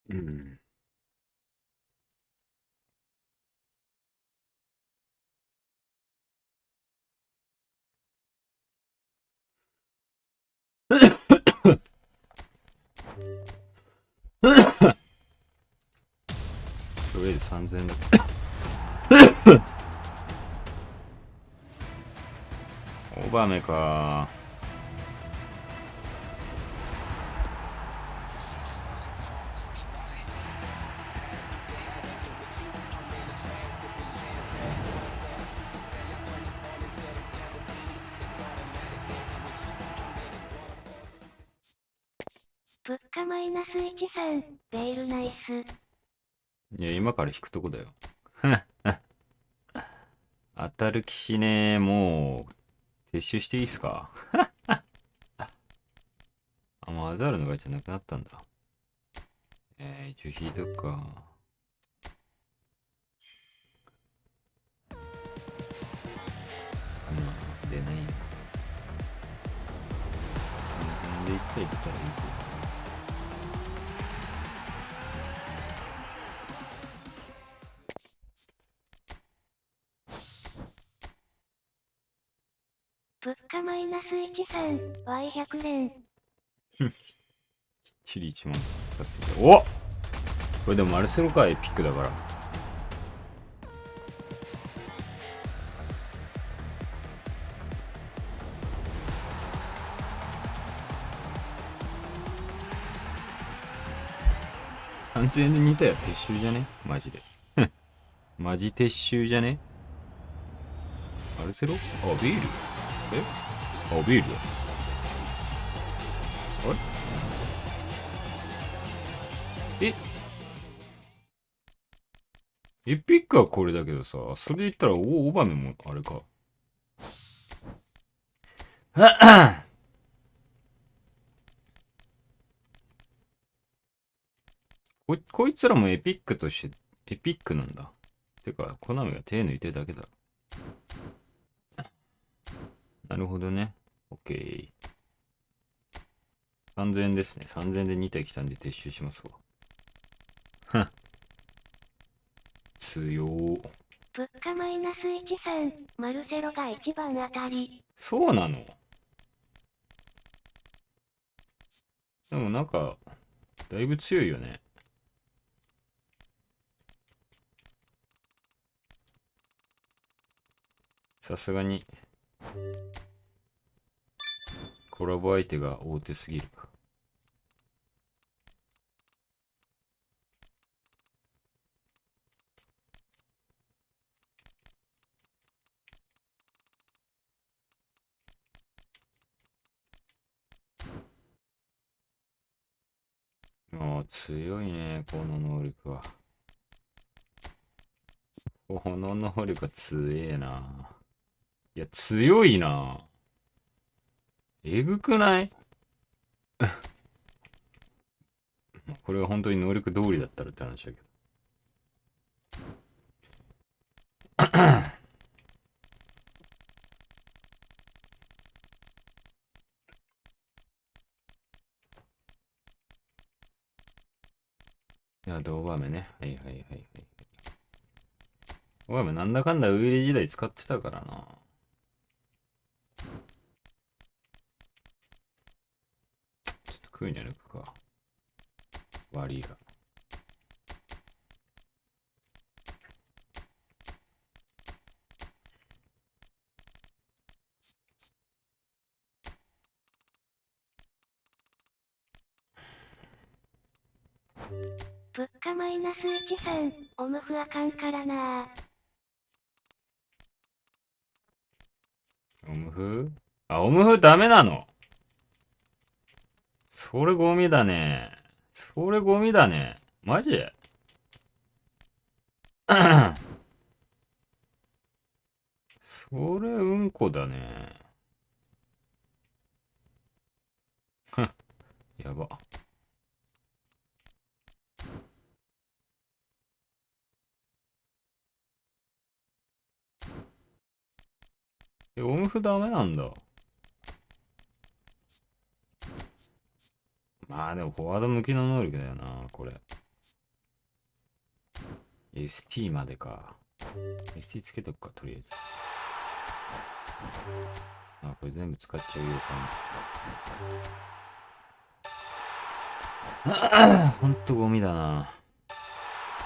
うん。とりあえず3000円だ。オーバーメか。物価マイナス13、ベールナイス。いや、今から引くとこだよ。当たる気しねえ。もう、撤収していいっすか？あ、もうアザールのガチャなくなったんだ。一応引いとくか。出ないよ。3000円で1回出たらいいけど。物価マイナス13、Y100 連。チリ1万使ってきた。おっ、これでもマルセロか、エピックだから。3000円で似たよ。撤収じゃねマジで。マジ撤収じゃね？マルセロ、あ、ビール。あ、ビールだ。あれ、エピックはこれだけどさ、それで言ったらオバメもあれか。こいつらもエピックとして、エピックなんだ。てか、コナミが手抜いてるだけだ。なるほどね。オッケー。3000円ですね。3000円で2体来たんで撤収しますわ。ふん。強ー。物価マイナス13、マルセロが一番当たり。そうなの？でもなんか、だいぶ強いよね。さすがに、コラボ相手が大手すぎるか。ああ、強いね、この能力は。この能力は強えな。いや、強いな。えぐくない？これが本当に能力通りだったらって話だけど。いや、ドーバーメね。はいはいはいはい。ドーバーメなんだかんだウイレ時代使ってたからな。ちょっとクーニャ抜くか。悪いが。物価マイナス13、オムフあかんからな。オムフ、あ、オムフダメなの？それゴミだね。それゴミだね。マジ？それうんこだね。やば。オムフダメなんだ。まあでもフォワード向きの能力だよな、これ。ST までか。ST つけとくか、とりあえず。あ、これ全部使っちゃうよか。ほんとゴミだな。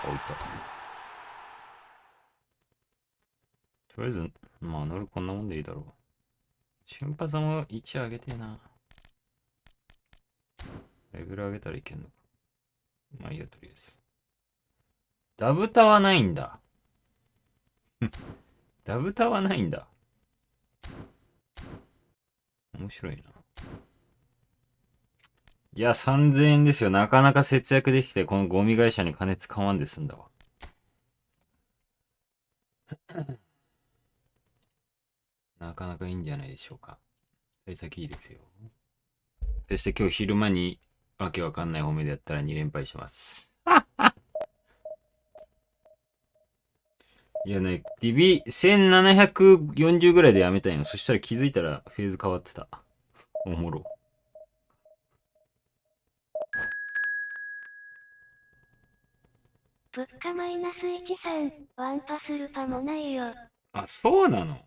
置いた。とりあえず、まあ、乗るこんなもんでいいだろう。瞬発も1上げてえな。レベル上げたらいけんのか。まあいいや、とりあえず。ダブタはないんだ。ダブタはないんだ。面白いな。いや、3000円ですよ。なかなか節約できて、このゴミ会社に金使わんで済んだわ。なかなかいいんじゃないでしょうか。幸先いいですよ。そして今日昼間にわけわかんない褒めでやったら2連敗します。いやね、ディビ1740ぐらいでやめたんよ。そしたら気づいたらフェーズ変わってた。おもろ。物価マイナス13、ワンパスルパもないよ。あ、そうなの？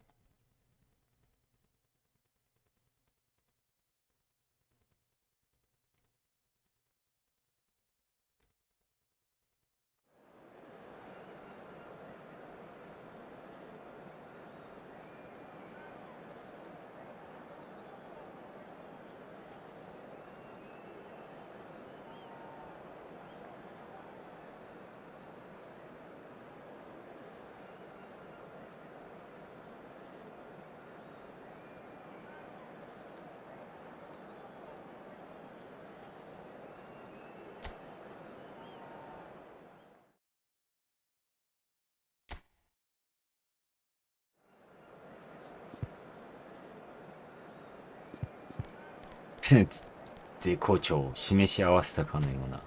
絶好調。示し合わせたかのような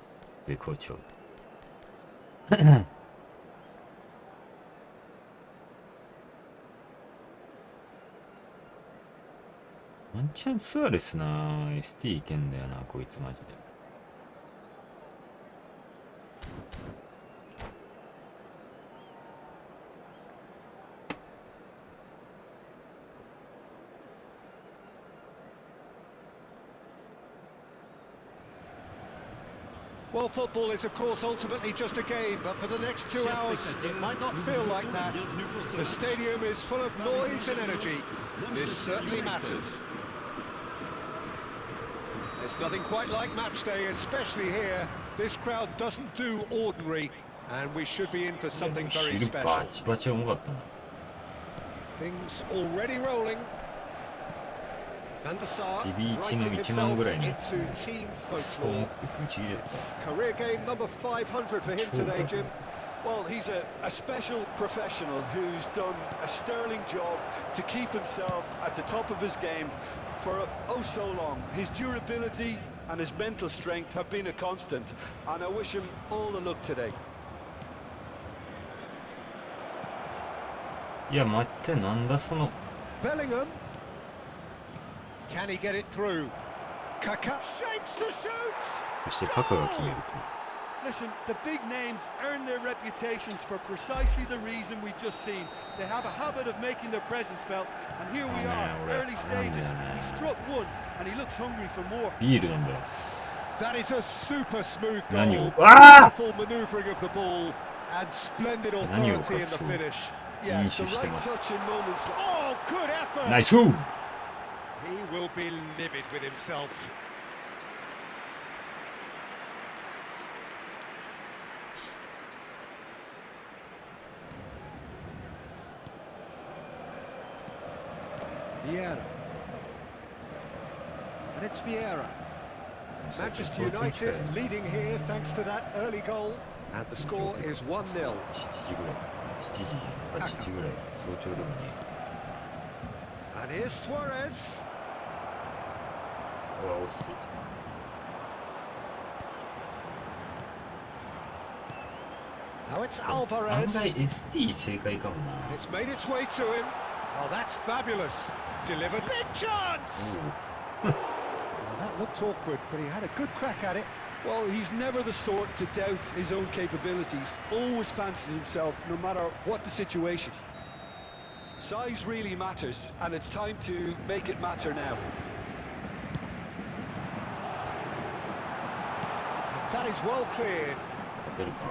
絶好調。ワンチャンスアレスな ST いけんだよな、こいつマジで。Well, football is, of course, ultimately just a game, but for the next 2 hours, it might not feel like that. The stadium is full of noise and energy. This certainly matters. There's nothing quite like match day, especially here. This crowd doesn't do ordinary, and we should be in for something very 汁バ special. チバチ重かったな。 Things already rolling. Van der Sar ディビ1 writing の1万 himself ぐらいの into team そう思っ football. てぶち切れた。 Career game number 500 for him today, Jim. Well, he's a special professional who's done a sterling job to keep himself at the top of his game for oh so long. His durability and his mental strength have been a constant, and I wish him all the luck today. いや、待って、なんだその。 Bellingham. Can he get it through? Kaká shapes to shoot. そしてカカが決めると。 Listen, the big names earn their reputations for precisely the reason we've just seen. They have a habit of making their presence felt, and here we are, early stages. He struck one, and he looks hungry for more. ビール飲んで。 That is a super smooth 何 goal. を。あ Beautiful manoeuvring of the ball and splendid 何を authority 隠 in the そう。 finish. Yeah, 飲 the 酒して right ます。 touch in moments. Oh, good effort. ナイス。 He will be livid with himself. Vieira. And it's Vieira. Manchester United leading here thanks to that early goal. And the score is 1-0. 7時ぐらい。7時じゃん。8時ぐらい。早朝でもね。 And here's Suarez. うわ、惜しい。 Now it's 案 Alvarez. 外 ST 正解かも And な。 it's made its way to him. Oh, that's fabulous. Delivered. Big chance! Well, that looked awkward, but he had a good crack at it. Well, he's never the sort to doubt his own capabilities. Always fancies himself, no matter what the situation. Size really matters, and it's time to make it matter now. That is well cleared. 勝てるか。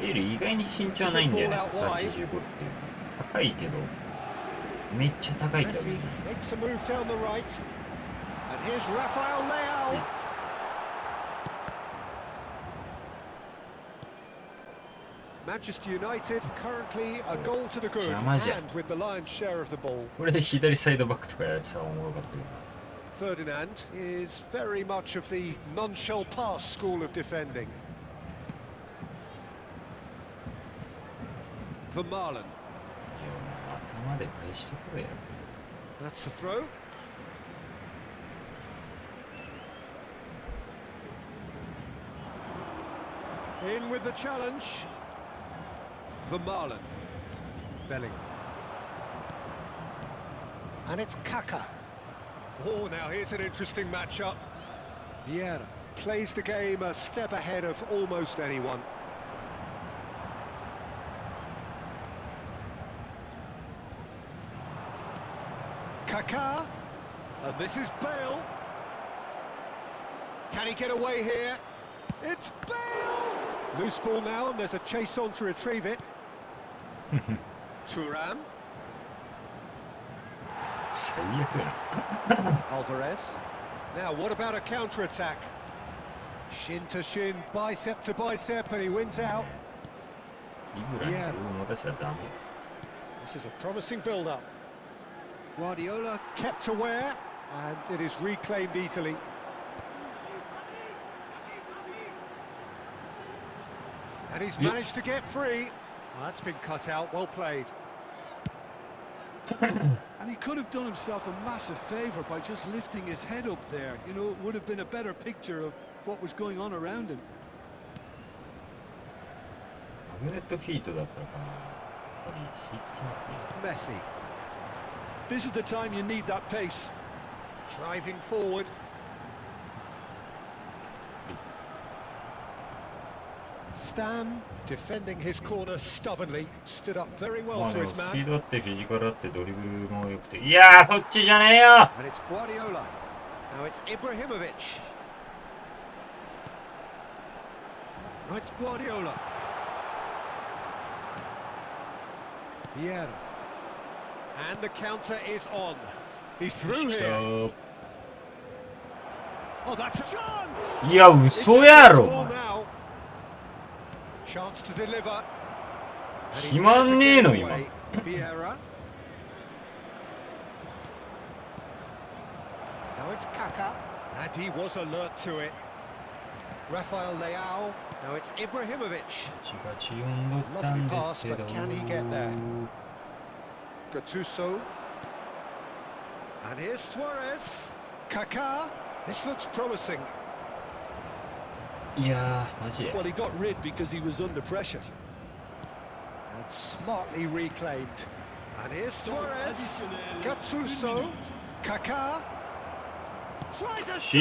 エール意外に身長ないんだよね。85っていう。高いけど、めっちゃ高いんだよ。 Messi makes a move down the right. And here's Rafael Leao. Manchester United currently a goal to the good and with the lion's share of the ball. これで左サイドバックとかやられてたらおもろかったけど。 Ferdinand is very much of the non-shell pass school of defending. Vermaelen. That's the throw. In with the challenge. Vermaelen. Bellingham. And it's Kaka. Oh, now here's an interesting matchup. Vieira plays the game a step ahead of almost anyone. Kaká, and this is Bale. Can he get away here? It's Bale! Loose ball now, and there's a chase on to retrieve it. Thuram. Alvarez. Now, what about a counter-attack? Shin to shin, bicep to bicep, and he wins out. Yeah. This is a promising build-up. Guardiola kept aware, and it is reclaimed easily. And he's managed to get free. Well, that's been cut out, well played. And he could have done himself a massive favour by just lifting his head up there. You know, it would have been a better picture of what was going on around him. Messi. This is the time you need that pace. Driving forward. Stam, defending his corner stubbornly, stood up very well to his man. And it's Guardiola. Now it's Ibrahimovic. Now it's Guardiola. Vieira. And the counter is on. He's through here. Oh, that's a chance! Chance to deliver. Vieira. Now it's Kaka. And he was alert to it. Rafael Leao. Now it's Ibrahimovic. Lovely pass, but can he get there? Gattuso. And here's Suarez. Kaká. This looks promising. Well, he got rid because he was under pressure. And smartly reclaimed. And here's Suarez. Gattuso. Kaká. Tries a shot.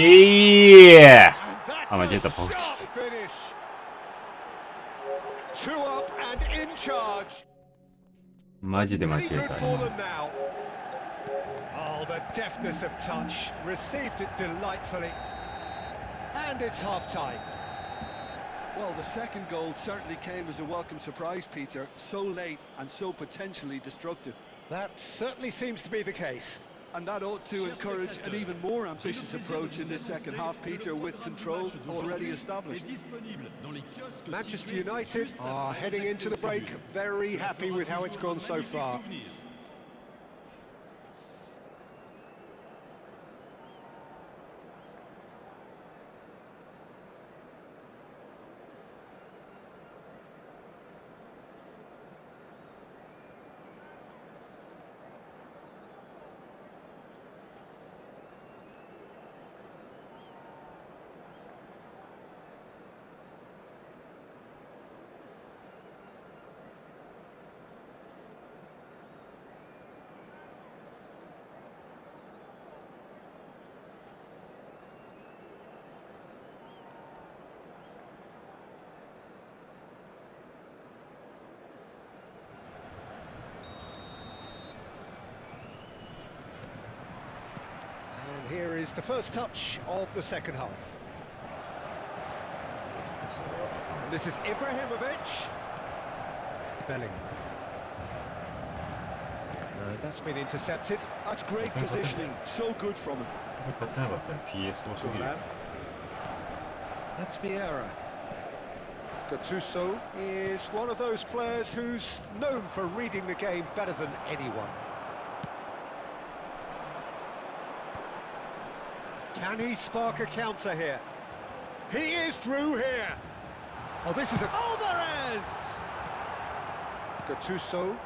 And that's a sharp finish. 2 up and in charge. マジで間違え Good た for them now. Oh, the deftness of touch. Received it delightfully. And it's half-time. Well, the second goal certainly came as a welcome surprise, Peter. So late and so potentially destructive. That certainly seems to be the case. And that ought to encourage an even more ambitious approach in this second half, Peter, with control already established. Manchester United are heading into the break very happy with how it's gone so far. is the first touch of the second half. And this is Ibrahimovic. Bellingham. That's been intercepted. That's great positioning. So good from him. 勝てなかったら PS 多すぎる。 That's Vieira. Gattuso is one of those players who's known for reading the game better than anyone. Can he spark a counter here? He is through here. Oh, this is a... Alvarez! Gattuso.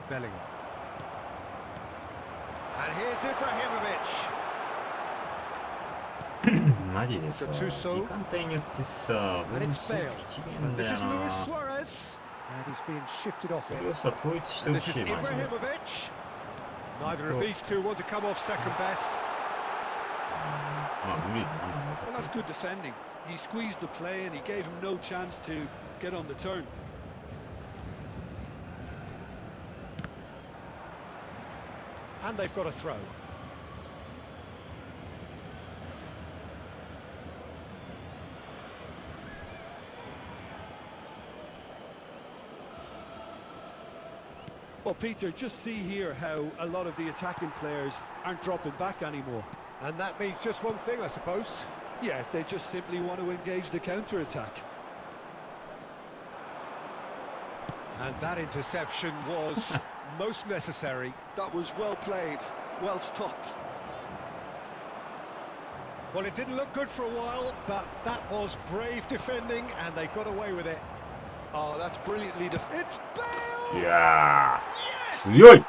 Bellingham. And here's Ibrahimovic. マジでさ、時間帯によってさ、俺の数値違うんだよな。それをさ、統一してほしい、マジで。Neither of these two want to come off second best. まあ、無理だな。Well, that's good defending. He squeezed the play and he gave him no chance to get on the turn. And they've got a throw. Well, Peter, just see here how a lot of the attacking players aren't dropping back anymore. And that means just one thing, I suppose. Yeah, they just simply want to engage the counter-attack. And that interception was most necessary. That was well played, well stopped. Well, it didn't look good for a while, but that was brave defending, and they got away with it. Oh, that's brilliantly defended. It's Bale! いやー、 Yes! 強い!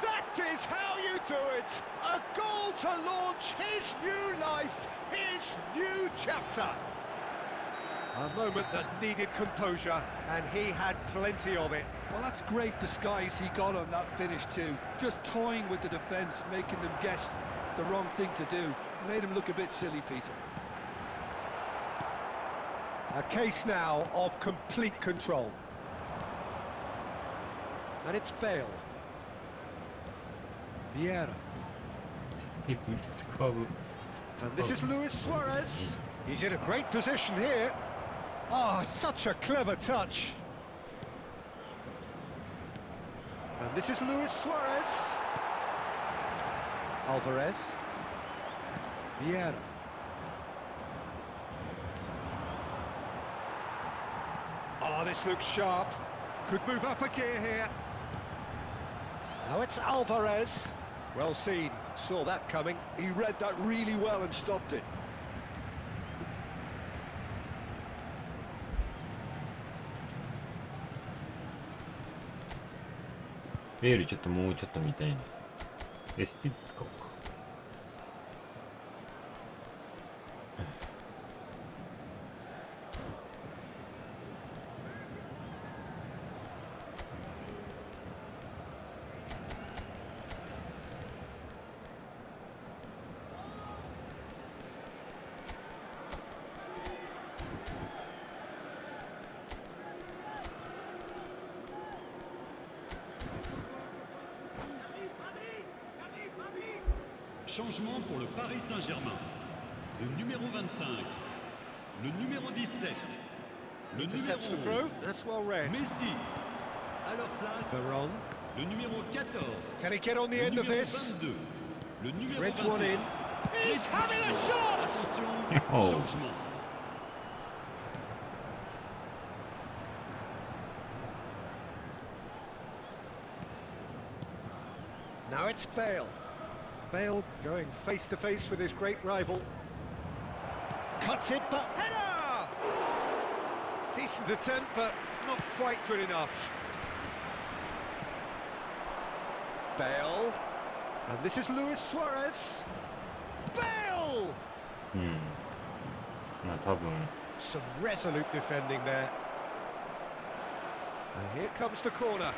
That is how you do it! A goal to launch his new life, his new chapter. A moment that needed composure, and he had plenty of it. Well, that's great disguise he got on that finish too. Just toying with the defence, making them guess the wrong thing to do. Made him look a bit silly, Peter. A case now of complete control. And it's Bale. Vieira. And this is Luis Suarez. He's in a great position here. Oh, such a clever touch. And this is Luis Suarez. Alvarez. Vieira. Oh, this looks sharp. Could move up a gear here. Now it's Alvarez. Well seen. Saw that coming. He read that really well and stopped it. ベールちょっともうちょっと見たいね。エスティ使おうか。Changement pour le Paris Saint-Germain. Le numéro 25, le numéro 17, le Intercepts the numéro throw. That's well read. Messi. À leur place, Veron. le numéro 14, Can he get on the le end of numéro this? 22, le numéro Threads one 21. in. He's having a shot! Attention, Oh. changement. Now it's Bale. Bale going face to face with his great rival. Cuts it, but header! Decent attempt, but not quite good enough. Bale. And this is Luis Suarez. Bale! うん。まあ多分。 Some resolute defending there. And here comes the corner.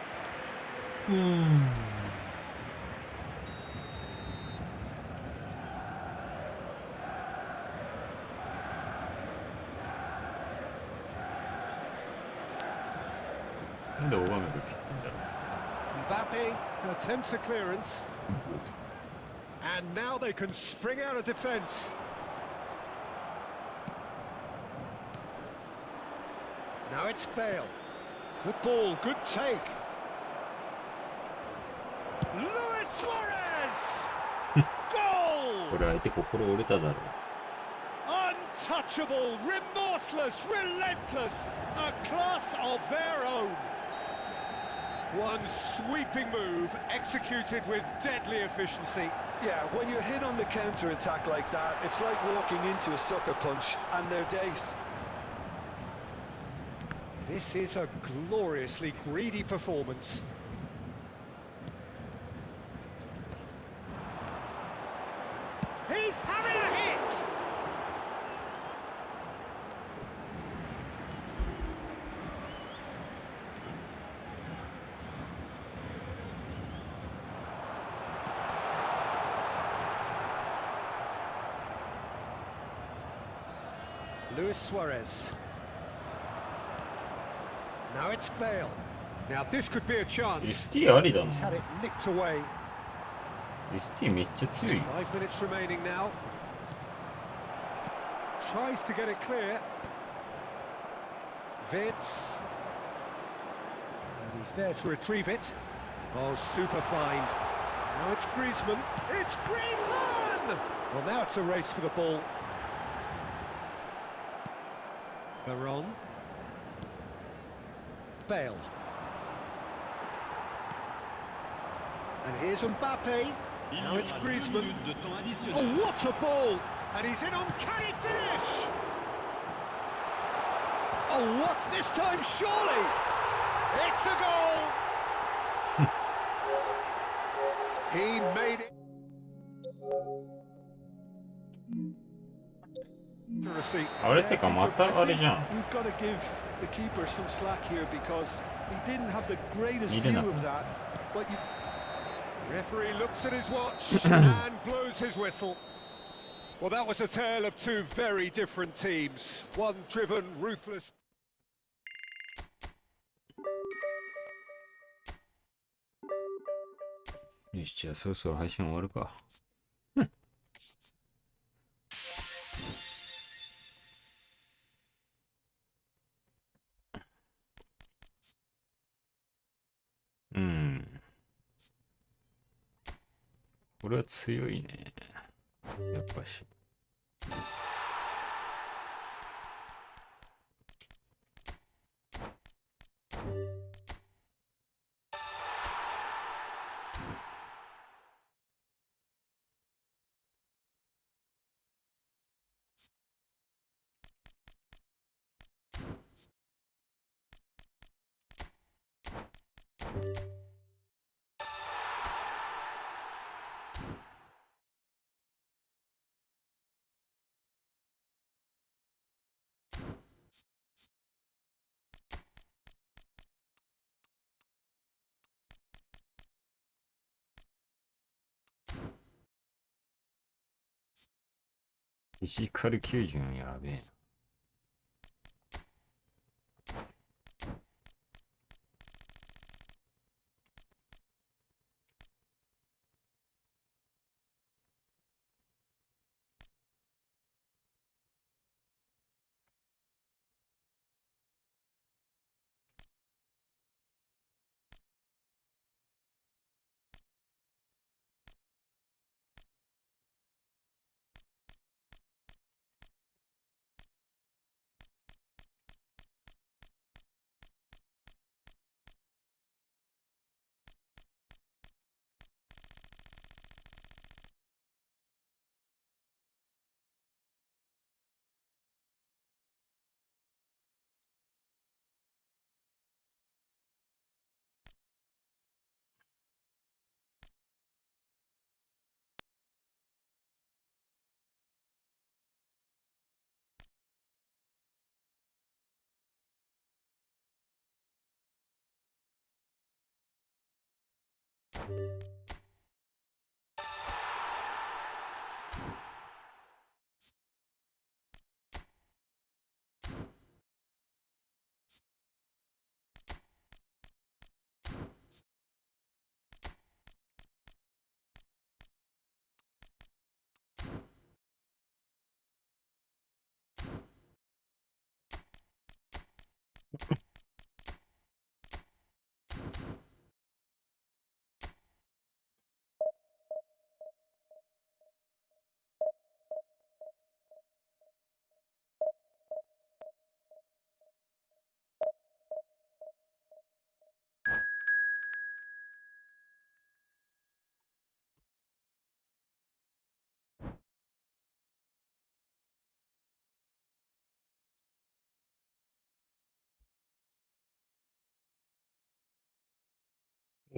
なんで大雨が切ってんだろう。 Mbappe attempts a clearance. And now they can spring out of defence. Now it's Bale. Good ball, good take. Luis Suarez! こ Goal! れ相手心折れただろう。 Untouchable, remorseless, relentless, a class of their own. One sweeping move executed with deadly efficiency. Yeah, when you're hit on the counter-attack like that, it's like walking into a sucker punch, and they're dazed. This is a gloriously greedy performance. He's having a hit! Luis Suarez. Now it's Bale. Now this could be a chance. ST ありだな。 He's had it nicked away. ST めっちゃ強い。 5 minutes remaining now. Tries to get it clear. Vitz. And he's there to retrieve it. Oh, super find. Now it's Griezmann. It's Griezmann! Well, now it's a race for the ball. Baron. Bale. And here's Mbappe. Il Now y it's aura 2 Griezmann. minutes de temps additionnel. Oh, what a ball! And he's in on uncanny finish! Oh, what? This time, surely! It's a goal! He made it. Accuracy. あれってかまたあれじゃん。 We've got to give the keeper some slack here because he didn't have the greatest He view didn't. of that. But you... Referee looks at his watch and blows his whistle. Well, that was a tale of two very different teams. One driven, ruthless. よし、じゃあそろそろ配信終わるか。うん。これは強いね。やっぱし。フィジカル94やべえな。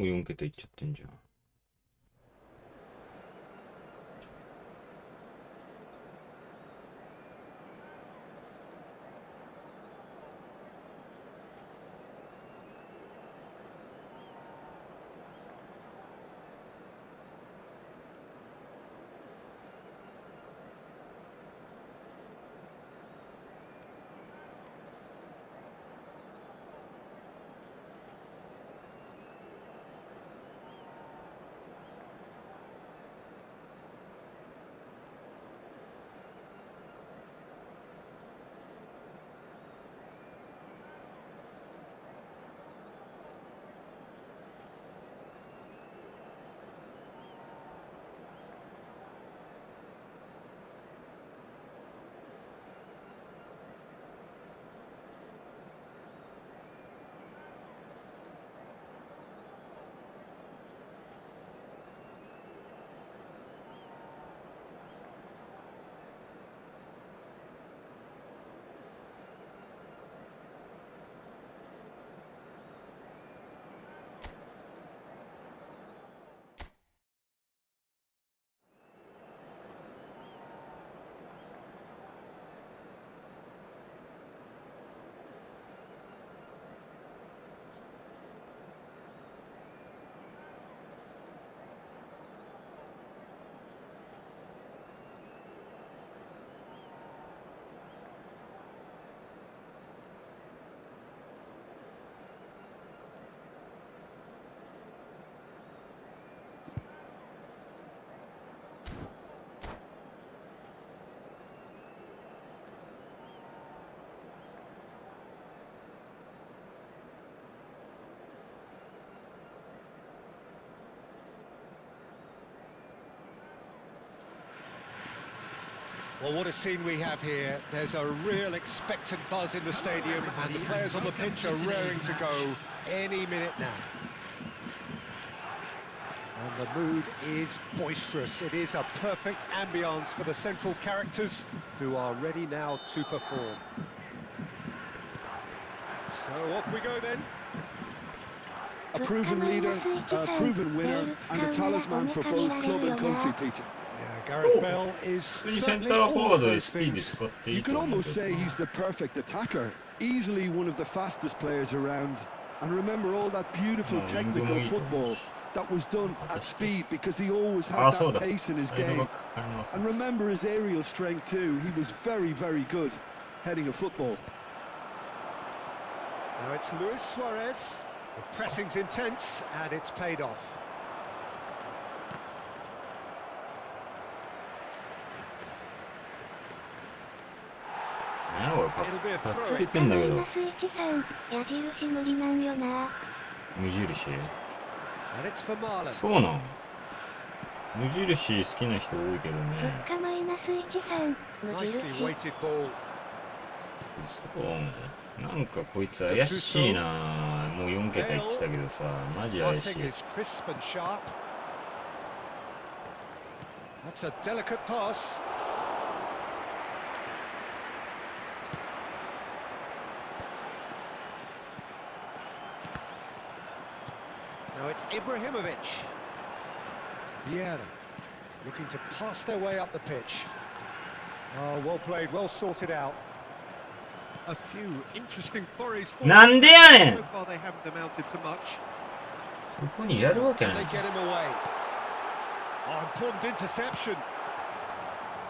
お、4桁いっちゃってんじゃん。Well, what a scene we have here. There's a real expectant buzz in the stadium, and the players on the pitch are raring to go any minute now. And the mood is boisterous. It is a perfect ambience for the central characters, who are ready now to perform. So off we go then. A proven leader, a proven winner, and a talisman for both club and country, Peter. Yeah, Gareth Bale is certainly all of those things. You can almost say he's the perfect attacker, easily one of the fastest players around. And remember all that beautiful technical football that was done at speed, because he always had that pace in his game. And remember his aerial strength too. He was very, very good heading a football. Now it's Luis Suarez. The pressing's intense, and it's paid off. It'll be a throw. ついてんだけど。矢印無理なんよな。無印 And it's for Marlon. そうなん無印好きな人多いけどね。物価マイナス13。無 Nicely 印。 weighted ball. そうなんかこいつ怪しいな。もう4桁言ってたけどさ、マジ怪しい。 Passing is crisp and sharp. That's a delicate pass. Now it's Ibrahimovic. Vieira looking to pass their way up the pitch. Oh, well played, well sorted out. A few interesting forays forward. なんでやねん So far they haven't amounted to much. そこにやるわけな They い。 get him away. Oh, important interception.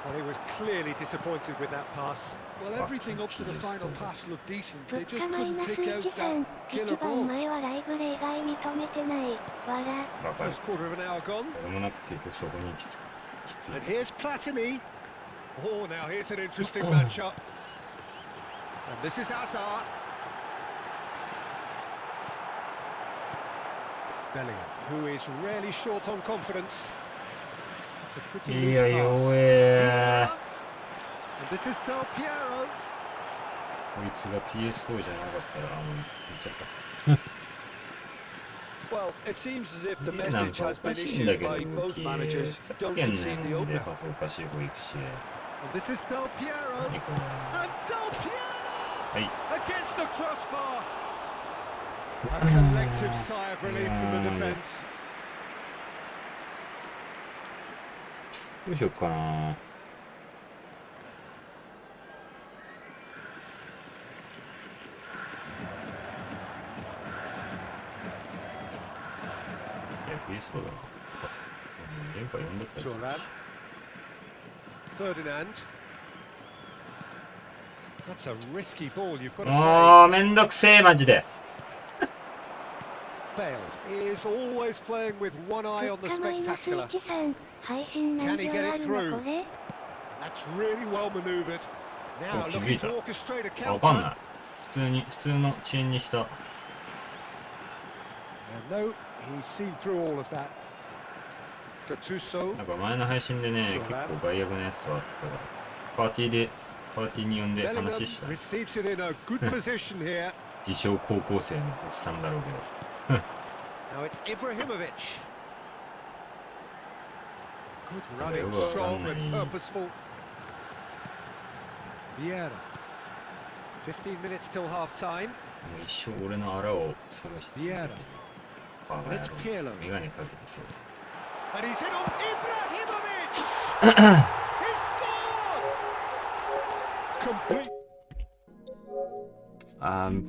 Well, he was clearly disappointed with that pass. Well, everything up to the final pass looked decent. They 物 just 価マイ couldn't ナス take out 13。 that killer 一番 ball. 前はライブ例外認めてない。わら。バカ。 First quarter of an hour gone. これもなく結局そこにきつい。 And here's Platini. Oh, now here's an interesting matchup. And this is Hazard. Bellingham, who is rarely short on confidence. It's a pretty い loose や、 pass. 弱え。 And this is Del Piero. こいつが PS4 じゃなかったら、もう言っちゃった。 Well, it seems as if the なん message かお has か been しいんだ issued けど、 by 動 both き。 managers. ふざ Don't けんな concede the よ。で、 opener. パスおかしい方行くし。 And this is Del Piero. 何これ。 And Del Piero はい。 against the crossbar. A collective sigh of relief from the defence. どうしよっかな。そうだな。連覇読んだったりするし。Ferdinand. That's a risky ball, you've got to say. ああ、めんどくせえ、マジで。Bale is always playing with one eye on the spectacular. Can he get it through? That's really well manoeuvred. Now looking to orchestrate a わかんな counter. い。普通の遅延にした。And no, he's seen through all of that. Gattuso. なんか前の配信でね、結構外役のやつとあったから、パーティーに呼んで Bellingham 話した。 receives it in a good position here. 自称高校生のおっさんだろうけど。 Now it's Ibrahimovic. Good running, strong and purposeful. Vieira. 15 minutes till half time. もう一生俺のあらを探し続けてる。バカ And 野 it's 郎。 Pirlo. メガネかけてそう。 And he's in on Ibrahimovic! He's scored! Complete. あー、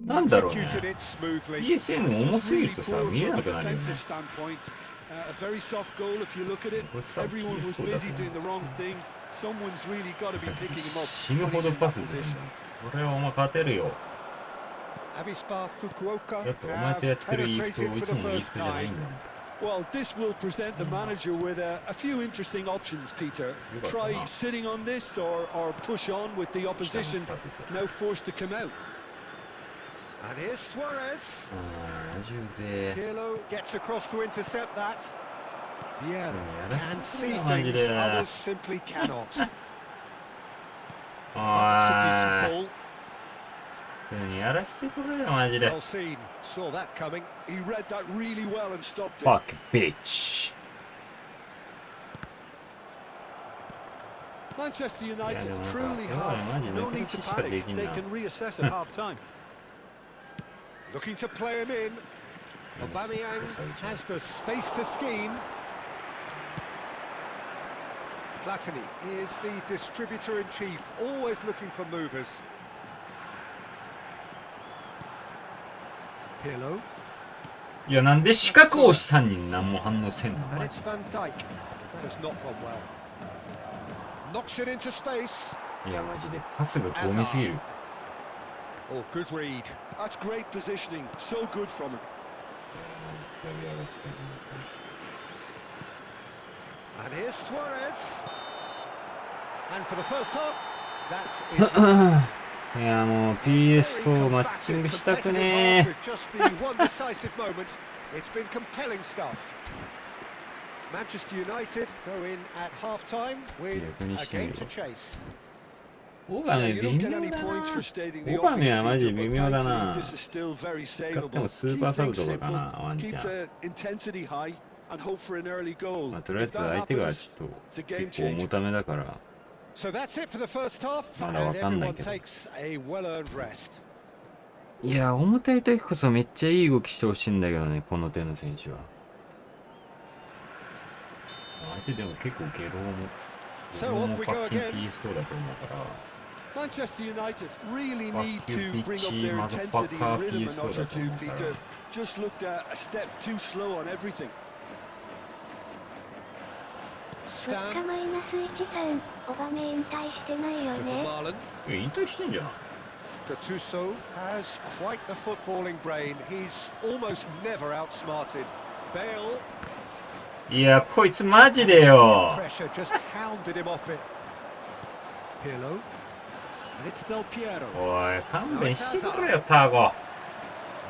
なんだろうね。 Executed it smoothly. PSN 重すぎるとさ、見えなくなるよね。 A very soft goal if you look at it. Everyone was busy doing the wrong thing. Someone's really got to be picking him up. 死ぬほどパス出るんだ。これはお前勝てるよ。 Avispa Fukuoka だってお前とやってるイーフトいつもイーフトじゃないんだもん。 Well, this will present the manager with a few interesting options, Peter. Try sitting on this or push on with the opposition now forced to come out. And here's Suarez. ああ、マジうぜえ。 Pirlo gets across to intercept that. Vieira やら can せ see ろよマジ things で。 others simply cannot. お That's a decent い。 ball. 普通にやらせてくれよ、マジで。 Well seen. Saw that coming. He read that really well and stopped it. Fuck bitch. Manchester United Yeah, no, truly no, have no, no need to panic. They can reassess at half time. Looking to play him in. Aubameyang has the space to scheme. Platini is the distributor-in-chief, always looking for movers. Pirlo. いや、なんで四角押し3人何も反応せんの And マ it's ジ Van Dijk. That has not gone well. Knocks it into space. で。いや、マジでパスがゴミすぎる。 Oh, good read. That's great positioning. So good from him. And here's Suarez. And for the first half, that is いや、もう PS4 マッチングしたくね just the one decisive moment. It's been compelling stuff. Manchester United go in at half-time with a game to chase. オーバ Yeah, メ you 微 don't 妙 get だ any な points for stating the オーバメ obvious, はマジ Peter, 微 but 妙だ thankfully な this is still very 使っ saleable. てもスー Keep パーサブ things とかか simple, なワンチ keep ャン the intensity high, and hope for an early goal. まあ、とりあえ If ず that 相手が happens, ちょっ it's a と game 結構重 changer. ためだから So that's it for the first half, Well, and I can't everyone make it. takes a well-earned rest. いや重たい時こそめっちゃいい動きしてほしいんだけどねこの手の選手は相手でも結構ゲロも So フ off we ァ go ッキン again. PS4 だと思うから Manchester United really Fuck need you, to bring up bitchy their intensity and motherfucker. rhythm a PS4 notch or だと two, 思うから Peter. Just looked a step too slow on everything. 物価マイナス13、オバメ引退してないよ To ね。 Vermaelen. 引退してんじゃん Gattuso has quite the footballing brain. He's almost never outsmarted. Bale. いやこいつマジでよ Pressure just hounded him off it. Pirlo. And it's Del Piero. おい勘弁してくれよターゴ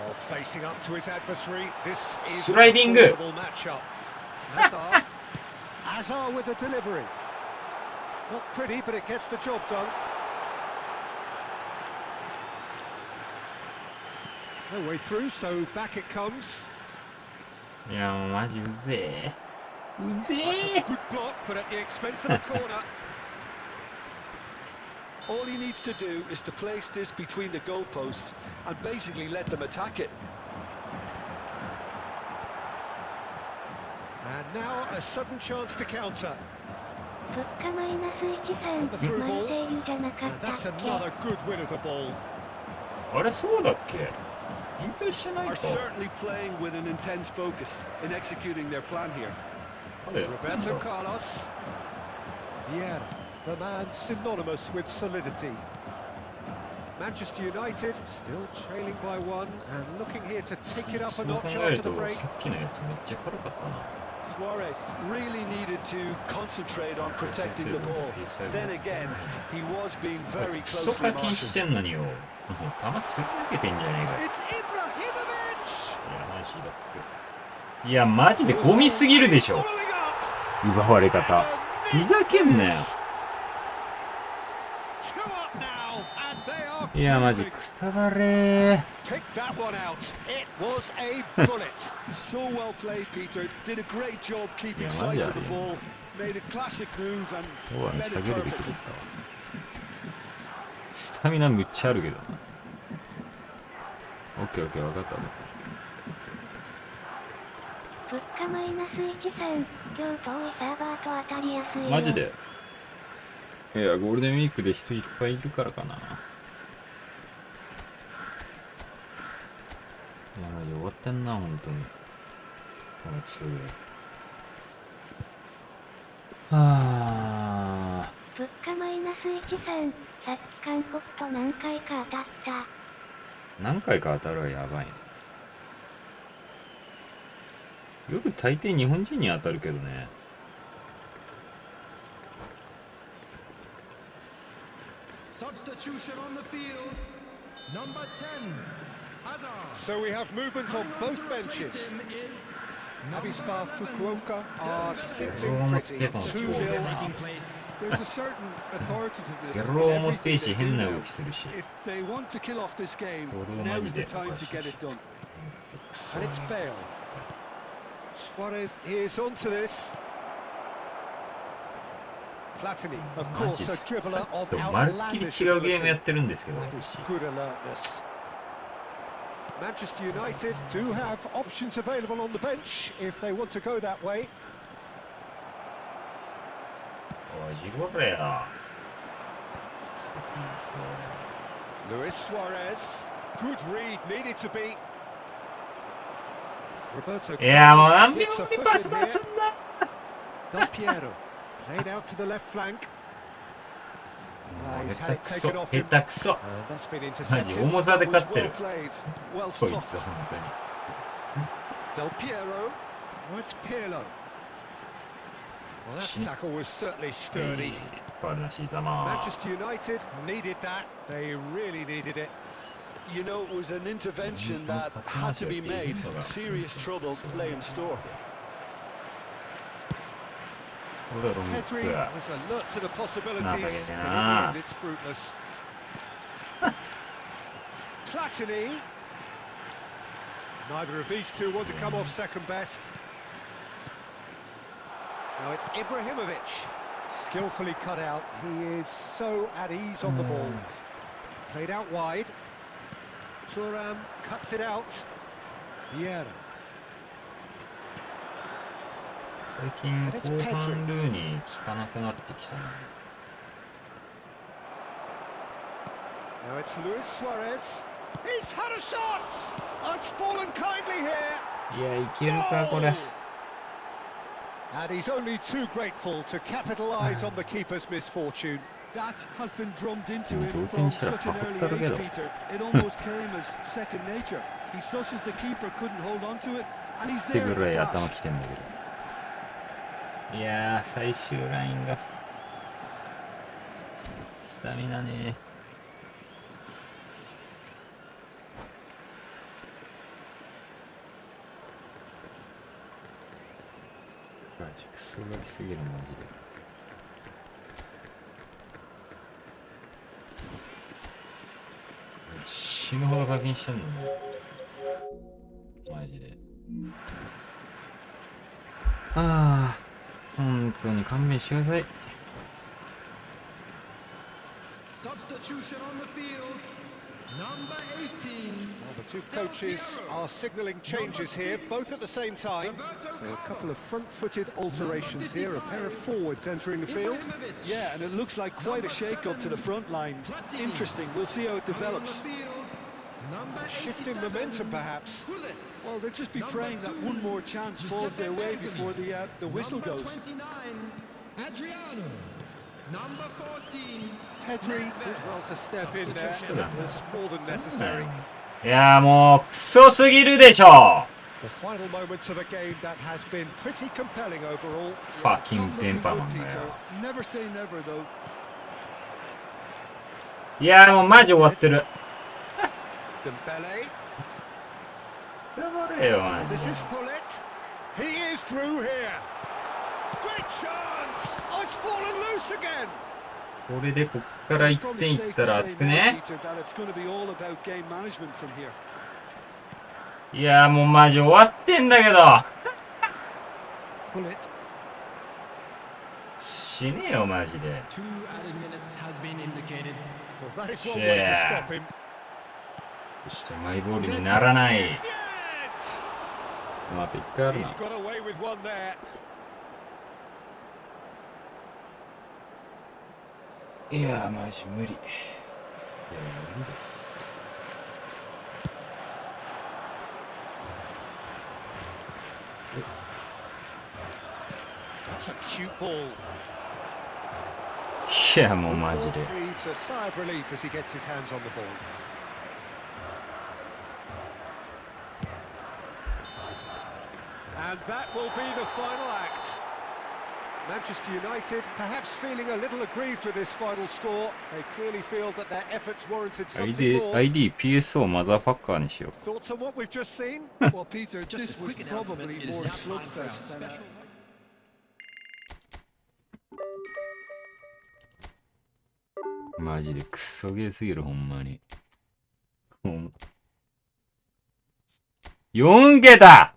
Oh, facing up to his adversary. This is Sliding. a formidable matchup. Hazard with the delivery. Not pretty, but it gets the job done. No way through, so back it comes. いやもうマジうぜえ。うぜ That's え。 a good block, but at the expense of a corner. All he needs to do is to place this between the goalposts and basically let them attack it. And now a sudden chance to counter. フッカマイナス13 The through マ ball. ルセイユじゃなか And った that's っけ another good win of the ball. あれそうだっけ？引退してない Are か。 certainly playing with an intense focus in executing their plan here. あれ Roberto Carlos. Yeah, the man synonymous with solidity. Manchester United still trailing by one and looking here to take it up a そう notch 考え after る the と break. さっきのやつめっちゃ軽かったな。 Suarez really needed to concentrate on protecting the ball. Then again, he was being こい very つクソ closely 課金し marshaled. てんのによ。もう球すり抜けてんじゃねえか。 It's Ibrahimovic. いやマジがつく。いやマジでゴミすぎるでしょ。 Following up. 奪われ方。ふざけんなよ。 Two up now, and they are いやマジくたばれー。 picked that one out. It was a bullet. So well played, Peter. Did a great job keeping Yeah, sight man, of the yeah. ball. Made a classic move and そうは met 下 it げるべきだっ perfectly. たわ。スタミナむっちゃあるけどな。オッケーオッケー分かった分かっフッカマイナス13今日遠いサーバーと当たりやすいた。よマジで。いやゴールデンウィークで人いっぱいいるからかな。いやマジ終わってんな本当に。このツール。はあ。フッカマイナス13さっき韓国と何回か当たった何回か当たるはやばいね。よく大抵日本人に当たるけどね。Substitution on the field. Number 10, Hazard. So we have movement on both benches. Avispa Fukuoka are sitting pretty 2-0 up. There's a certain authoritativeness ゲ in ロを持っていい everything し they 変 do な now. 動きするし。 If they want to kill off this game, これはマ now's ジ the で time おか to し get いし it done. クソ And it's Bale. Suarez is onto this. Platini, of マジ course, さ a っ dribbler き of とまるっきり outlandish 違うゲームやっ ability. てるんですけど That is 私 good alertness. Manchester United do have options available on the bench if they want to go that way. おい地獄や。 Luis Suarez. Good read, needed to be. Roberto いやもう Carlos 何秒 gets a に foot パ in ス出す here. んだ。 Del Piero played out to the left flank. He's 下 had 手 it くそ taken off 下 him. 手くそ。 That's been マジ intercepted. 重さで That 勝 was って well る。 played. Well こい stopped. つ本当に。 Del Piero. Oh, it's Pirlo. Well, that tackle was certainly sturdy. ファウルなしざま。 Manchester United needed that. They really needed it. You know, it was an intervention that had to be made. Serious trouble lay in store. これはロング Pedri プラ was alert to the possibilities, Nah, but in the nah. end it's fruitless. Platini. Neither of these two want to come off second best. Now it's Ibrahimovic. Skillfully cut out. He is so at ease on the ball. Played out wide. Thuram cuts it out. Vieira. 最近後半ルーに効かなくなってきたな。 Now it's Luis Suarez. He's had a shot! Oh, it's fallen kindly here. いやいけるかこれ。 And he's only too grateful to capitalise on the keeper's misfortune. That has been drummed into him Don't from think so. such an early Gotta get age, it. Peter. It almost came as second nature. He sussed the keeper couldn't hold on to it, and he's って there ぐ at ら the い頭 flash. きてんだけど。いやー最終ラインがスタミナね。ジクソがきすぎるマジで。死ぬほど課金してんのね。マジで。ああ、本当に勘弁してください。Substitution on the field. Number 18. Well, the two coaches are signalling changes here, both at the same time. So a couple of front-footed alterations here, a pair of forwards entering the field. Yeah, and it looks like quite a shake-up to the front line. Interesting, we'll see how it develops. Shifting momentum, perhaps. Well, they'll just be praying that one more chance falls their way before the whistle goes. Adriano. Number 14. Pedri did well to step in there, and that was more than necessary. いやーもうクソすぎるでしょ。 The final moments of a game that has been pretty compelling overall. ファキン電波マンだよ。 Never say never, though. いやーもうマジ終わってる。 Dembele. 黙れよマジ This で。 is Hullet. He is through here. Great chance. Oh, it's fallen loose again. これでこっから1点いったら熱くね。 いやーもうマジ終わってんだけど。 Hullet. 死ねよマジで。 2 added minutes has been indicated. Well, that is one way to stop him. そしてマイボールにならない。 Yet. また一回ある He's な。 got away with one there. いやーマジ無理。いや無理です。 That's a cute ball. いやもうマジで。 Breathes a sigh of relief as he gets his hands on the ball. And that will be the final act. Manchester United perhaps feeling a little aggrieved with this final score. They clearly feel that their efforts warranted something more. PSO マザーファッカーにしよう。 Thoughts on what we've just seen? Well, Peter, this was probably more slugfest than a... マジでクソゲーすぎるほんまに。4桁。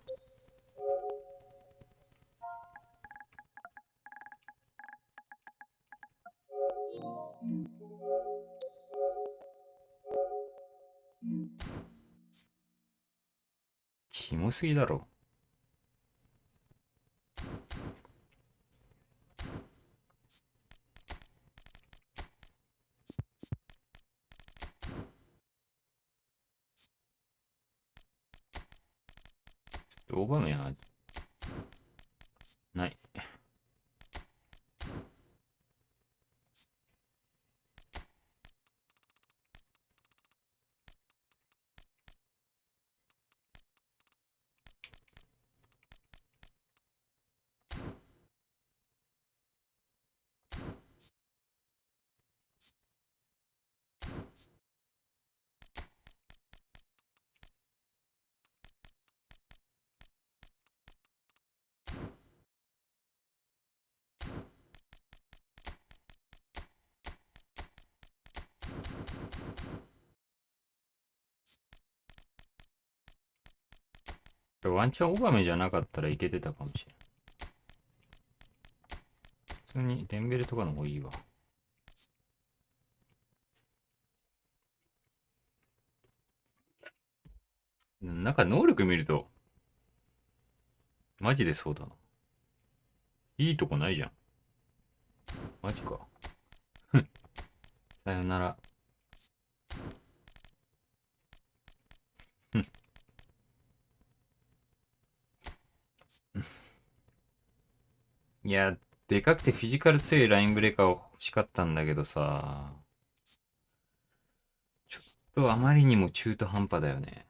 キモすぎだろ。大場面はない。ワンチャンオバメじゃなかったらいけてたかもしれん。普通にデンベルとかの方がいいわ。なんか能力見ると、マジでそうだな。いいとこないじゃん。マジか。さよなら。いや、でかくてフィジカル強いラインブレーカーを欲しかったんだけどさ、ちょっとあまりにも中途半端だよね。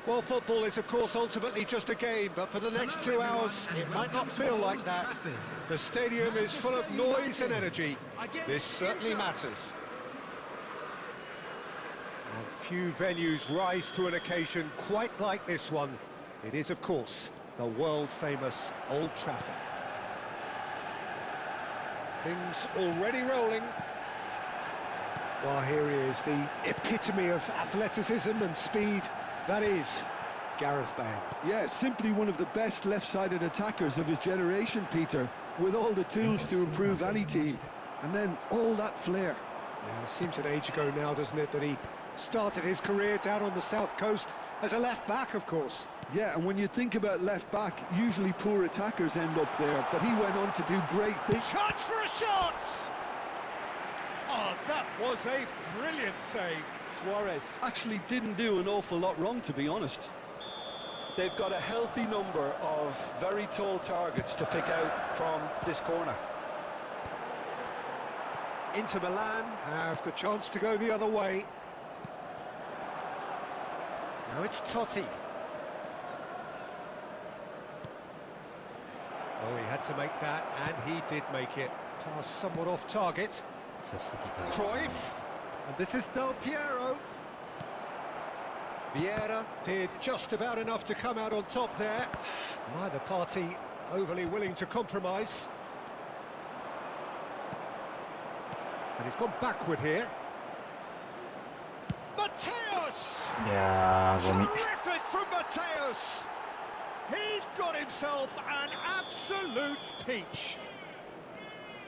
Well, football is, of course, ultimately just a game, but for the next 2 hours, it might not feel like that. The stadium is full of noise and energy. This certainly matters. And few venues rise to an occasion quite like this one. It is, of course, the world-famous Old Trafford. Things already rolling. Well, here he is, the epitome of athleticism and speed. That is Gareth Bale. Yeah, simply one of the best left-sided attackers of his generation, Peter, with all the tools to improve any team. And then all that flair. Yeah, it seems an age ago now, doesn't it, that he started his career down on the south coast as a left-back, of course. Yeah, and when you think about left-back, usually poor attackers end up there, but he went on to do great things. Chance for a shot! Oh, that was a brilliant save. Suarez actually didn't do an awful lot wrong, to be honest. They've got a healthy number of very tall targets to pick out from this corner. Inter Milan have the chance to go the other way. Now it's Totti. Oh, he had to make that, and he did make it. Pass somewhat off target. Cruyff, and this is Del Piero. Vieira did just about enough to come out on top there. Neither party overly willing to compromise. And he's gone backward here. Mateus! Yeah, Terrific from Mateus! He's got himself an absolute peach.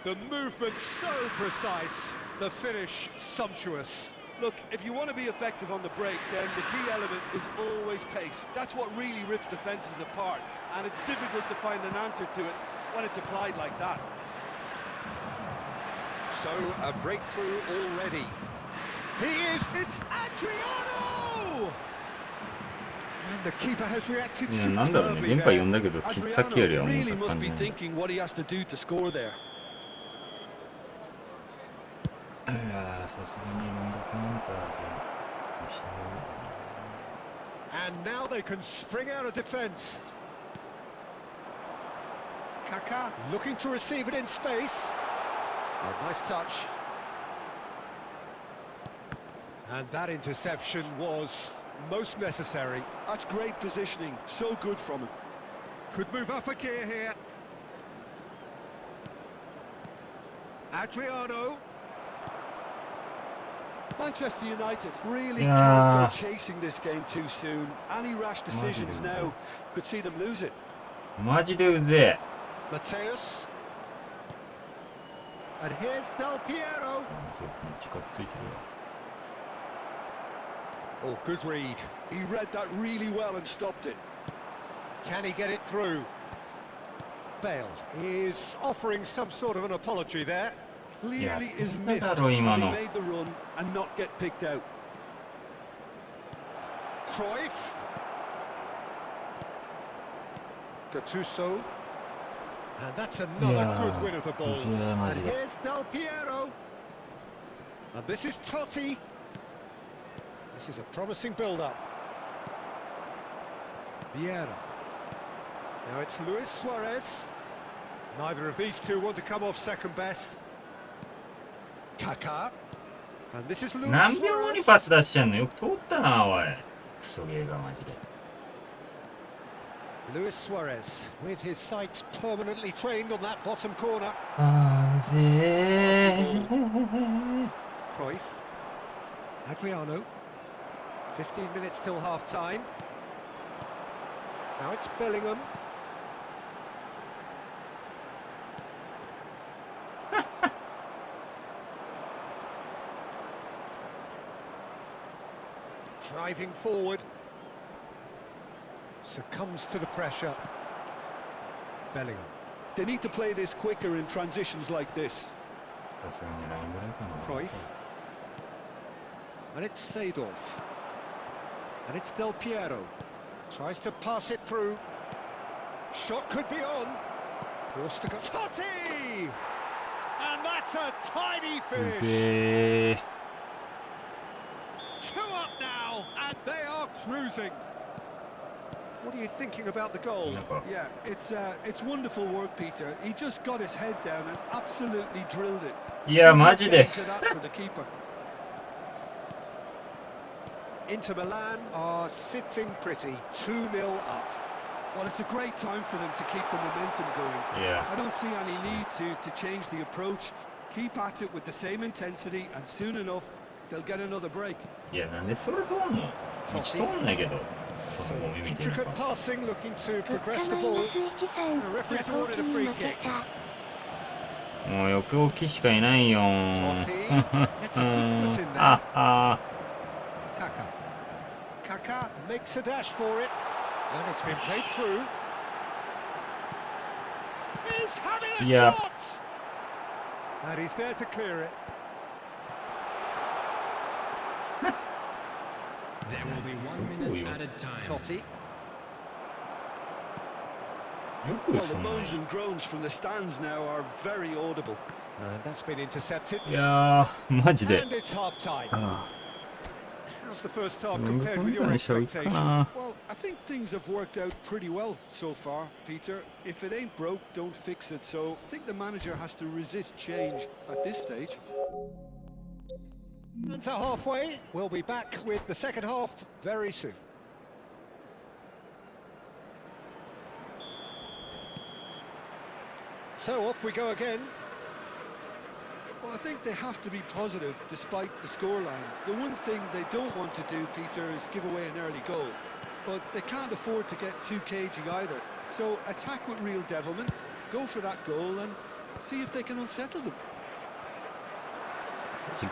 The movement so precise, the finish sumptuous. Look, if you want to be effective on the break, then the key element is always pace. That's what really rips defences apart, and it's difficult to find an answer to it when it's applied like that. So, a breakthrough already. It's Adriano! And the keeper has reacted いや、なんだろうね、電波呼んだけど、さっきよりは思っ really た must 感 be じ。thinking what he has to do to score there. いや、さすがにロングカウンターでしたね。And now they can spring out of defence. Kaká looking to receive it in space. Oh, nice touch. And that interception was most necessary. That's great positioning, so good from him. Could move up a gear here. Adriano. Manchester United really Yeah. can't go chasing this game too soon. Any rash decisions now could see them lose it. マジでうぜ Mateus. And here's Del Piero. え。そう、近くついてるわ。 Oh, good read. He read that really well and stopped it. Can he get it through? Bale is offering some sort of an apology there. Clearly Yeah. is miffed That's having Imano. made the run and not get picked out. Cruyff. Gattuso. And that's another Yeah. good win of the ball. Yeah, And yeah. here's Del Piero. And this is Totti. This is a promising build-up. Vieira. Now it's Luis Suarez. Neither of these two want to come off second best. Kaká. And this is Luis 何秒後に Suarez. パス出してんの？よく通ったな、おい。クソゲーがマジで。Luis Suarez with his sights permanently trained on that bottom corner. あー、うぜー。 Cruyff. Adriano. 15 minutes till half-time. Now it's Bellingham. Driving forward. Succumbs to the pressure. Bellingham. They need to play this quicker in transitions like this. さすがにラインぐらいかな。 Cruyff. And it's Seedorf. And it's Del Piero. Tries to pass it through. Shot could be on. Forced to go. Totti! And that's a tiny う finish. ぜー。 Two up now, and they are cruising. What are you thinking about the goal? Yeah, it's wonderful work, Peter. He just got his head down and absolutely drilled it. いや、マジで。 To that for the keeper. Inter Milan are sitting pretty, 2-0 up. Well, it's a great time for them to keep the momentum going. Yeah. I don't see any need to change the approach. Keep at it with the same intensity, and soon enough, they'll get another break. いや、なんでそれ通んの？道通んないけど。そのゴミみたいな Intricate パス。 passing, looking to ぶっか progress ま the い ball. なスイッチさん、 The referee's サポー awarded ト a に free 負け kick. た。もう横置きしかいないよ。Totti, gets a good foot in あ there. あ。 Kaka makes a dash for it, and it's been played through. He's having a Yeah. shot! And he's there to clear it. There will be 1 minute added time. Totti. よく Well, そ the んな moans and groans from the stands now are very audible. And that's been intercepted. いやー、マジで。 And it's half time. あ How's the first half あ。 compared with み your たいにしゃべっか expectations? な。 Well, I think things have worked out pretty well so far, Peter. If it ain't broke, don't fix it. So I think the manager has to resist change at this stage. And to halfway, we'll be back with the second half very soon. So off we go again. Well, I think they have to be positive despite the scoreline. The one thing they don't want to do, Peter, is give away an early goal. But they can't afford to get too cagey either. So attack with real devilment, go for that goal and see if they can unsettle them.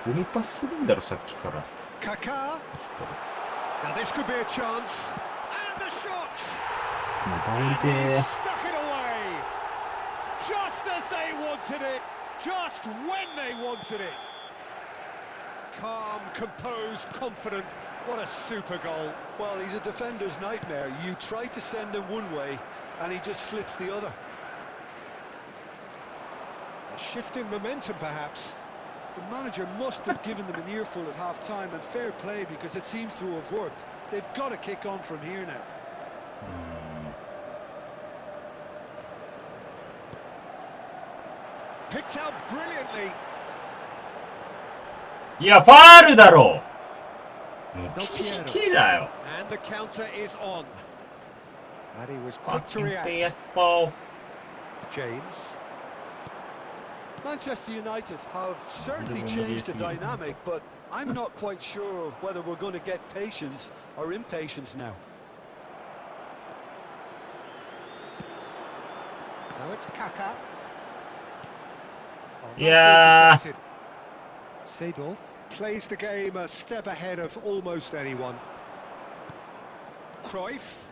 ゴミパスするんだろ、さっきから。 Kaka. ですから。 Now this could be a chance. And the shot! もう倒れて Stuck it away! Just as they wanted it! Just when they wanted it! Calm, composed, confident. What a super goal. Well, he's a defender's nightmare. You try to send him one way and he just slips the other. A shift in momentum, perhaps. The manager must have given them an earful at half-time, and fair play because it seems to have worked. They've got to kick on from here now. Picked out brilliantly. いや、ファールだろもうキリキリだよ。 And the counter is on. And he was quick to Fucking react. baseball. James. Manchester United have certainly changed the dynamic, but I'm not quite sure whether we're going to get patience or impatience now. Now it's Kaka. Oh, Yeah. nicely intercepted. Seedorf plays the game a step ahead of almost anyone. Cruyff.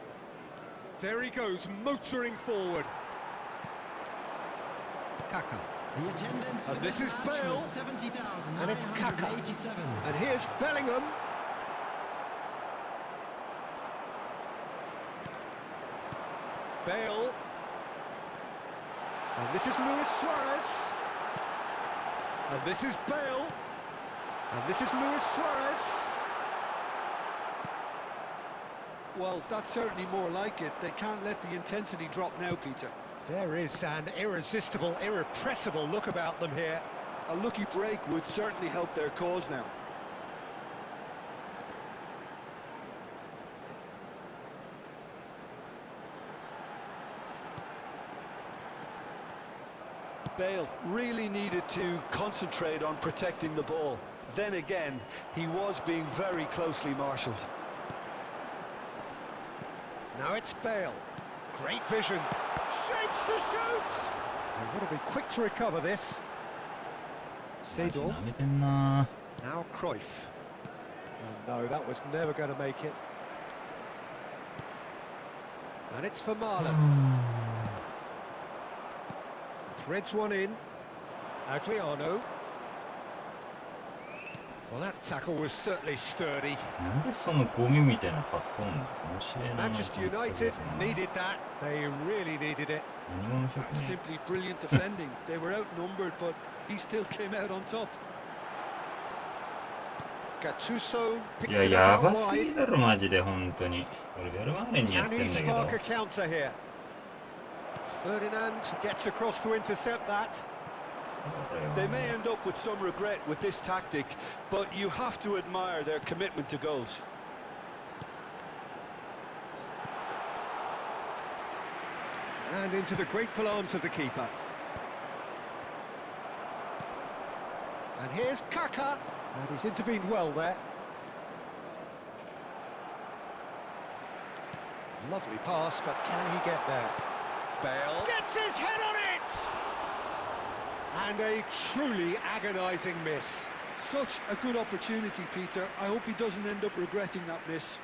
There he goes, motoring forward. Kaka. The attendance And for this is match was Bale. 70,987. And it's Kaka. And here's Bellingham. Bale. And this is Luis Suarez. And this is Bale. And this is Luis Suarez. Well, that's certainly more like it. They can't let the intensity drop now, Peter. There is an irresistible, irrepressible look about them here. A lucky break would certainly help their cause now. Bale really needed to concentrate on protecting the ball. Then again, he was being very closely marshalled. Now it's Bale. Great vision. Shapes to shoot! They've got to be quick to recover this. マジ Seedorf. 舐めてんな。 Now Cruyff. Oh, no, that was never going to make it. And it's for Marlon. Threads one in. Adriano. Well, that tackle was certainly sturdy. なんでそのゴミみたいなパス通んの？面白いな。 Manchester United needed that. They really needed it. 何が面白く That's ね simply brilliant defending. They were outnumbered, but he still came out on top. Gattuso い picks や、 it や about ばすぎ wide. だろ、マジで、本当に。俺、ベルマーレンにやっ Can て he んだけど。 spark a counter here? Ferdinand gets across to intercept that. They may end up with some regret with this tactic, but you have to admire their commitment to goals. And into the grateful arms of the keeper. And here's Kaka. And he's intervened well there. Lovely pass, but can he get there? Bale gets his head on it! And a truly agonising miss. Such a good opportunity, Peter. I hope he doesn't end up regretting that miss.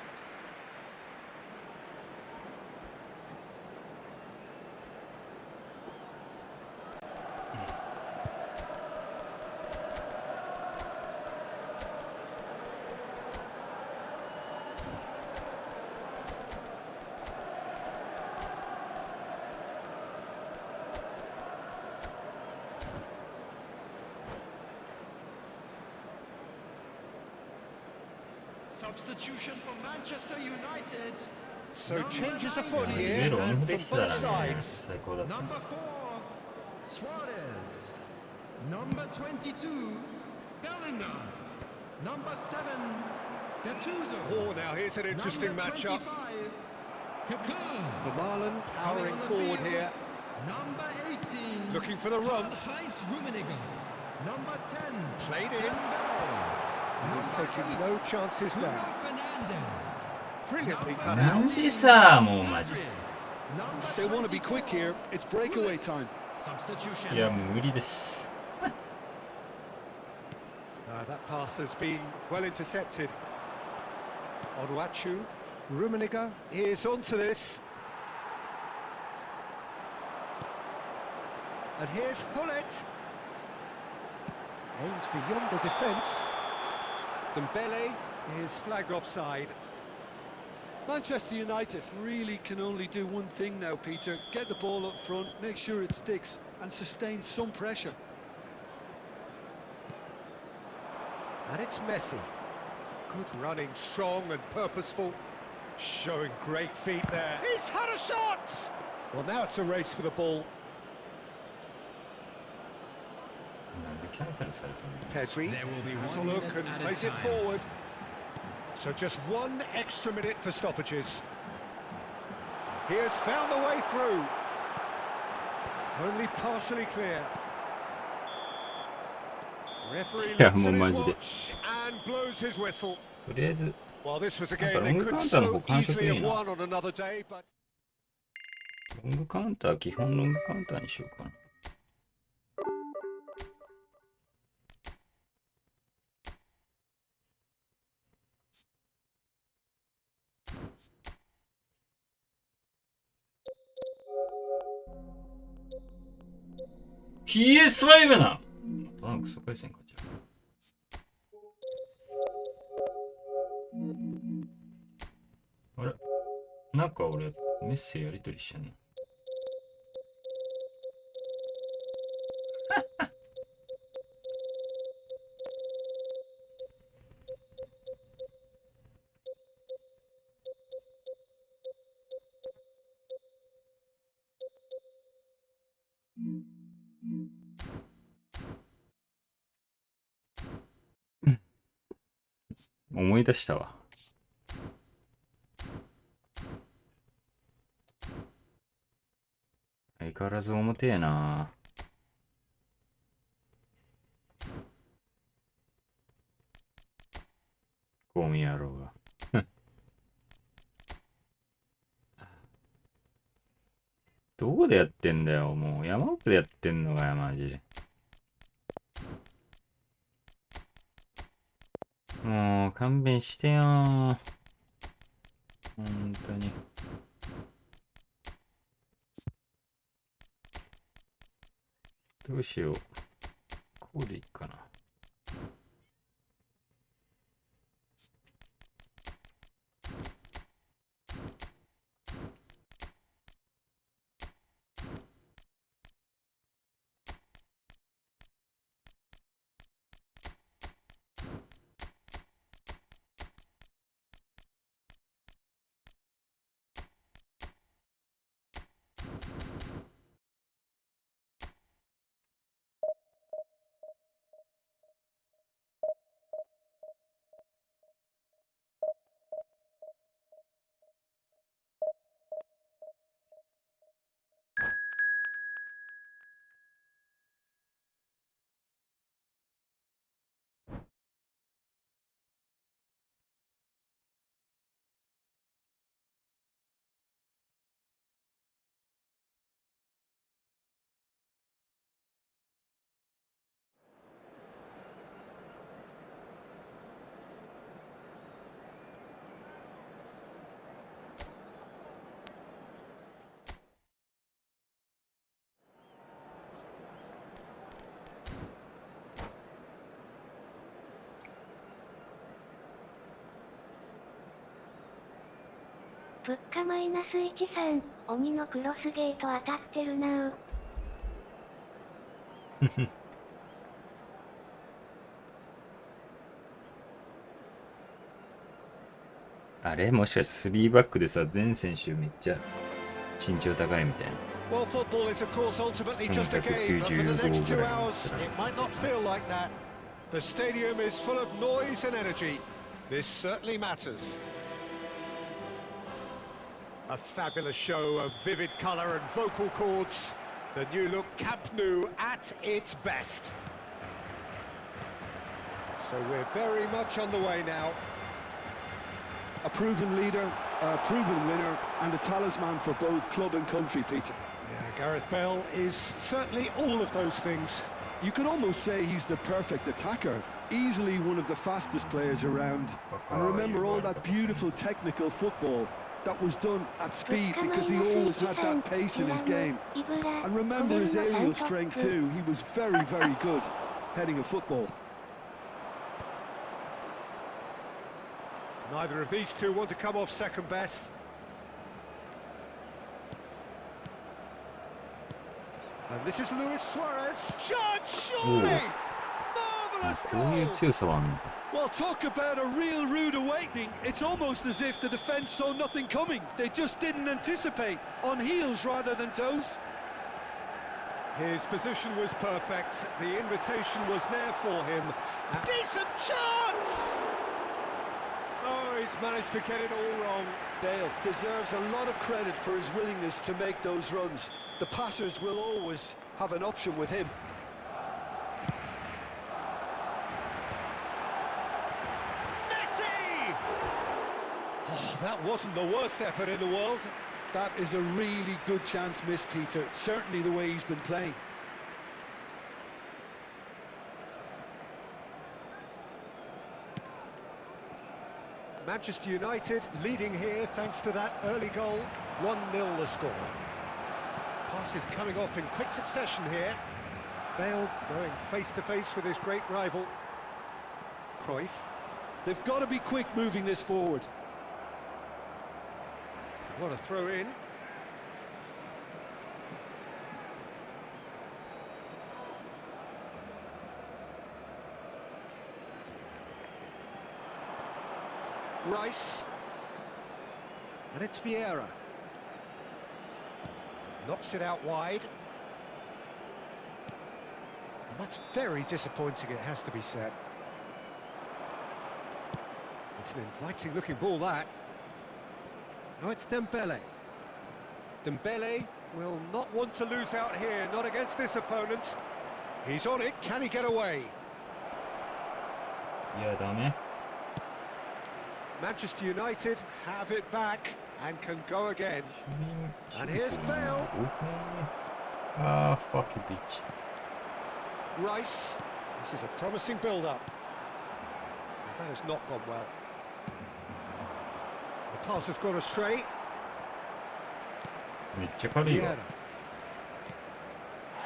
Substitution for Manchester United. So changes afoot い here や、ベルオン and で from きてたら both ね、 sides. 最高だった。 Number 4, Suarez. Number 22, Bellingham. Number 7, Gattuso. Oh, now here's an interesting Number matchup. 25, Kaká. The Marlon powering Coming on the forward field, here, Number 18, looking for the run. Heinz Rummenigge. Number 10, Played in. Dembele. And he's Number taking 8, no chances Bruno there. Fernandes. Brilliantly cut Number な out. んでさ、もうマジ Madrid. Number They want to be quick 24, here. It's breakaway time. Substitution. いや、もう無理です。 That pass has been well intercepted. Onuachu, Rummenigge is onto this. And here's Hullet. Aimed beyond the defence. Dembele is flagged offside. Manchester United really can only do one thing now, Peter. Get the ball up front, make sure it sticks, and sustain some pressure. And it's Messi. Good running, strong and purposeful. Showing great feet there. He's had a shot! Well, now it's a race for the ball. なんでキャンセルされたの Pedri There will be has a one look minute and at a plays it time. forward. So just one extra minute for stoppages. He has found the way through. Only partially clear. Referee Yeah, looks at his もうマジで。 watch and blows his whistle. とりあえず、 Well, this was a なんか game ロ they ング could カウンターの so 方感触 easily い have いな。 won on another day, but ロングカウンター、基本ロングカウンターにしようかな。PS5 なただのクソ回線かじゃあ。あれなんか俺、メッセやりとりしてんの思い出したわ。相変わらず重てえな。ゴミ野郎が。どこでやってんだよ、もう山奥でやってんのかよ、マジで。もう勘弁してよー。本当に。どうしよう。こうでいいかな。ふっかマイナス13、鬼のクロスゲート当たってるなう。あれもしかして3バックでさ、全選手めっちゃ身長高いみたいな。Well, football is of course ultimately just a game, but for the next 2 hours, it might not feel like that. The stadium is full of noise and energy. This certainly matters. A fabulous show of vivid colour and vocal cords. The new look Camp Nou at its best. So we're very much on the way now. A proven leader, a proven winner, and a talisman for both club and country, Peter. Yeah, Gareth Bale is certainly all of those things. You could almost say he's the perfect attacker, easily one of the fastest players around. And remember all that beautiful technical football that was done at speed because he always had that pace in his game. And remember his aerial strength too, he was very, very good heading a football. Neither of these two want to come off second best. And this is Luis Suarez. Shot, surely! Marvellous こういう goal! 強さはあんのか。 Well, talk about a real rude awakening. It's almost as if the defence saw nothing coming. They just didn't anticipate. On heels rather than toes. His position was perfect. The invitation was there for him. A decent chance! Oh, he's managed to get it all wrong. Bale deserves a lot of credit for his willingness to make those runs. The passers will always have an option with him. Messi! Oh, that wasn't the worst effort in the world. That is a really good chance missed, Peter. Certainly the way he's been playing. Manchester United leading here thanks to that early goal. 1-0 the score. Passes coming off in quick succession here. Bale going face-to-face with his great rival. Cruyff. They've got to be quick moving this forward. What a throw in. Rice. And it's Vieira. Knocks it out wide. And that's very disappointing, it has to be said. It's an inviting looking ball, that. Now it's Dembele. Dembele will not want to lose out here, not against this opponent. He's on it, can he get away? いや、ダメ。 Manchester United have it back and can go again. And here's Bale. ああ、fuck you, bitch. Rice. This is a promising build-up. That has not gone well. The pass has gone astray. めっちゃ軽いわ。 Vieira.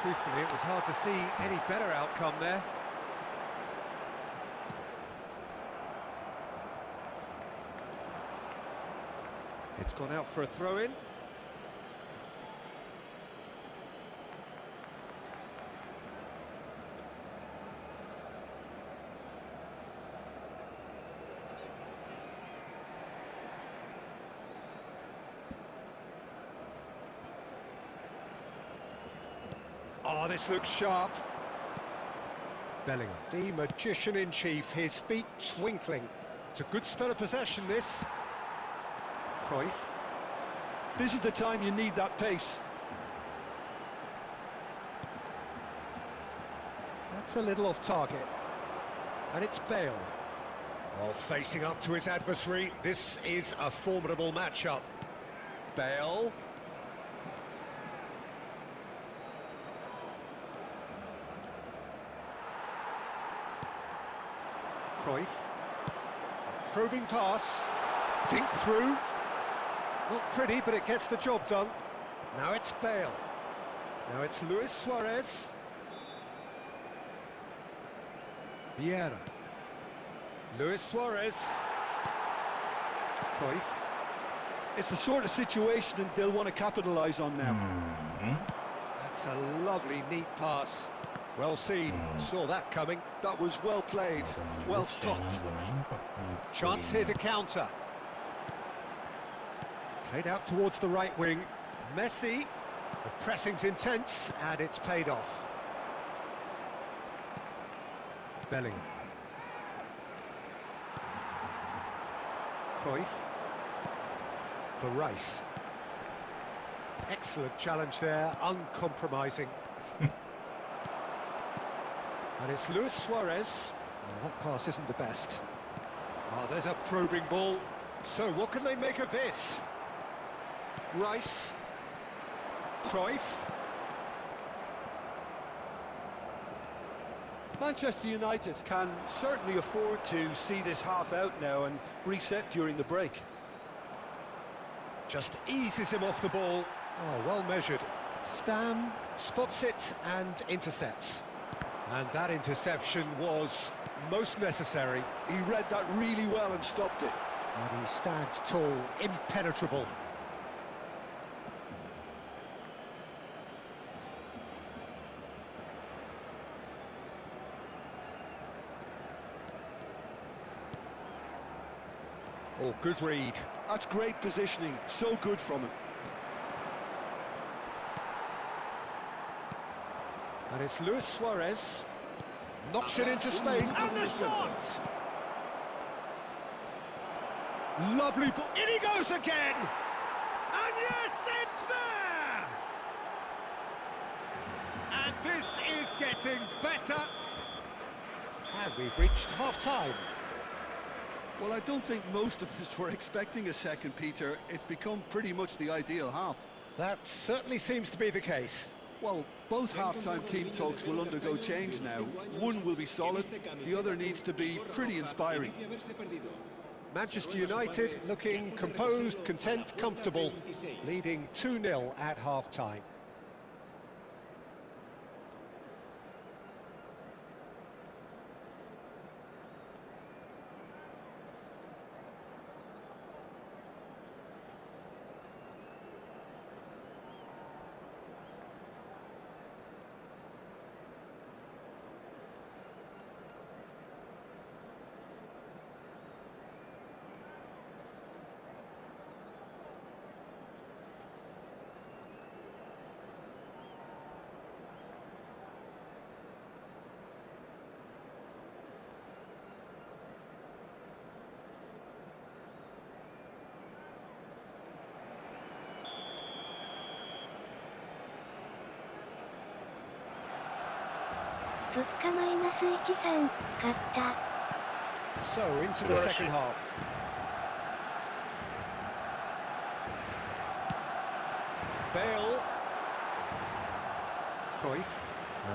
Truthfully, it was hard to see any better outcome there. It's gone out for a throw-in. Oh, this looks sharp. Bellingham, the magician-in-chief, his feet twinkling. It's a good spell of possession, this. Cruyff. This is the time you need that pace. That's a little off target. And it's Bale. Oh, facing up to his adversary. This is a formidable matchup. Bale. Cruyff. Probing pass. Dink through. Not pretty, but it gets the job done. Now it's Bale. Now it's Luis Suarez. Vieira. Luis Suarez. Cruyff. It's the sort of situation that they'll want to capitalise on now. That's a lovely, neat pass. Well seen. Saw that coming. That was well played, well stopped. Chance here to counter. Played out towards the right wing. Messi. The pressing's intense, and it's paid off. Bellingham. Cruyff. For Rice. Excellent challenge there, uncompromising. And it's Luis Suarez. Oh, that pass isn't the best. Oh, there's a probing ball. So what can they make of this? Rice. Cruyff. Manchester United can certainly afford to see this half out now and reset during the break. Just eases him off the ball. Oh, well measured. Stam spots it and intercepts. And that interception was most necessary. He read that really well and stopped it. And he stands tall, impenetrable. Oh, good read. That's great positioning, so good from him. And it's Luis Suarez. Knocks it into space. And the shot! Lovely ball. In he goes again! And yes, it's there! And this is getting better. And we've reached half-time. Well, I don't think most of us were expecting a second, Peter. It's become pretty much the ideal half. That certainly seems to be the case. Well, both half-time team talks will undergo change now. One will be solid, the other needs to be pretty inspiring. Manchester United looking composed, content, comfortable, leading 2-0 at half-time.+-1-3 勝った. So, into the second half. Bale. Cruyff.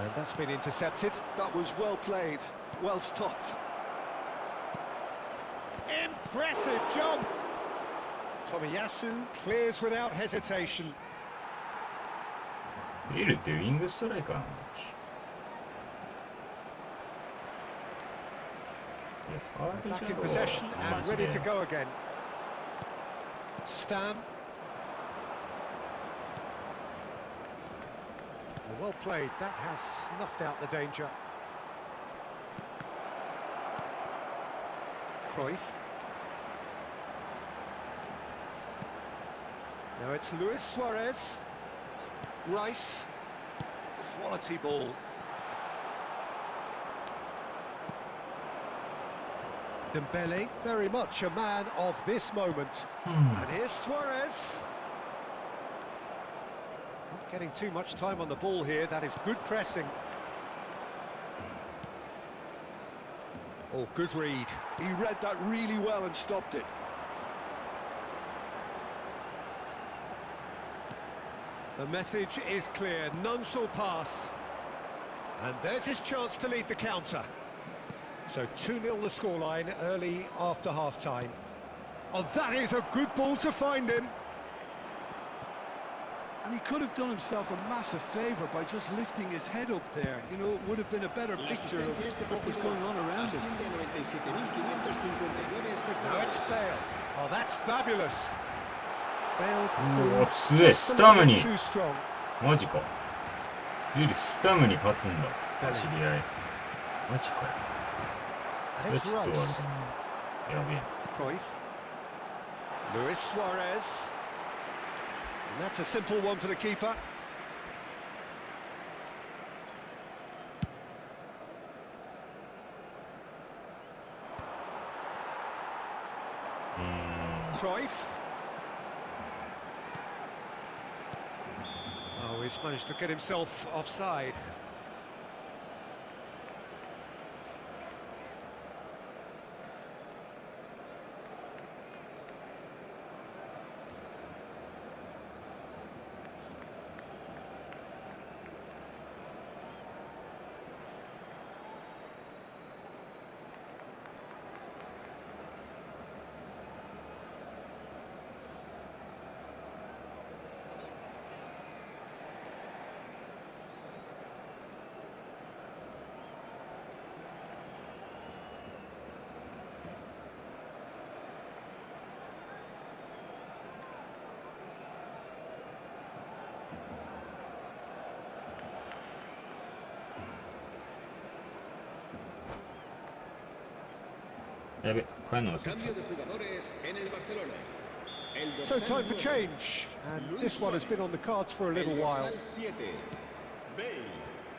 And that's been intercepted. That was well played, well stopped. Impressive jump! Tomiyasu clears without hesitation. ビルってウィングストライカーなんだっけ。いや、ファール Back じゃ in ろ possession マ and ジ ready で to go again. Stam. Well played, that has snuffed out the danger. Cruyff. Now it's Luis Suarez. Rice. Quality ball. Dembele, very much a man of this moment. And here's Suarez. Not getting too much time on the ball here, that is good pressing. Oh, good read. He read that really well and stopped it. The message is clear, none shall pass. And there's his chance to lead the counter. So 2-0 the scoreline early after half-time. Oh, that is a good ball to find him. And he could have done himself a massive favour by just lifting his head up there. You know, it would have been a better picture of what was going on around him. Now it's Bale. Oh, that's fabulous. Bale 強い。 just ス a タ little ム bit に too strong. マジか。ユリスタムに勝つんだ。知り合い。マジかよ。 And it's ちょっとあれだ Rice. な。やべえ。 Cruyff. Luis Suarez. And that's a simple one for the keeper. うーん。 Cruyff. Oh, he's managed to get himself offside. Ya ve, bueno, Cambio de jugadores en el Barcelona. El So dorsal time for 9, change. And Luis this one has been on the cards for a little el while. dorsal 7, Bale.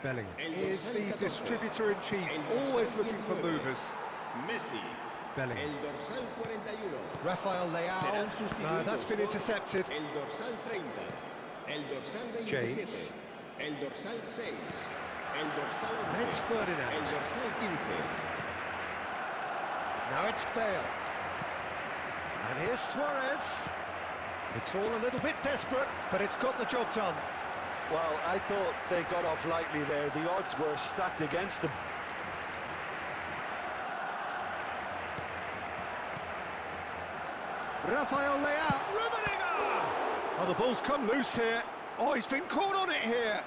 Bellingham El is dorsal the 14. distributor-in-chief, El dorsal always looking for 19. movers. Messi. Bellingham. El dorsal 41. Rafael Leao. Serán No, sustituidos that's been por intercepted. El dorsal 30. El dorsal 27. James. El dorsal 6. El dorsal 11. And it's El Ferdinand. dorsal 15. Now it's Bale. And here's Suarez. It's all a little bit desperate, but it's got the job done. Well, I thought they got off lightly there. The odds were stacked against them. Rafael Leao. Rummenigge! Oh, the ball's come loose here. Oh, he's been caught on it here.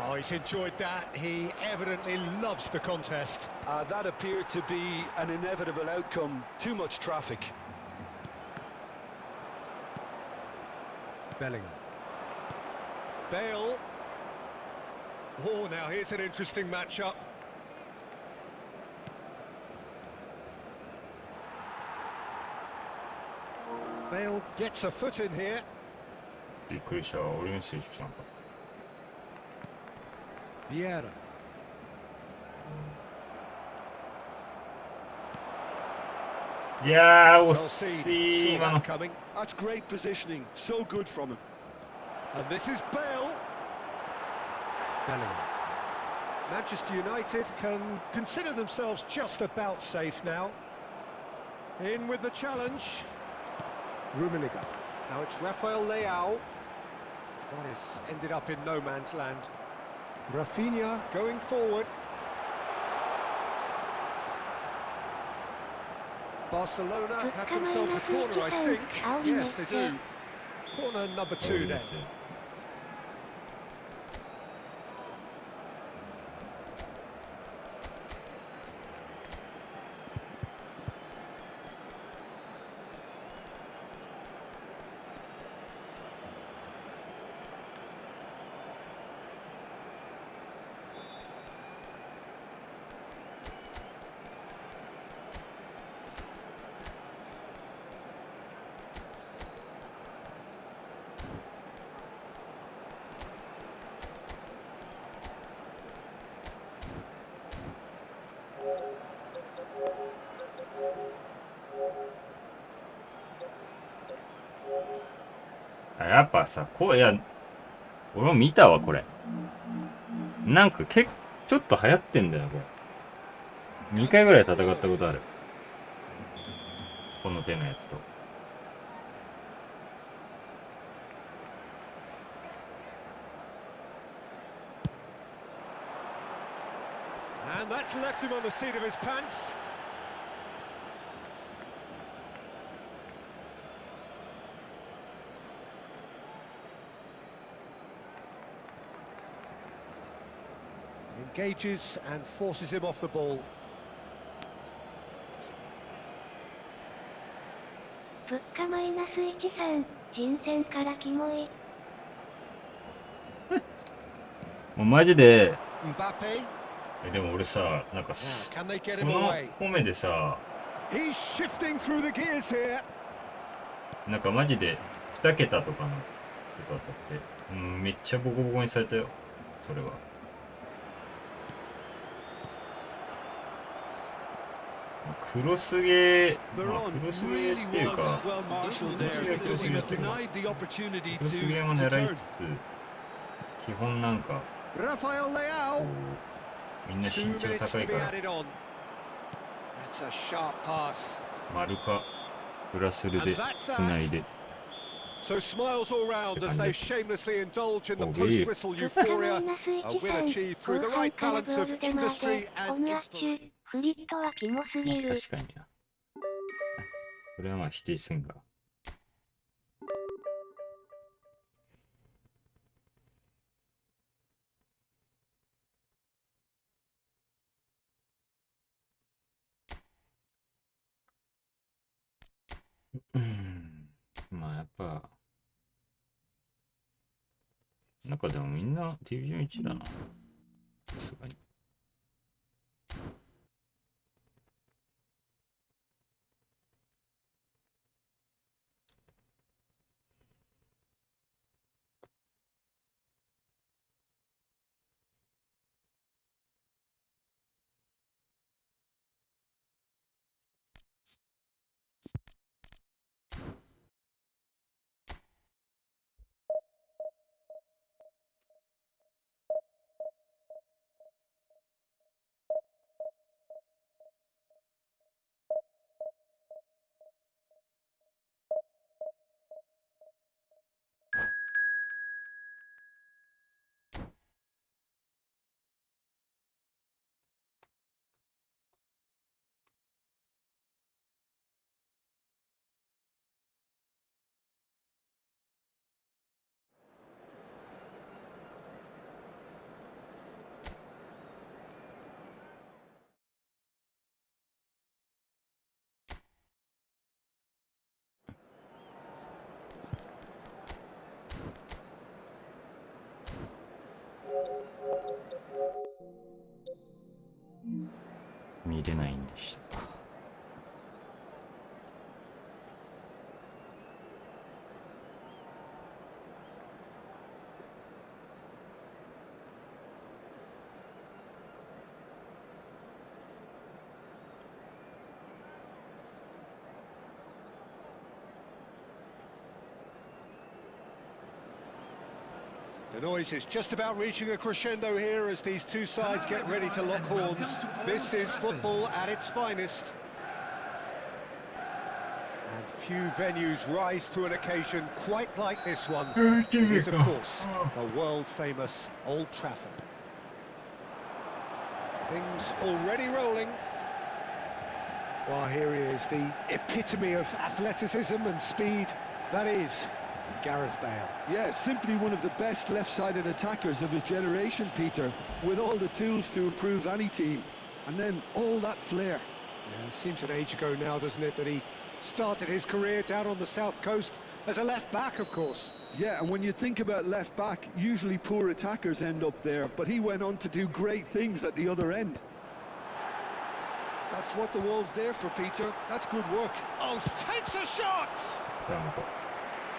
Oh, he's enjoyed that. He evidently loves the contest. That appeared to be an inevitable outcome. Too much traffic. Bellingham. Bale. Oh, now here's an interesting matchup. Bale gets a foot in here. びっくりした。俺の選手じゃんか。 Vieira.いやー、 Well 惜 seen. しい、 Saw 今の that。coming. That's great positioning. So good from him. And this is Bale. Bellingham. Manchester United can consider themselves just about safe now. In with the challenge. Rummenigge. Now it's Rafael Leao. That has ended up in no man's land. Rafinha going forward. Barcelona have themselves a corner, I think. Yes, they do. Corner number 2 then. やっぱさ、こう、いや、俺も見たわ、これ。なんかちょっと流行ってんだよ、これ。2回ぐらい戦ったことある。この手のやつと。And that's left him on the seat of his pants. Engages and forces him off the ball. -13、人選からキモい。もうマジで、 Mbappe. でも俺さ、なんか Now, can they get こ him の away? 褒めでさ、 He's shifting through the gears here. なんかマジで2桁とかのこと当たって、めっちゃボコボコにされたよ、それは。クロスゲー、クロスゲーっていうか、クロスゲーも狙いつつ、基本なんか、Rafael Leao. みんな 2 身長 minutes 高 to い be から、 added on. That's a sharp pass. 丸かプラスルでつないで。 So smiles all round as they shamelessly indulge in the Oh, post-whistle 物価マ euphoria. イナス A win 1 achieved 後 through the 半 right から balance ボー of ルで回 industry で、オ and ムアッチ inspiration. ュ、フリットはキモすぎる。確かにな。これはまあ否定せんが。まあやっぱ、なんかでもみんなディビジョン1だな。さすがに。見れないんでした。The noise is just about reaching a crescendo here as these two sides get ready to lock horns. This is football at its finest. And few venues rise to an occasion quite like this one. It is, of course, the world-famous Old Trafford. Things already rolling. Well, here he is, the epitome of athleticism and speed. That is Gareth Bale. Yeah, simply one of the best left-sided attackers of his generation, Peter, with all the tools to improve any team. And then all that flair. Yeah, it seems an age ago now, doesn't it, that he started his career down on the south coast as a left-back, of course. Yeah, and when you think about left-back, usually poor attackers end up there, but he went on to do great things at the other end. That's what the wall's there for, Peter. That's good work. Oh, takes a shot!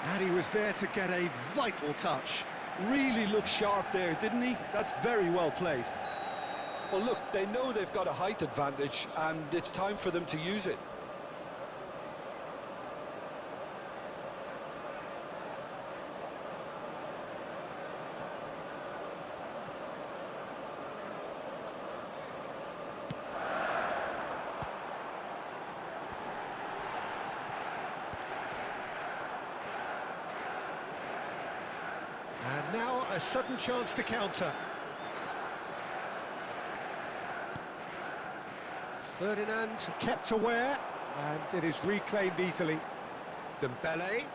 And he was there to get a vital touch. Really looked sharp there, didn't he? That's very well played. Well, look, they know they've got a height advantage, and it's time for them to use it. And now a sudden chance to counter. Ferdinand kept aware, and it is reclaimed easily. Dembele.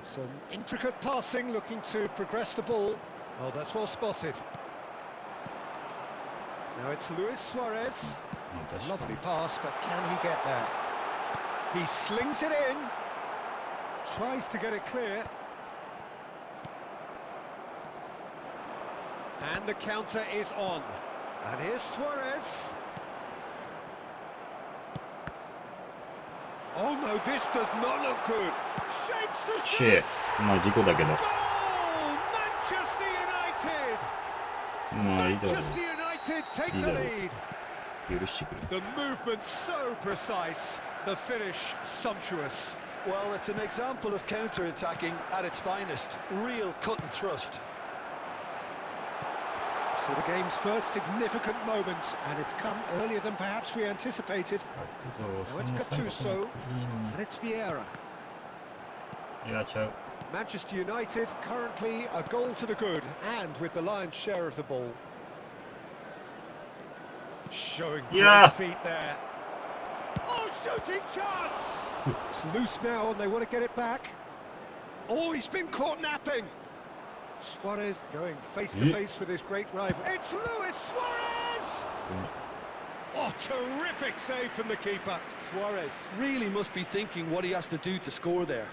Some intricate passing, looking to progress the ball. Oh, that's well spotted. Now it's Luis Suarez. 確か Lovely に pass, but can he get there? He slings it in. Tries to get it clear. And the counter is on. And here's Suarez. Oh no, this does not look good. Shapes the Shit. shot. まあ事故だけど。 Goal! Manchester United! まあいいだろ Manchester United take いい the だろ lead. う。許してくれ。 The movement so precise, the finish sumptuous. Well, it's an example of counter-attacking at its finest. Real cut and thrust. So the game's first significant moment, and it's come earlier than perhaps we anticipated. そ Now it's んな最後 Gattuso, いいの and it's Vieira. に。いや、ちゃう。 Manchester United currently a goal to the good, and with the lion's share of the ball. Showing Yeah. great feet there. Oh, shooting chance! It's loose now, and they want to get it back. Oh, he's been caught napping. Suarez going face to face with his great rival. It's Luis Suarez! Oh, terrific save from the keeper. Suarez really must be thinking what he has to do to score there.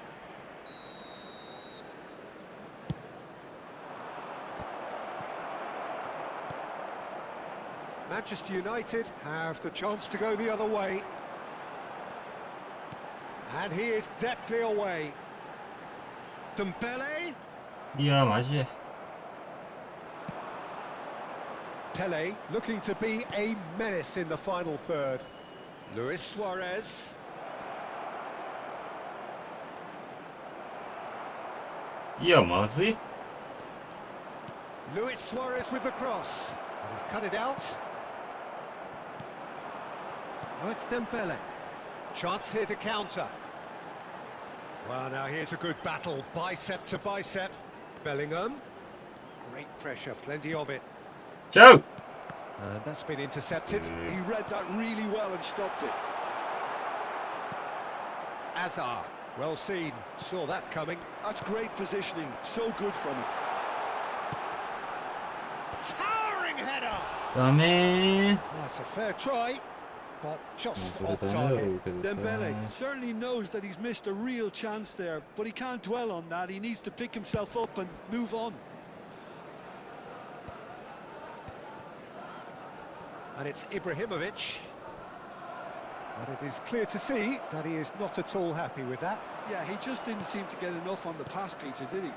Manchester United have the chance to go the other way. And he is deftly away. Dembele. いや、マジで。 Pele looking to be a menace in the final third. Luis Suarez. いや、まずい。 Luis Suarez with the cross. And he's cut it out. Oh, it's Dembele. Chance here to counter. Well, now here's a good battle, bicep to bicep. Bellingham. Great pressure, plenty of it. ちゃう And that's been intercepted. He read that really well and stopped it. Azar. Well seen. Saw that coming. That's great positioning. So good from him. Towering header. ダメー。 That's a fair try, but just それ off ダメだろ target. うけど Dembele さ。 certainly knows that he's missed a real chance there, but he can't dwell on that. He needs to pick himself up and move on. And it's Ibrahimovic. But it is clear to see that he is not at all happy with that. Yeah, he just didn't seem to get enough on the pass, Peter, did he?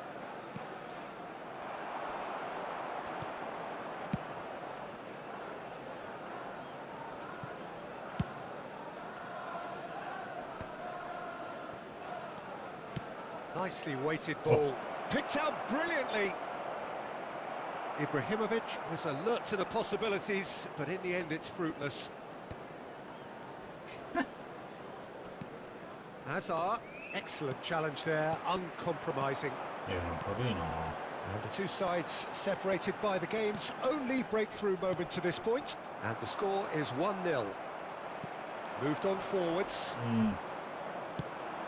Nicely weighted ball. Picked out brilliantly. Ibrahimovic was alert to the possibilities, but in the end it's fruitless. Hazard, excellent challenge there, uncompromising. いや、軽いな。 And the two sides separated by the game's only breakthrough moment to this point. And the score is 1-0. Moved on forwards. うん。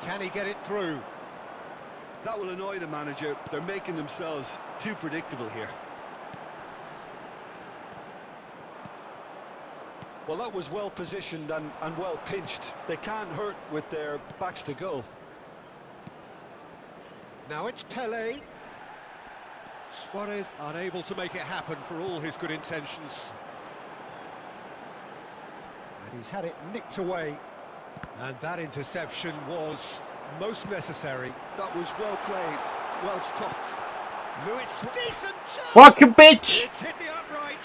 Can he get it through? That will annoy the manager. They're making themselves too predictable here. Well, that was well positioned and well pinched. They can't hurt with their backs to goal. Now it's Pele. Suarez unable to make it happen for all his good intentions. And he's had it nicked away. And that interception was most necessary. That was well played, well stopped. Luis, decent chance! Fuck you, bitch! It's hit the upright.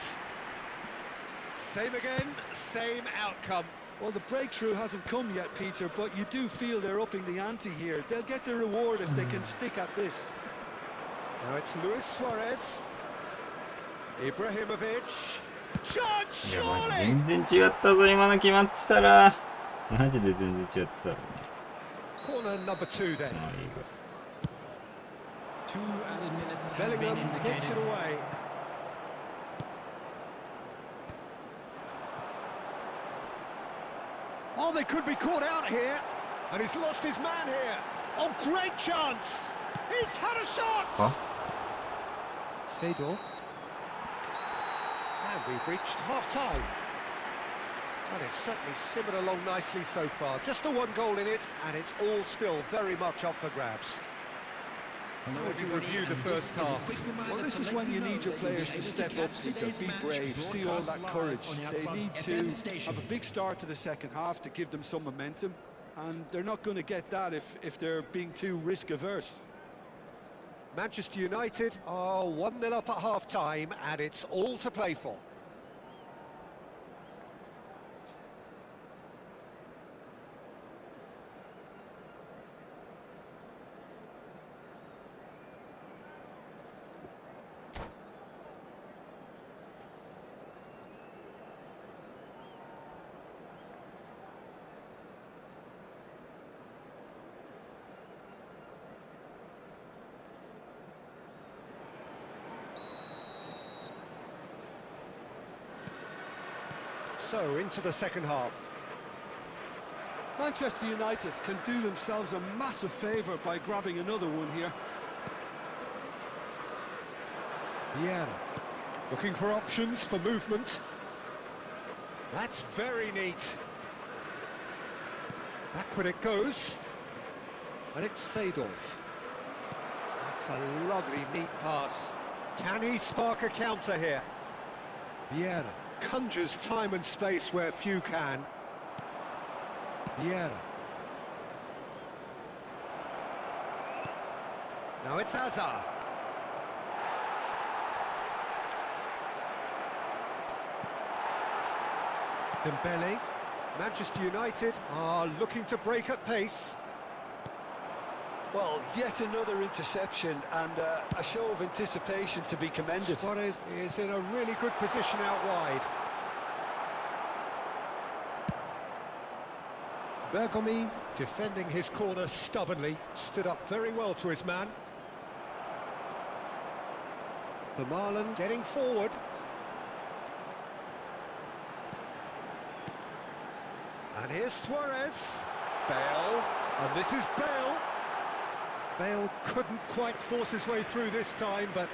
Same again, same outcome. Well, the breakthrough hasn't come yet, Peter, but you do feel they're upping the ante here. They'll get their reward if they can stick at this. Now it's Luis Suarez. Ibrahimovic. Chance, いや、マジ surely! 全然違ったぞ、今の決まってたら。マジで全然違ってたろうね。 Corner number 2 then. まあいいわ。 2 added minutes has been Bellingham gets it indicated. away. Oh, they could be caught out here. And he's lost his man here. Oh, great chance. He's had a shot. Huh? Seedorf. And And we've reached half-time. And it's certainly simmered along nicely so far. Just the one goal in it, and it's all still very much up for grabs. How would you review the first half? Well, this is when you need your players to step up, Peter, be brave, see all that courage. They need to have a big start to the second half to give them some momentum, and they're not going to get that if they're being too risk-averse. Manchester United are 1-0 up at half-time, and it's all to play for. So, into the second half. Manchester United can do themselves a massive favour by grabbing another one here. Yeah. Looking for options for movement. That's very neat. Backward it goes. And it's Seedorf. That's a lovely, neat pass. Can he spark a counter here? Vieira conjures time and space where few can. Vieira. Now it's Hazard. Dembele. Manchester United are looking to break at pace. Well, yet another interception and a show of anticipation to be commended. Suarez is in a really good position out wide. Bergomi, defending his corner stubbornly, stood up very well to his man. Vermaelen getting forward. And here's Suarez. Bale, and this is Bale. Bale couldn't quite force his way through this time, but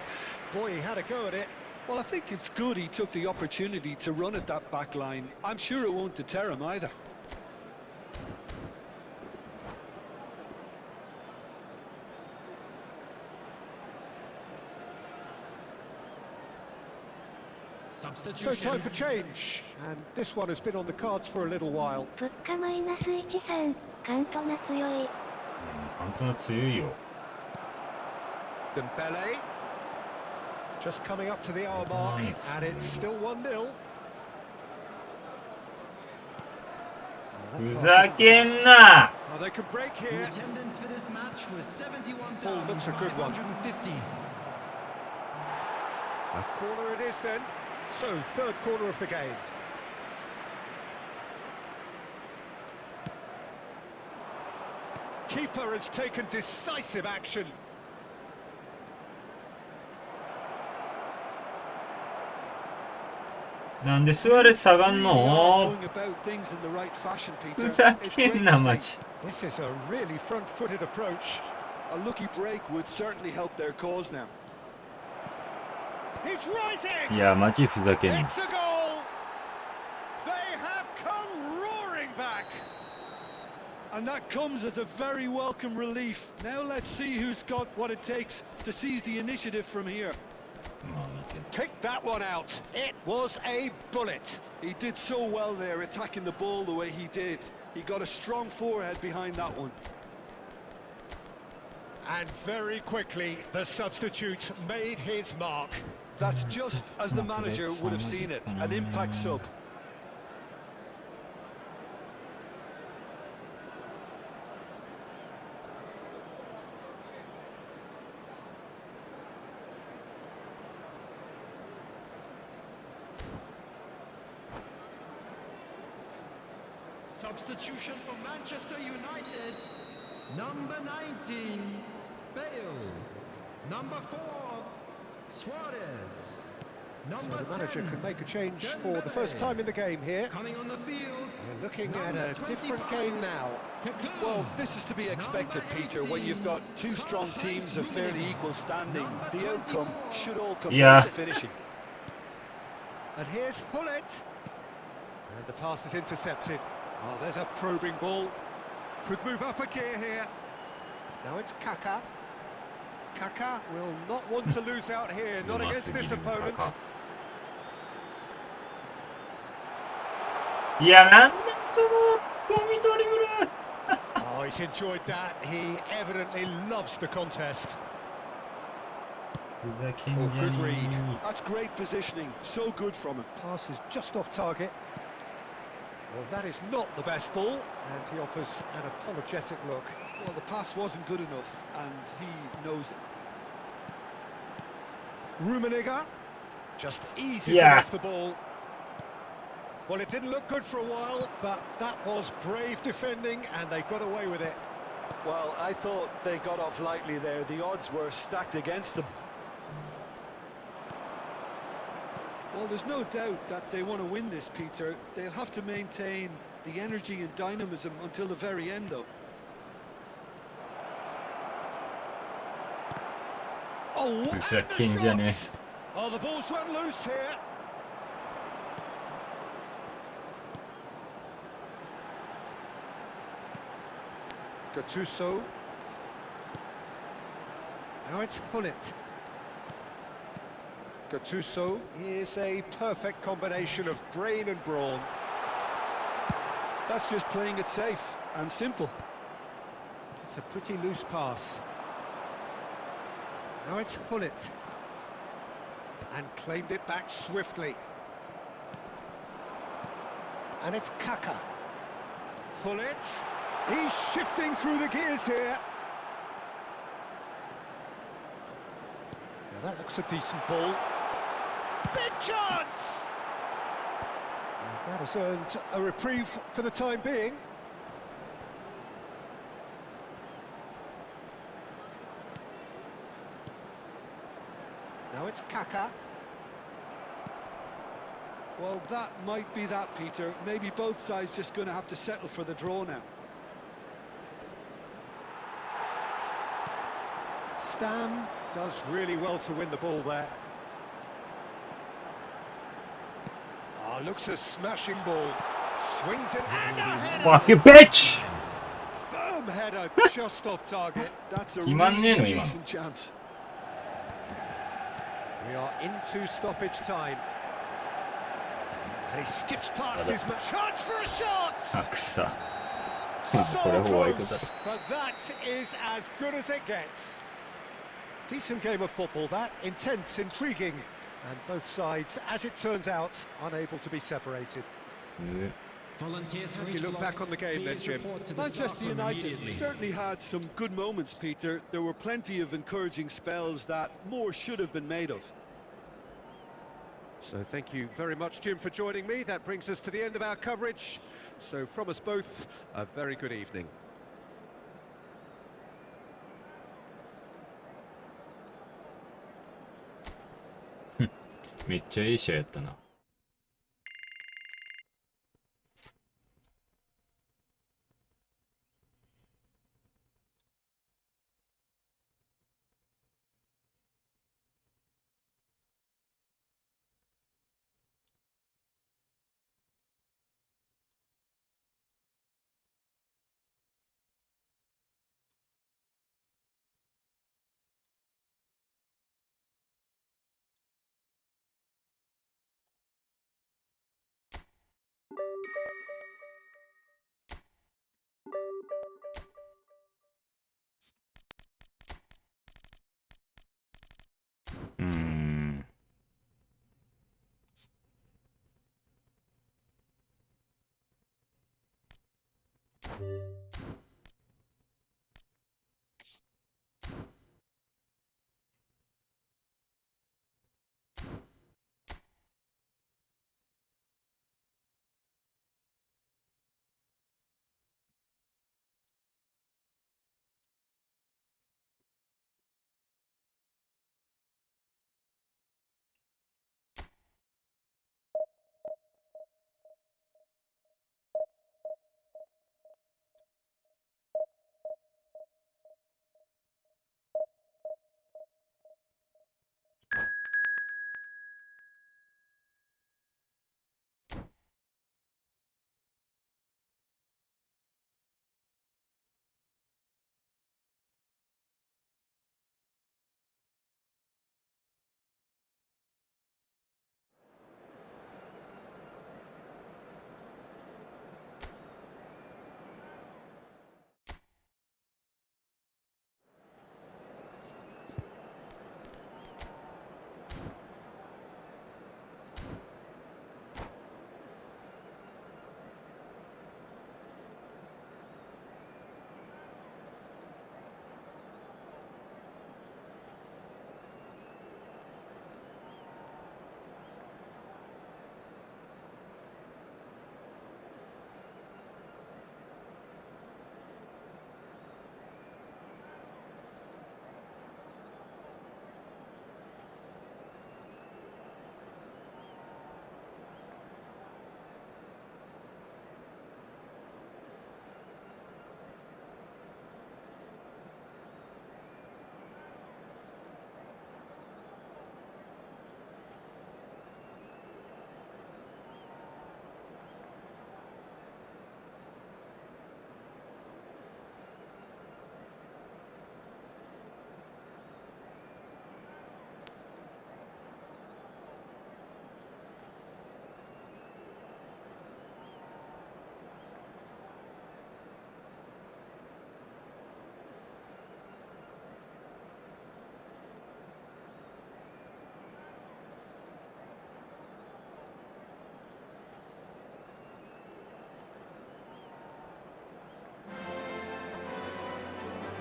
boy, he had a go at it. Well, I think it's good he took the opportunity to run at that back line. I'm sure it won't deter him either. So time for change, and this one has been on the cards for a little while. 物価マイナス13、カントナ強い。カントナ強いよ。Dembele, just coming up to the hour mark, and it's still 1-0. ふざけんな! Oh, they can break here. Attendance for this match was Ball looks a good one. 71,550. A corner it is then. So, third corner of the game. Keeper has taken decisive action.なんでスアレス下がんの? Going about things in the right fashion, Peter. ふざ It's け great んな to see. マジ. This is a really front-footed approach. A lucky break would certainly help their cause now. He's rising! いやマジふざけんな. It's a goal! They have come roaring back! And that comes as a very welcome relief. Now let's see who's got what it takes to seize the initiative from here. Pick that one out. It was a bullet. He did so well there, attacking the ball the way he did. He got a strong forehead behind that one. And very quickly, the substitute made his mark. That's just as the manager would have seen it, an impact sub. Substitution for Manchester United. Number 19, Bale. Number 4, Suarez. So Number the manager 10, can make a change for the first time in the game here. coming on the field. We're looking at a different game now. Well, this is to be expected, Peter, when you've got two strong teams of fairly equal standing. The outcome should all come down to finishing. And here's Hullet. And the pass is intercepted. Oh, there's a probing ball. Could move up a gear here. Now it's Kaka. Kaka will not want to lose out here, not against this opponent. いや、なんだそのコミドリブル。Oh, he's enjoyed that. He evidently loves the contest. Oh, good read. That's great positioning. So good from him. Pass is just off target. Well, that is not the best ball, and he offers an apologetic look. Well, the pass wasn't good enough, and he knows it. Rummenigge just eases it off the ball. Well, it didn't look good for a while, but that was brave defending, and they got away with it. Well, I thought they got off lightly there. The odds were stacked against them. Well, there's no doubt that they want to win this, Peter. They'll have to maintain the energy and dynamism until the very end, though. Oh, what a shot! Oh, the ball's run loose here. Gattuso. Now it's Hullet. Gattuso is a perfect combination of brain and brawn. That's just playing it safe and simple. It's a pretty loose pass. Now it's Hullet. And claimed it back swiftly. And it's Kaka. Hullet. He's shifting through the gears here. Now that looks a decent ball. Big chance! And that has earned a reprieve for the time being. Now it's Kaka. Well, that might be that, Peter. Maybe both sides just going to have to settle for the draw now. Stam does really well to win the ball there. Oh, looks a smashing ball. Swings it and a header. Fuck you, bitch! Firm header just off target. That's a really decent chance. We are into stoppage time. And he skips past his match. Chance for a shot! So close, but that is as good as it gets. Decent game of football, that. Intense, intriguing. And both sides, as it turns out, unable to be separated. How do you look back on the game then, Jim? Manchester United certainly had some good moments, Peter. There were plenty of encouraging spells that more should have been made of. So thank you very much, Jim, for joining me. That brings us to the end of our coverage. So from us both, a very good evening. めっちゃいい試合やったな。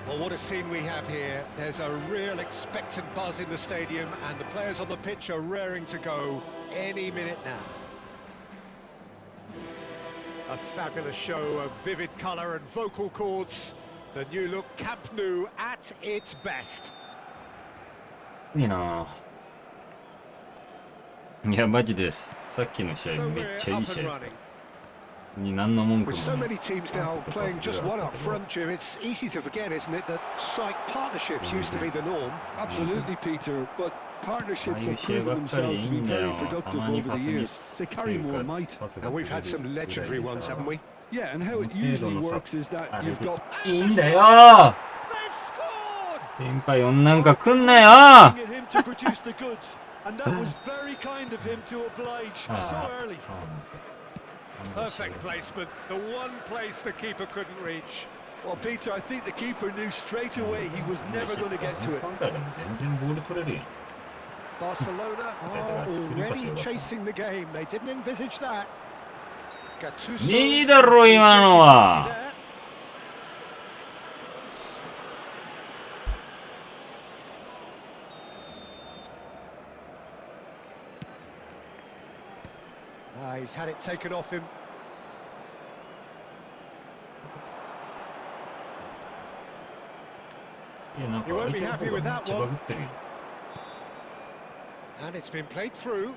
Well, what a scene we have here. There's a real expectant buzz in the stadium, and the players on the pitch are raring to go any minute now. A fabulous show of vivid colour and vocal cords. The new look Camp Nou at its best. いいなぁ。いや、マジです。さっきの試合めっちゃいい試合。に何の文句 With も so ない。 many teams now playing just one up front, Jim, it's easy to forget, isn't it, that strike partnerships used to be the norm. Absolutely, Peter, but partnerships have proven themselves to be very productive over the years. They carry more might. And we've had some legendary ones, haven't we? Yeah, and how it usually works is that you've got... いいんだよ。 They've scored! 先輩4なんか来んなよ。 him to produce the goods, and that was very kind of him to oblige so early. Perfect placement, the one place the keeper couldn't reach. Well, Peter, I think the keeper knew straight away he was never going to get to it. 全然ボール取れるやん。 Barcelona are already chasing the game. They didn't envisage that. Gattuso. いいだろ今のは。 He's had it taken off him. You won't be happy with that one. And it's been played through.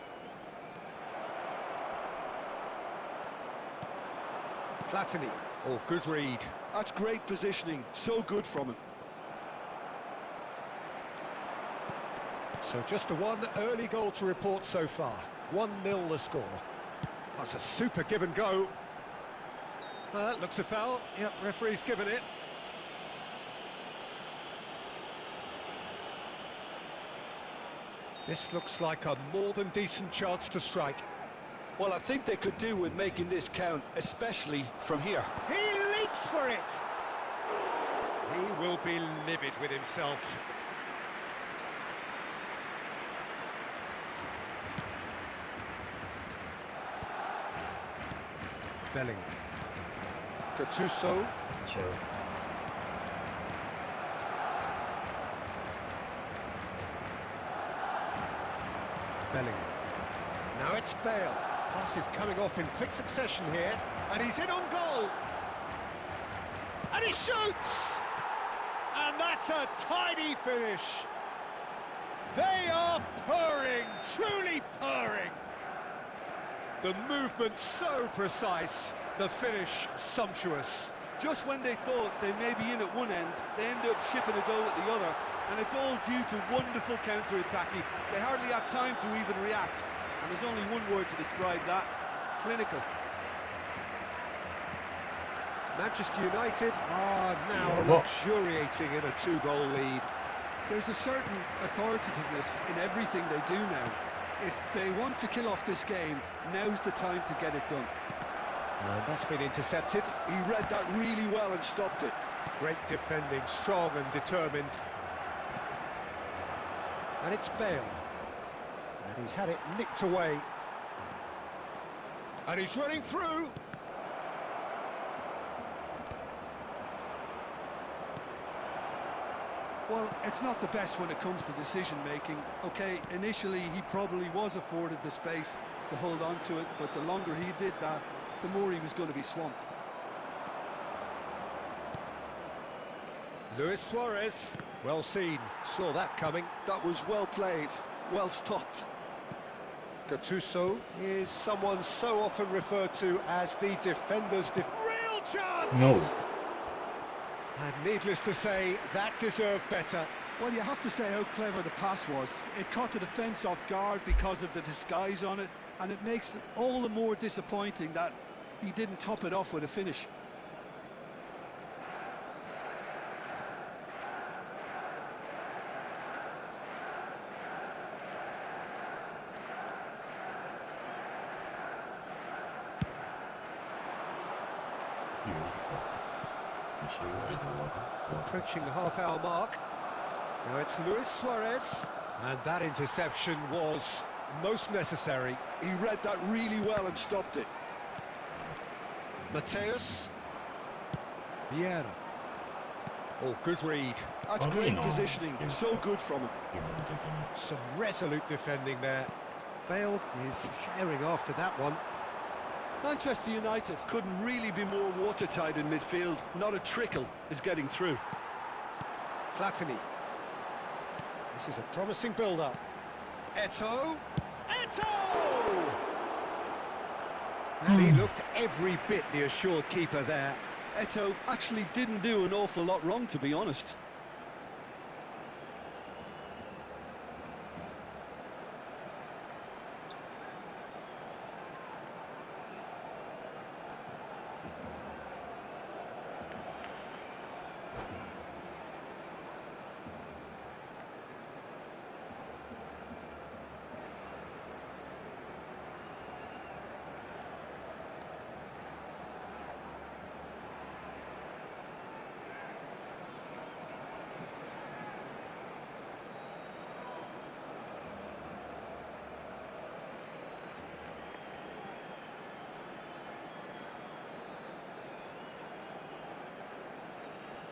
Platini. Oh, good read. That's great positioning. So good from him. So just the one early goal to report so far. 1-0 the score. That's a super give and go. Looks a foul. Yep, referee's given it. This looks like a more than decent chance to strike. Well, I think they could do with making this count, especially from here. He leaps for it! He will be livid with himself. Bellingham. Gattuso. Bellingham. Now it's Bale. Pass is coming off in quick succession here, and he's in on goal. And he shoots! And that's a tidy finish. They are purring, truly purring. The movement so precise, the finish sumptuous. Just when they thought they may be in at one end, they end up shipping a goal at the other, and it's all due to wonderful counter-attacking. They hardly had time to even react, and there's only one word to describe that: clinical. Manchester United are now luxuriating in a 2-goal lead. There's a certain authoritativeness in everything they do now. If they want to kill off this game, now's the time to get it done. That's been intercepted. He read that really well and stopped it. Great defending, strong and determined. And it's Bale. And he's had it nicked away. And he's running through. Well, it's not the best when it comes to decision-making. Okay, initially he probably was afforded the space to hold on to it, but the longer he did that, the more he was going to be swamped. Luis Suarez, well seen, saw that coming. That was well played, well stopped. Gattuso is someone so often referred to as the defender's real chance! No. And needless to say, that deserved better. Well, you have to say how clever the pass was. It caught the defence off guard because of the disguise on it, and it makes it all the more disappointing that he didn't top it off with a finish. Approaching the half-hour mark. Now it's Luis Suarez. And that interception was most necessary. He read that really well and stopped it. Mateus. Vieira. Oh, good read. That's Probably great not. positioning. Yeah. So good from him. Some resolute defending there. Bale is herring after that one. Manchester United couldn't really be more watertight in midfield. Not a trickle is getting through. Platini. This is a promising build-up. Eto'o. Eto'o! And he looked every bit the assured keeper there. Eto'o actually didn't do an awful lot wrong, to be honest.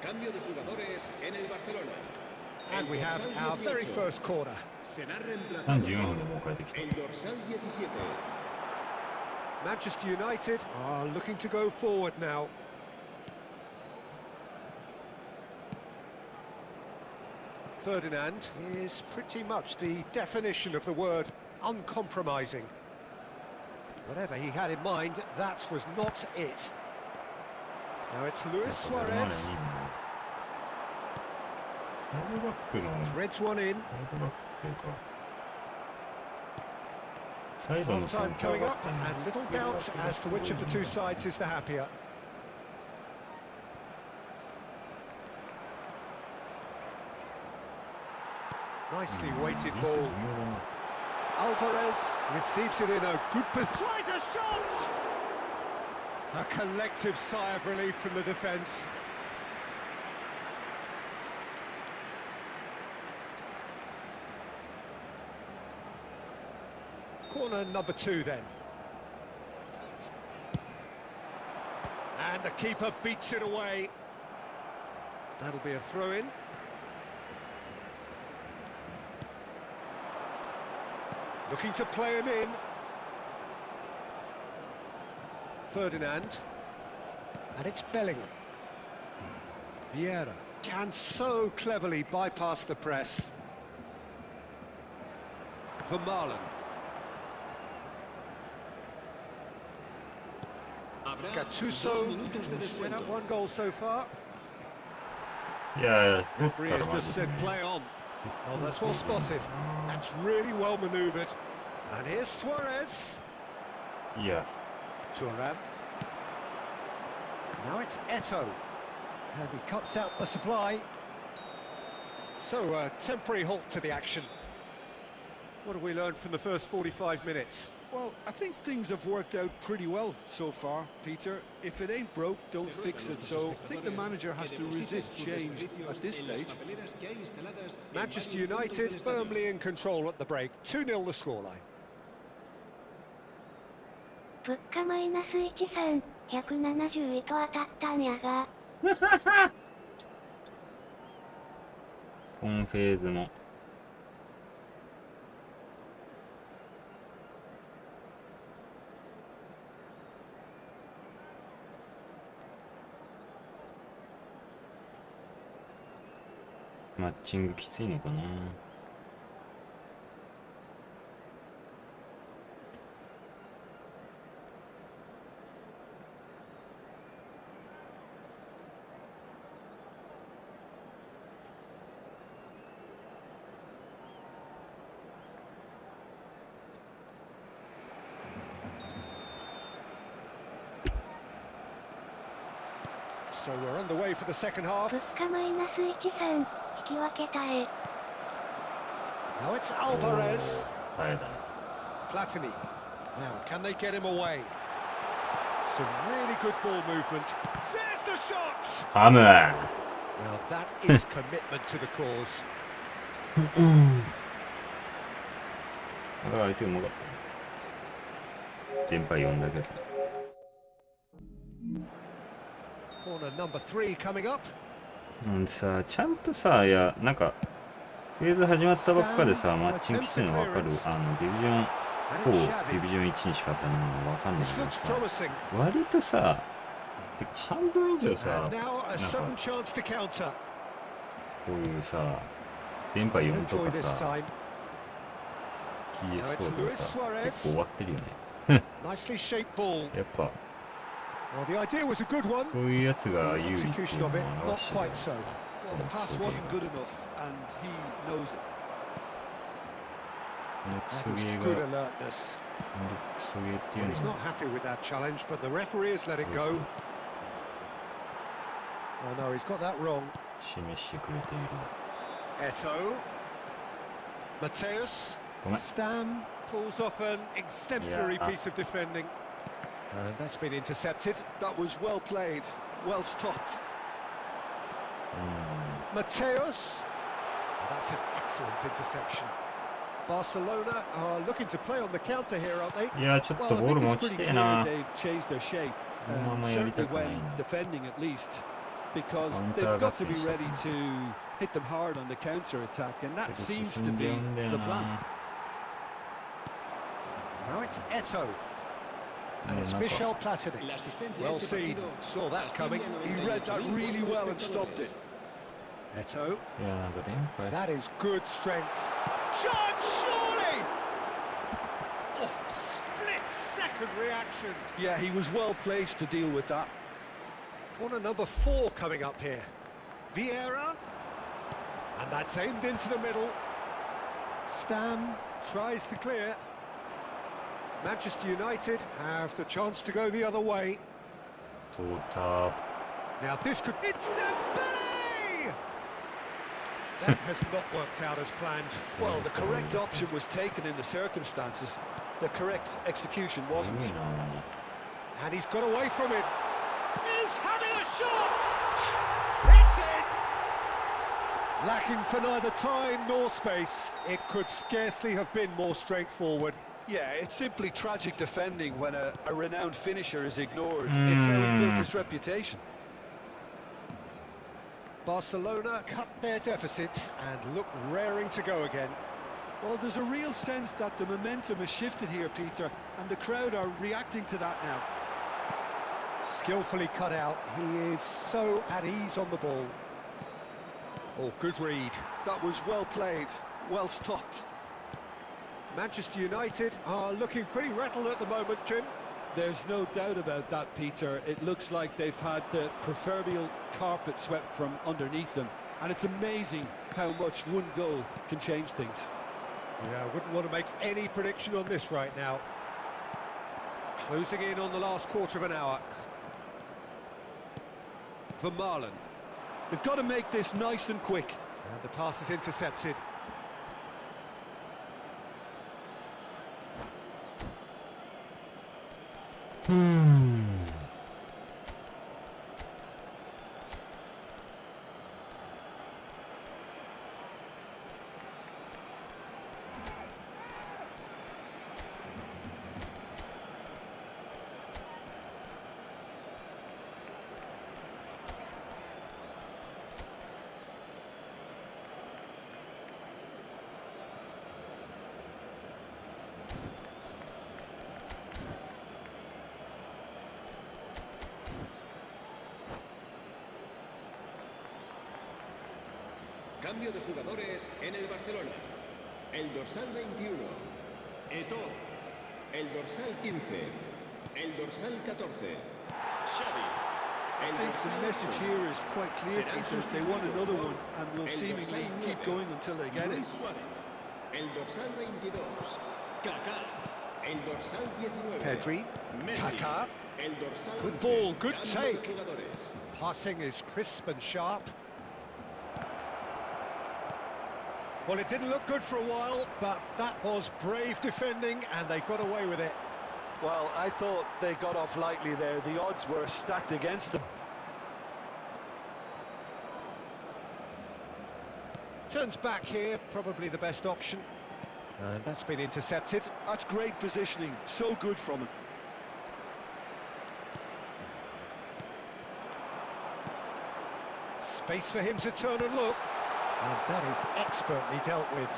Cambio de jugadores en el Barcelona. And we have our very first corner. Será reemplazado 34でもう変えてきた。 el dorsal 17. Manchester United are looking to go forward now. Ferdinand is pretty much the definition of the word uncompromising. Whatever he had in mind, that was not it. Now it's Luis これまで Suarez. いいの。サイドバックの Threads one in. サイドバックっていうか、サイドのセン Half-time ター coming バッ up, クに and little doubt as to which of the two sides is the happier. Nicely weighted ball. Alvarez receives it in a good position. Tries a shot! A collective sigh of relief from the defence. Corner number 2 then. And the keeper beats it away. That'll be a throw-in. Looking to play him in. Ferdinand. And it's Bellingham. Vieira can so cleverly bypass the press. Vermaelen. Gattuso has set up 1 goal so far. いやいや、 Referee has just said play on. Oh, that's well spotted. That's really well manoeuvred. And here's Suarez. いや、 Thuram. Now it's Eto'o. And he cuts out the supply. So, a temporary halt to the action. What have we learned from the first 45 minutes? Well, I think things have worked out pretty well so far, Peter. If it ain't broke, don't fix it. So I think the manager has to resist change at this stage. Manchester United firmly in control at the break. 2-0 the scoreline. 物価マイナス13、170位と当たったんやが。本フェーズのマッチングきついのかな。So we're underway for the second half. 物価マイナス13、引き分けたえ。Now it's Alvarez. 耐えたね。 Platini. Now, can they get him away? Some really good ball movement. There's the shot! ハム Now that is commitment to the cause. 相手うまかったね。先輩呼んだけど。Corner number 3 coming up. うんさ、ちゃんとさ、いや、なんか、フェーズ始まったばっかでさ、マッチングしてるの分かる。ディビジョン4、ディビジョン1にしか当たるの分かんないけどさ、割とさ、てか半分以上さ、なんか、こういうさ、電波4とかさ、PS4 とかさ、結構終わってるよね。やっぱ、そういうやつが有利っていうのを表してるよね。Well, the pass wasn't good enough, and he knows it. このクソゲーが、Good alertness. クソゲーっていう He's の not は、happy with that challenge, but the referee has let it go. Oh no, he's got that wrong. 示してくれている。 Eto. Mateus. ごめん。 Stam pulls off an exemplary Yeah. piece of defending. That's been intercepted. That was well played, well stopped. うん。 Mateus. That's an excellent interception. Barcelona are looking to play on the counter here, aren't they? いや、ちょっ Well, と I ボール think も it's 落ち pretty てえ clear な。 they've changed their shape, このままやりた certainly くない when な。 defending at least, because Counter they've got to be against ready them. to hit them hard on the counter attack, and that けど seems 進 to んで be るんだよ the plan. な。 Now it's Eto. も And う it's なんか、 Michel Platini. Well seen. Saw that coming. He read that really well and stopped it. Eto. いや、なんか電波、 That is good strength. Shot, surely! Oh, split-second reaction. Yeah, he was well placed to deal with that. Corner number 4 coming up here. Vieira. And that's aimed into the middle. Stam tries to clear. Manchester United have the chance to go the other way. 通った。 Now this could... It's Dembele! That has not worked out as planned. Well, the correct option was taken in the circumstances. The correct execution す wasn't. ごいな。 And he's got away from it. He's having a shot! It's in! Lacking for neither time nor space. It could scarcely have been more straightforward. Yeah, it's simply tragic defending when a renowned finisher is ignored. It's how he built his reputation. Barcelona cut their deficit and look raring to go again. Well, there's a real sense that the momentum has shifted here, Peter, and the crowd are reacting to that now. Skillfully cut out. He is so at ease on the ball. Oh, good read. That was well played, well stopped. Manchester United are looking pretty rattled at the moment, Jim. There's no doubt about that, Peter. It looks like they've had the proverbial carpet swept from underneath them. And it's amazing how much one goal can change things. Yeah, I wouldn't want to make any prediction on this right now. Closing in on the last quarter of an hour. Vermaelen. They've got to make this nice and quick. And the pass is intercepted. Hmm. 'Cambio de jugadores en el Barcelona. El dorsal 21, Eto'o. El dorsal 15, el dorsal 14, Xavi. I think the message here is quite clear, Peter. They want another one and will seemingly keep going until they get it. Luis Suárez. El dorsal 22, Kaká. El dorsal 19, Pedri. Messi. Kaká. El dorsal Good 11, ball, good cambio de take. jugadores. Passing is crisp and sharp. Well, it didn't look good for a while, but that was brave defending and they got away with it. Well, I thought they got off lightly there. The odds were stacked against them. Turns back here, probably the best option. And that's been intercepted. That's great positioning. So good from him. Space for him to turn and look. And that is expertly dealt with.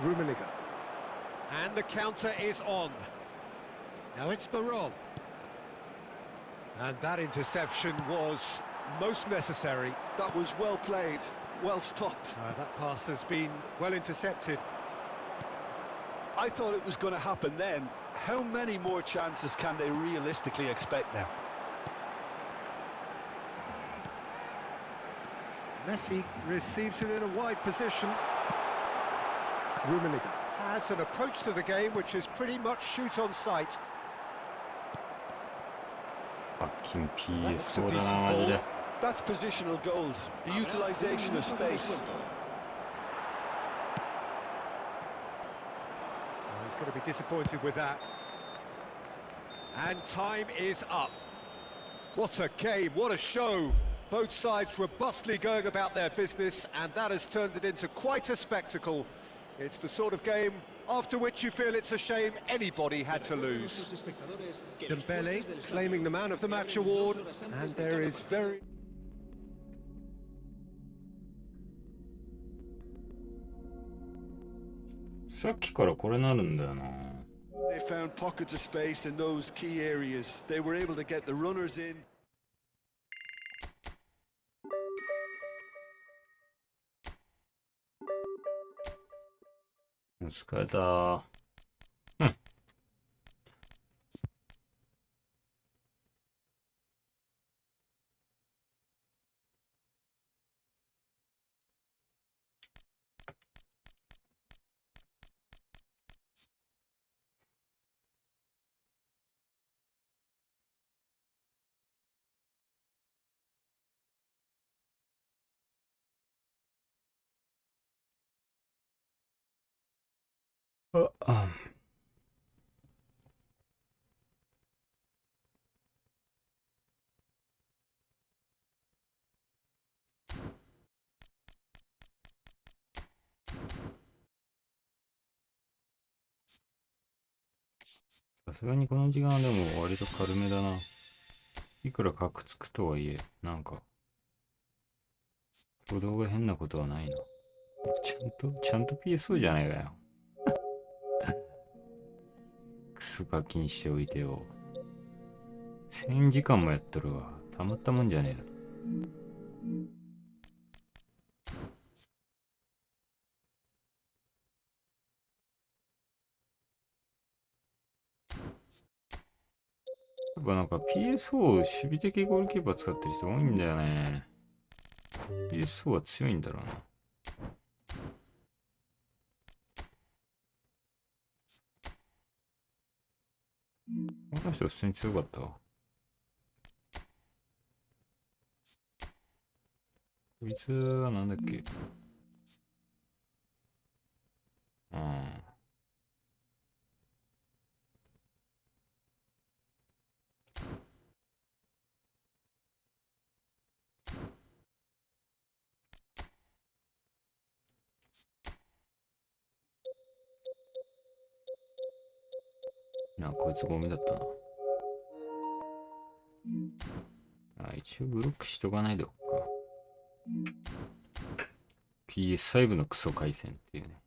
Rummenigge. And the counter is on. Now it's Baron. And that interception was most necessary. That was well played, well stopped. That pass has been well intercepted. I thought it was going to happen then. How many more chances can they realistically expect now? Messi receives it in a wide position. Rummenigge has an approach to the game which is pretty much shoot on sight. Fucking That's a PS4 だ decent な、マジ ball. で。 That's positional gold, the utilisation of space. Oh, he's going to be disappointed with that. And time is up. What a game, what a show. Both sides robustly going about their business, and that has turned it into quite a spectacle. It's the sort of game after which you feel it's a shame anybody had to lose. Dembele claiming the Man of the Match award, and there is very...さっきからこれなるんだよな。 They found pockets of space in those key areas. They were able to get the runners in. 疲れたー。うん。あ、さすがにこの時間はでも割と軽めだな。いくらカクつくとはいえ、なんか、挙動が変なことはないな。ちゃんと PSO じゃないかよ。クソ課金しておいてよ。1000時間もやっとるわ。たまったもんじゃねえな。やっぱなんか PSO 守備的ゴールキーパー使ってる人多いんだよね。PSO は強いんだろうな。この人普通に強かったわ。こいつはなんだっけ。うん。こいつゴミだったな。一応ブロックしとかないでおくか。PS5 のクソ回線っていうね。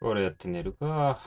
これやって寝るか。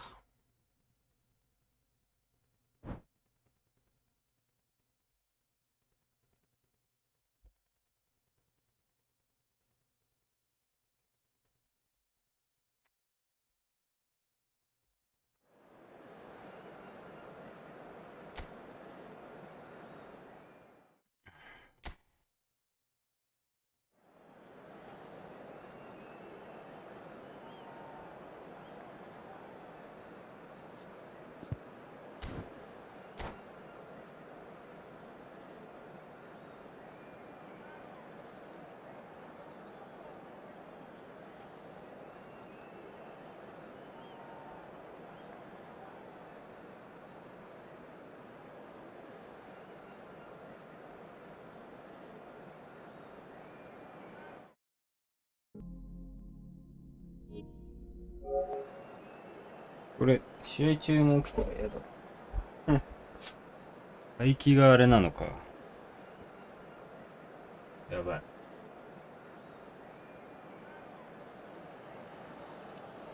これ試合中も起きたら嫌だ。排気があれなのか。やばい。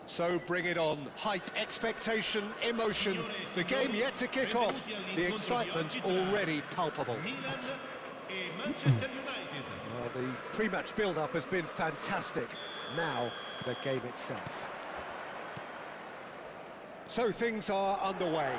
So bring it on. Hype, expectation, emotion. The game yet to kick off. The excitement already palpable. The pre-match build-up has been fantastic. Now, the game itself. So things are underway.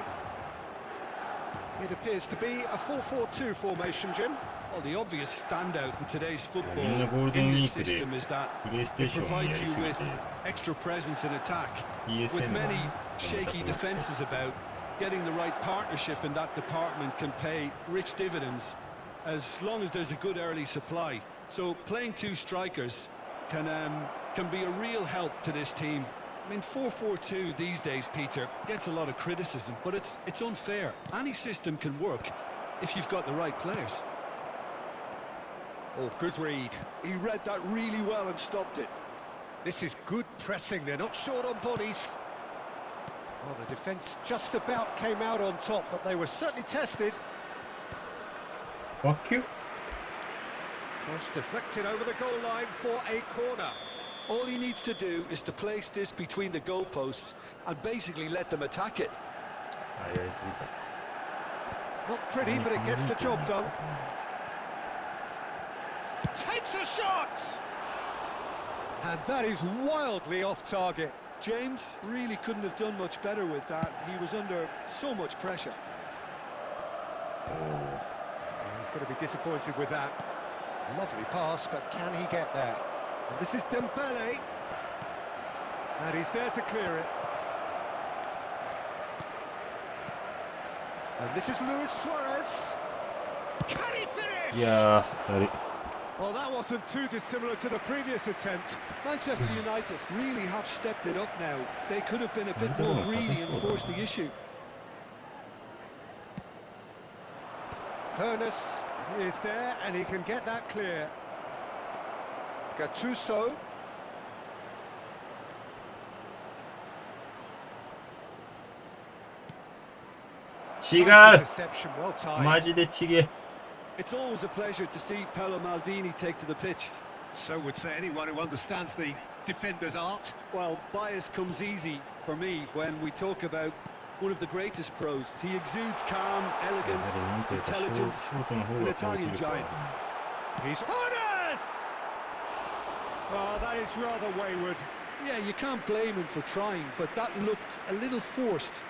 It appears to be a 4-4-2 formation, Jim. Well, the obvious standout in today's football Golden in this Week system is that it provides you with extra presence in attack. With many shaky defences about, getting the right partnership in that department can pay rich dividends as long as there's a good early supply. So playing two strikers can be a real help to this team. I mean, 4-4-2 these days, Peter, gets a lot of criticism, but it's unfair. Any system can work if you've got the right players. Oh, good read. He read that really well and stopped it. This is good pressing. They're not short on bodies. Well, the defence just about came out on top, but they were certainly tested. Fuck you. Cross deflected over the goal line for a corner. All he needs to do is to place this between the goalposts and basically let them attack it. Not pretty, but it gets the job done. Takes a shot! And that is wildly off target. James really couldn't have done much better with that. He was under so much pressure. He's going to be disappointed with that. Lovely pass, but can he get there? And this is Dembele. And he's there to clear it. And this is Luis Suarez. Can he finish? Yeah, Well, that wasn't too dissimilar to the previous attempt. Manchester United really have stepped it up now. They could have been a bit more greedy and forced the issue. Hernes is there, and he can get that clear. Gattuso. Interception, well timed. マジでちげえ。 It's always a pleasure to see Paolo Maldini take to the pitch. So would say anyone who understands the defender's art. Well, bias comes easy for me when we talk about one of the greatest pros. He exudes calm, elegance, intelligence, an Italian giant. He's honest! Oh, that is rather wayward. Yeah, you can't blame him for trying, but that looked a little forced.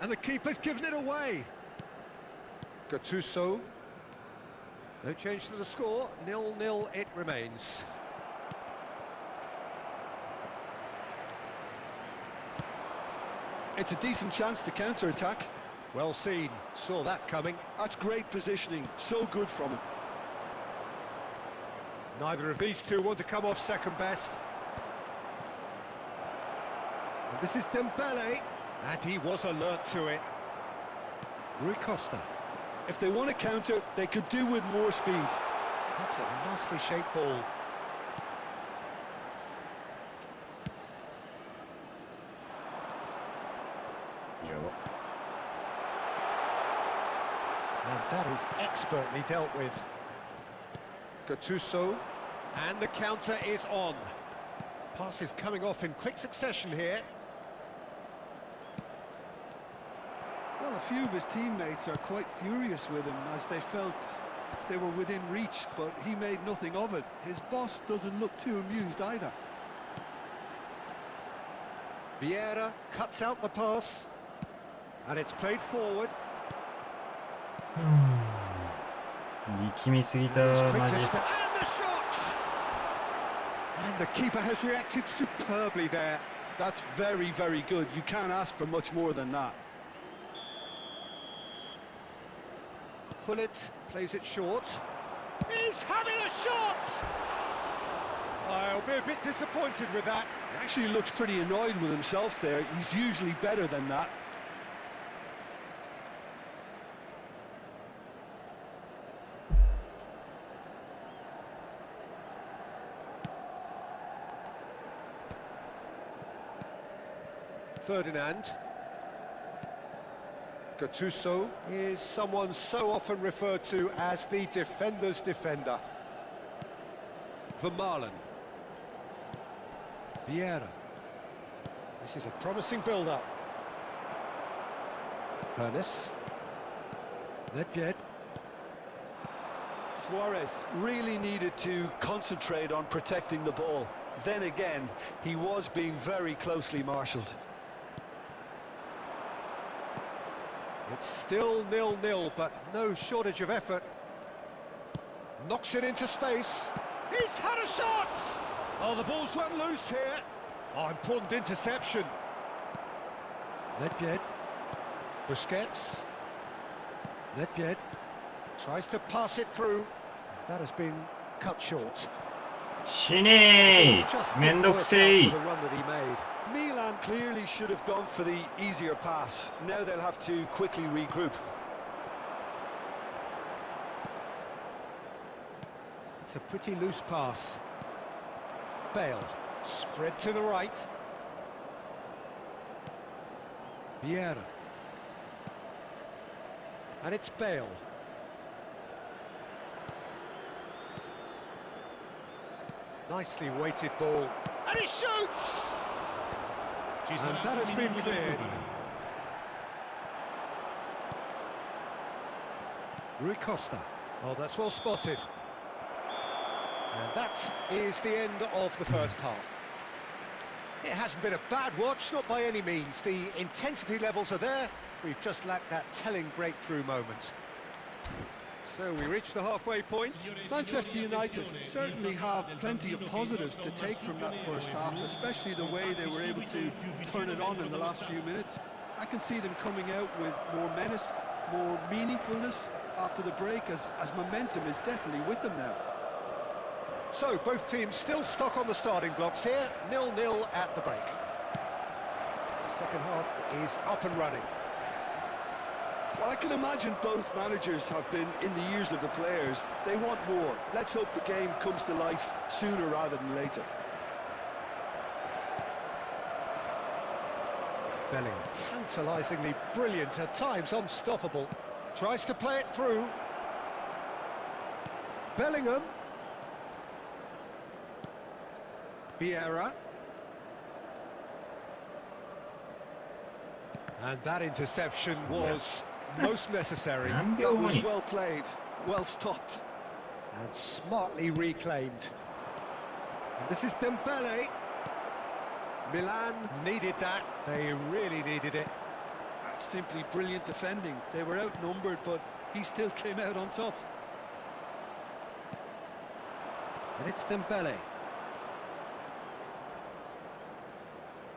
And the keeper's given it away. Gattuso. No change to the score. 0-0 it remains. It's a decent chance to counter-attack. Well seen. Saw that coming. That's great positioning. So good from him. Neither of these two want to come off second best. And this is Dembele. And he was alert to it. Rui Costa. If they want to counter, they could do with more speed. That's a nicely shaped ball. And that is expertly dealt with. Gattuso. And the counter is on. Passes coming off in quick succession here. Well, a few of his teammates are quite furious with him as they felt they were within reach, but he made nothing of it. His boss doesn't look too amused either. Vieira cuts out the pass. And it's played forward.力みすぎた、マジで。 And the shot! And the keeper has reacted superbly there. That's very, very good. You can't ask for much more than that. Pullet plays it short. He's having a shot! I'll be a bit disappointed with that. He actually looks pretty annoyed with himself there. He's usually better than that. Ferdinand. Gattuso is someone so often referred to as the defender's defender. Vermaelen. Vieira. This is a promising build-up. Ernest. Nedved. Suarez really needed to concentrate on protecting the ball. Then again, he was being very closely marshalled. It's still 0-0, but no shortage of effort. Knocks it into space. He's had a shot! Oh, the ball's run loose here. Oh, important interception. Nedved. Busquets. Nedved. Tries to pass it through. That has been cut short. 死ねーめんどくせい The run that he made. Milan clearly should have gone for the easier pass. Now they'll have to quickly regroup. It's a pretty loose pass. Bale. Spread to the right. Vieira. And it's Bale. Nicely weighted ball. And he shoots! And that has been cleared. Rui Costa. Oh, that's well spotted. And that is the end of the first half. It hasn't been a bad watch, not by any means. The intensity levels are there. We've just lacked that telling breakthrough moment. So we reach the halfway point. Manchester United certainly have plenty of positives to take from that first half, especially the way they were able to turn it on in the last few minutes. I can see them coming out with more menace, more meaningfulness after the break, as momentum is definitely with them now. So both teams still stuck on the starting blocks here, 0-0 at the break. The second half is up and running. Well, I can imagine both managers have been in the ears of the players. They want more. Let's hope the game comes to life sooner rather than later. Bellingham, tantalisingly brilliant, at times unstoppable. Tries to play it through. Bellingham. Vieira. And that interception was most necessary. That was well played, well stopped. And smartly reclaimed. And this is Dembele. Milan needed that. They really needed it. That's simply brilliant defending. They were outnumbered, but he still came out on top. And it's Dembele.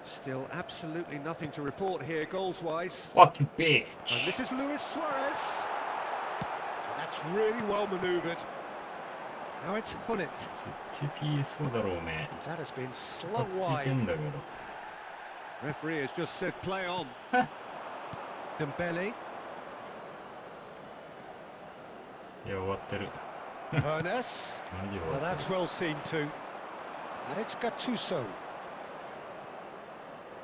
Still absolutely nothing to report here, goals-wise. Fucking And bitch. this is Luis Suarez. And that's really well manoeuvred. Now it's Hunnit. 絶対 PSO だろうおめえ That has been つ slung いて wide. んだけど Referee has just said play on. Dembele. いや終わってる Ernest. マジで終 Well, わって that's る well seen too. And it's Gattuso.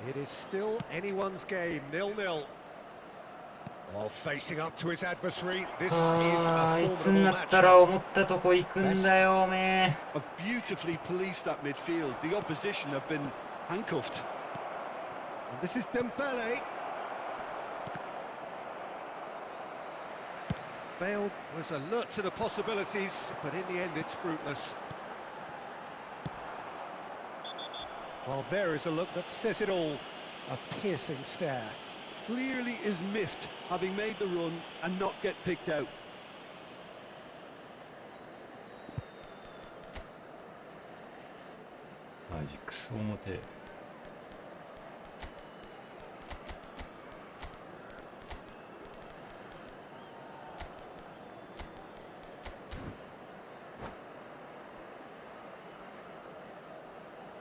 It is still anyone's game, 0-0. Oh, facing up to his adversary. This is あ a ーいつに formidable なったら matchup. 思ったとこ行くんだよおめえ Have beautifully policed that midfield. The opposition have been handcuffed. And this is Dembele. Bale was alert to the possibilities, but in the end it's fruitless. Well, there is a look that says it all. A piercing stare. Clearly is miffed, having made the run and not get picked out. マジクソ重てえ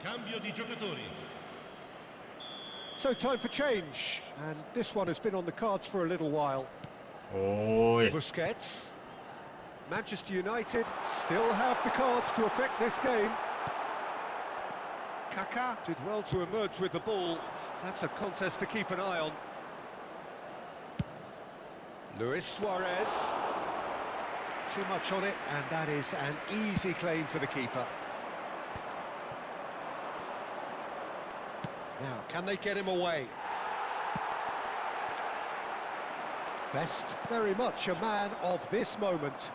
Cambio di giocatori. So time for change, and this one has been on the cards for a little while. おーい Busquets. Manchester United still have the cards to affect this game. Kaká did well to emerge with the ball. That's a contest to keep an eye on. Luis Suarez. Too much on it, and that is an easy claim for the keeper. Now, can they get him away? Best, very much a man of this moment.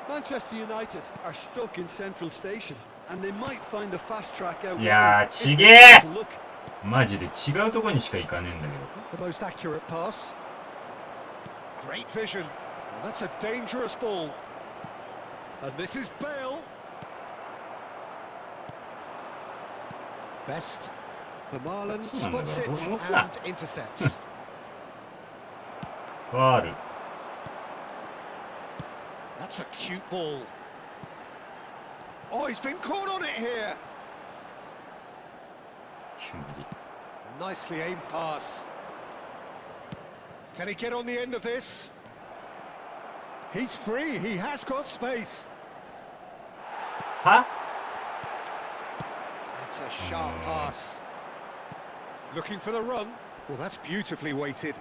Manchester United are stuck in Central Station, and they might find the fast track out. いやー、ちげえ マジで違うとこにしか行かねえんだけど。 The most accurate pass. Great vision. And that's a dangerous ball. And this is Bale. Best. For Marlon spots it and intercepts. ファール。 That's a cute ball. Oh, he's been caught on it here. マジ Nicely aimed pass. Can he get on the end of this? He's free, he has got space. は That's a sharp pass. Looking for the run. Well, that's beautifully weighted.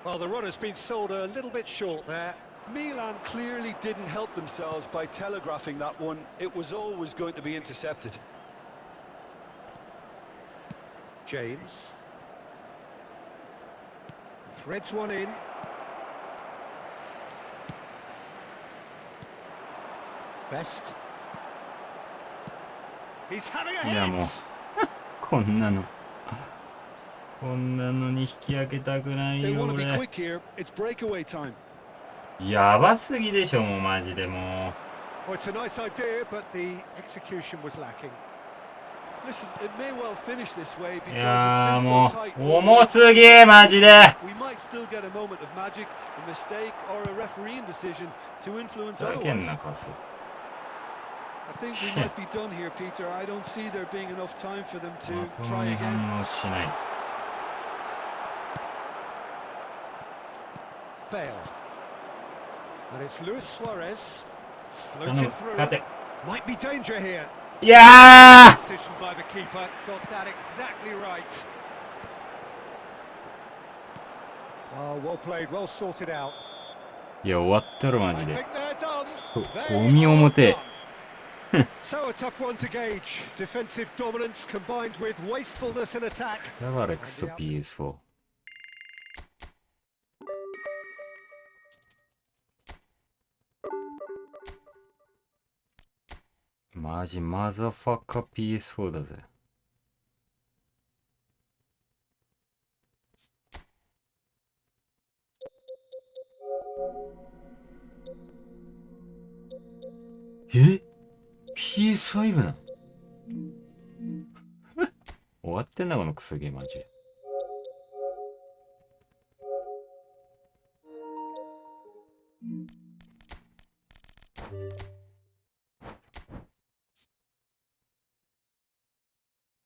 Well, the run has been sold a little bit short there. Milan clearly didn't help themselves by telegraphing that one. It was always going to be intercepted. James. Threads one in. Best. He's having a いやもう hit. こんなのに引き上げたくない They よ want to be 俺 quick here. It's breakaway time. やばすぎでしょもうマジでも Well, it's a nice idea, but the execution was lacking. Listen, it may well finish this way うい because や it's ー been も so tight. う重すぎマジで We might still get a moment of magic, a mistake, or a refereeing decision to influence ふざけん otherwise. なカス I think we Shit. might be done here, Peter. I don't see there being enough time for them ま to とも try に again. 反応しない Bale. And it's Luis Suarez. 頼 Floated む through. 勝て Might be danger here. いやー Decision by the keeper. Got that exactly right. Oh, well played, well sorted out. いや終わったろマ I ジ think で they're done. そう They ゴミ are 表 done. So a tough one to gauge. Defensive dominance combined with wastefulness in attack. だからクソ PS4 マジマザファッカー PS4 だぜえ PS5 なの終わってんなこのクソゲーマジで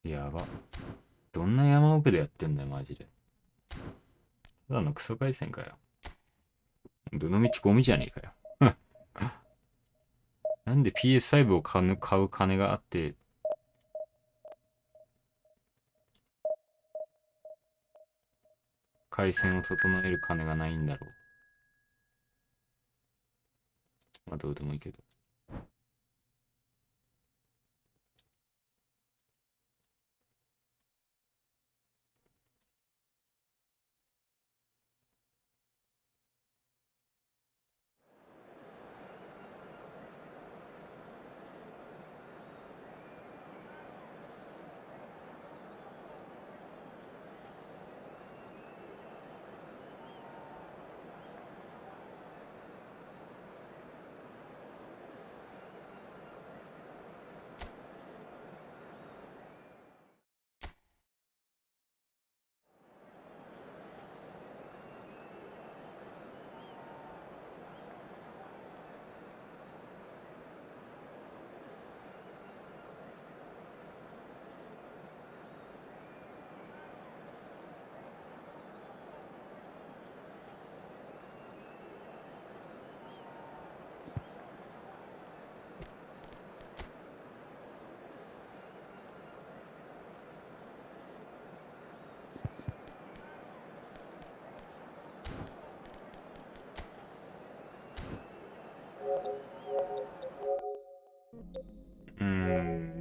やばどんな山奥でやってんだよマジでただのクソ回線かよどのみちゴミじゃねえかよなんで PS5 を買う金があって回線を整える金がないんだろうまあどうでもいいけど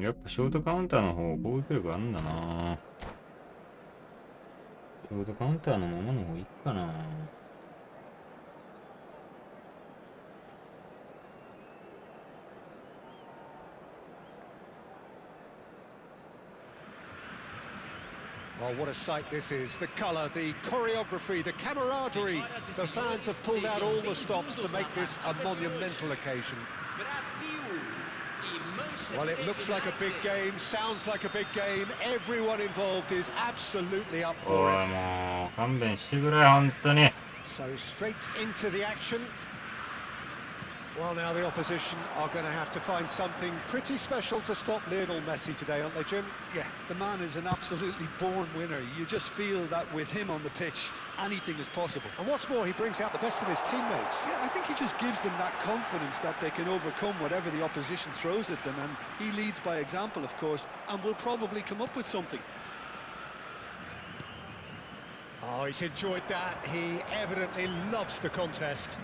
やっぱショートカウンターの方攻撃力あんだな。ショートカウンターのままの方いいかな。Oh, what a sight this is. The colour, the choreography, the camaraderie. The fans have pulled out all the stops to make this a monumental occasion. Well, it looks like a big game, sounds like a big game. Everyone involved is absolutely up お for い it. もう勘弁してくれ本当に。 So straight into the action. Well, now the opposition are going to have to find something pretty special to stop Lionel Messi today, aren't they, Jim? Yeah, the man is an absolutely born winner. You just feel that with him on the pitch, anything is possible. And what's more, he brings out the best of his teammates. Yeah, I think he just gives them that confidence that they can overcome whatever the opposition throws at them, and he leads by example, of course, and will probably come up with something. Oh, he's enjoyed that. He evidently loves the contest.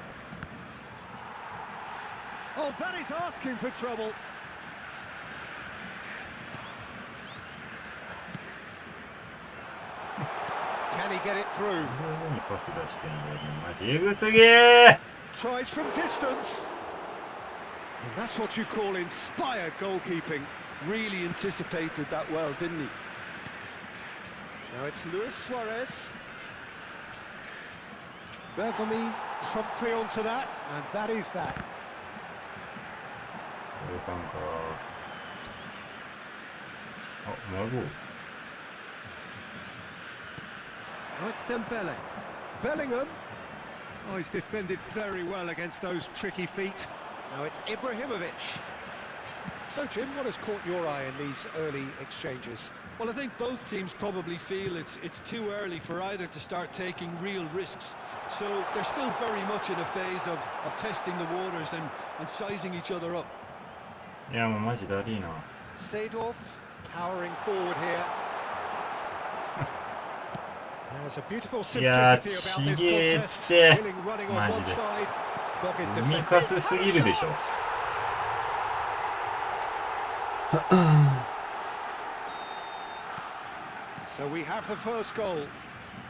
Oh, that is asking for trouble. Can he get it through? どこにパス出してんだよマジエグすぎー。 Tries from distance. And that's what you call inspired goalkeeping. Really anticipated that well, didn't he? Now it's Luis Suarez. Bergomi promptly onto that, and that is that. これかんか。あ、孫。 Oh, it's Dembele. Bellingham. Oh, he's defended very well against those tricky feet. Now it's Ibrahimovic. So, Jim, what has caught your eye in these early exchanges? Well, I think both teams probably feel it's too early for either to start taking real risks. So they're still very much in a phase of testing the waters and sizing each other up. いやもうマジだりーな。 Seedorf powering forward here. There's a beautiful Yeah, simplicity about this contest. cheated. Willing running on one side, dogged 踏み defending. かすすぎるでしょ。 So we have the first goal.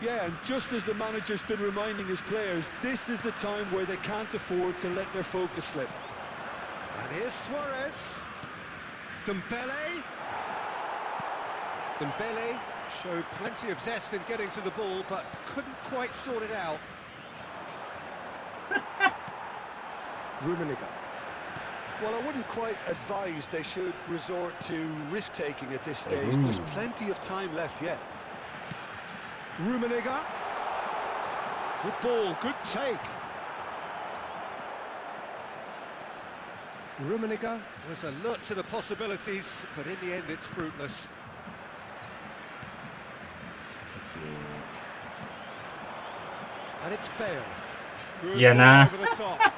Yeah, and just as the manager's been reminding his players, this is the time where they can't afford to let their focus slip. And here's Suarez. Dembele. Dembele showed plenty of zest in getting to the ball, but couldn't quite sort it out. Rummenigge. Well, I wouldn't quite advise they should resort to risk-taking at this stage. There's plenty of time left yet. Rummenigge. Good ball, good take. Rummenigge was alert to the possibilities, but in the end it's fruitless. And it's Bale. Good Yeah, ball nah. over the top.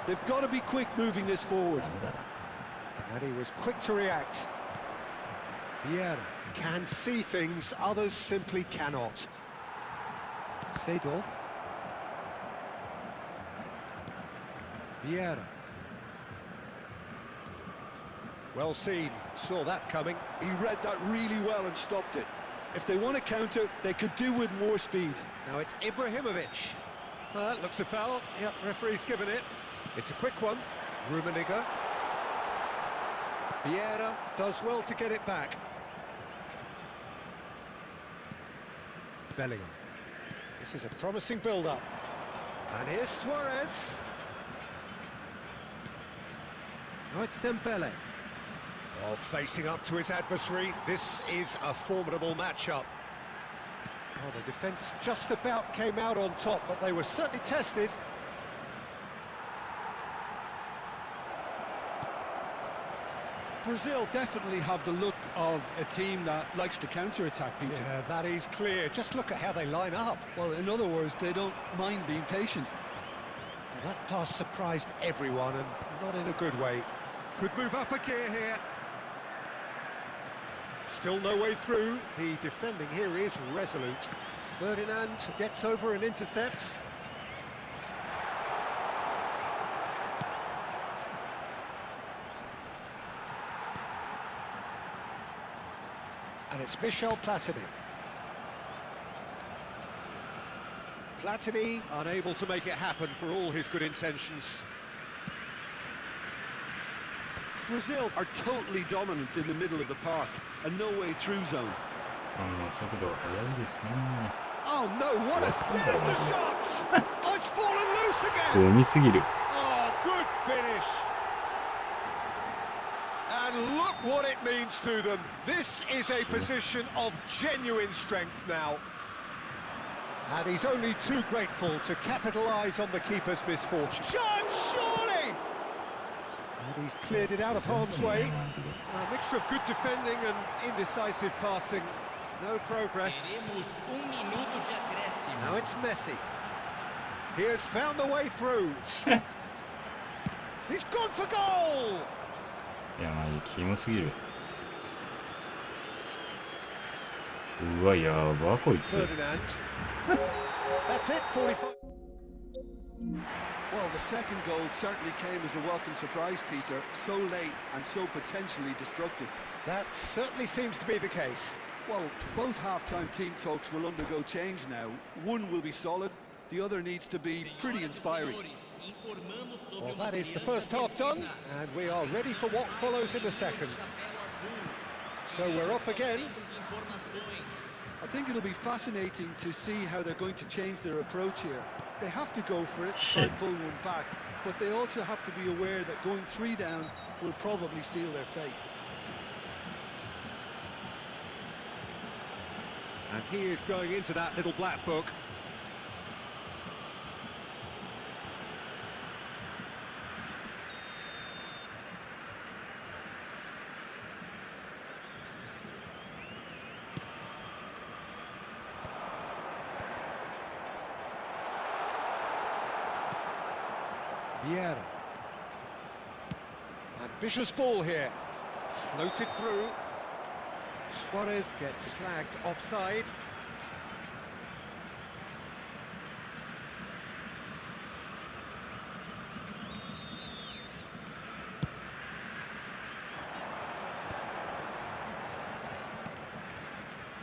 They've got to be quick moving this forward. And he was quick to react. Vieira can see things others simply cannot. Seedorf. Vieira. Well seen, saw that coming. He read that really well and stopped it. If they want to counter, they could do with more speed. Now it's Ibrahimovic. That looks a foul. Yep, referee's given it. It's a quick one. Rummenigge. Vieira does well to get it back. Bellingham. This is a promising build-up. And here's Suarez. Now it's Dembele. Oh, facing up to his adversary. This is a formidable matchup. Oh, the defence just about came out on top, but they were certainly tested. Brazil definitely have the look of a team that likes to counter-attack, Peter. Yeah, that is clear. Just look at how they line up. Well, in other words, they don't mind being patient. Well, that pass surprised everyone, and not in a good way. Could move up a gear here. Still no way through. The defending here is resolute. Ferdinand gets over and intercepts. And it's Michel Platini. Platini unable to make it happen for all his good intentions. Brazil are totally dominant in the middle of the park, a no-way through zone. 速度速いですね。 Oh no, what a... There's the shot! Oh, it's fallen loose again! ゴミすぎる。 Oh, good finish! And look what it means to them. This is a position of genuine strength now. And he's only too grateful to capitalise on the keeper's misfortune. Chance, surely! And he's cleared it out of harm's way. A mixture of good defending and indecisive passing. No progress. Now it's Messi. He has found the way through. He's gone for goal! いや、マジキモすぎる。うわ、やば、こいつ。Ferdinand. That's it, 45. Well, the second goal certainly came as a welcome surprise, Peter. So late and so potentially destructive. That certainly seems to be the case. Well, both half-time team talks will undergo change now. One will be solid, the other needs to be pretty inspiring. Well, that is the first half done, and we are ready for what follows in the second. So we're off again. I think it'll be fascinating to see how they're going to change their approach here. They have to go for it, try and pull one back, but they also have to be aware that going 3 down will probably seal their fate. And he is going into that little black book. Vieira. Ambitious ball here. Floated through. Suarez gets flagged offside.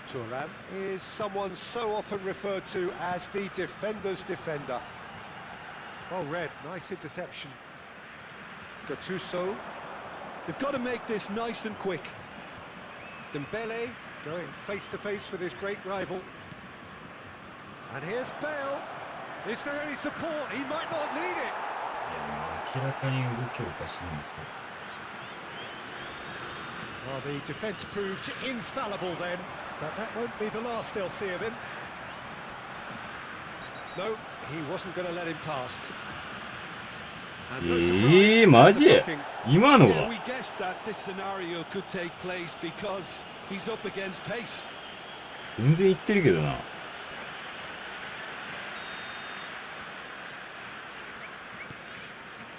Thuram is someone so often referred to as the defender's defender. Well read, nice interception. Gattuso. They've got to make this nice and quick. Dembele going face-to-face with his great rival. And here's Bale. Is there any support? He might not need it. 明らかに動きおかしいんですけど。 Well, the defence proved infallible then, but that won't be the last they'll see of him. No, he wasn't going to let him past. And no surprise, マジ that's a booking. 今の Yeah, は we guessed that this scenario could take place because he's up against pace. 全然言ってるけどな。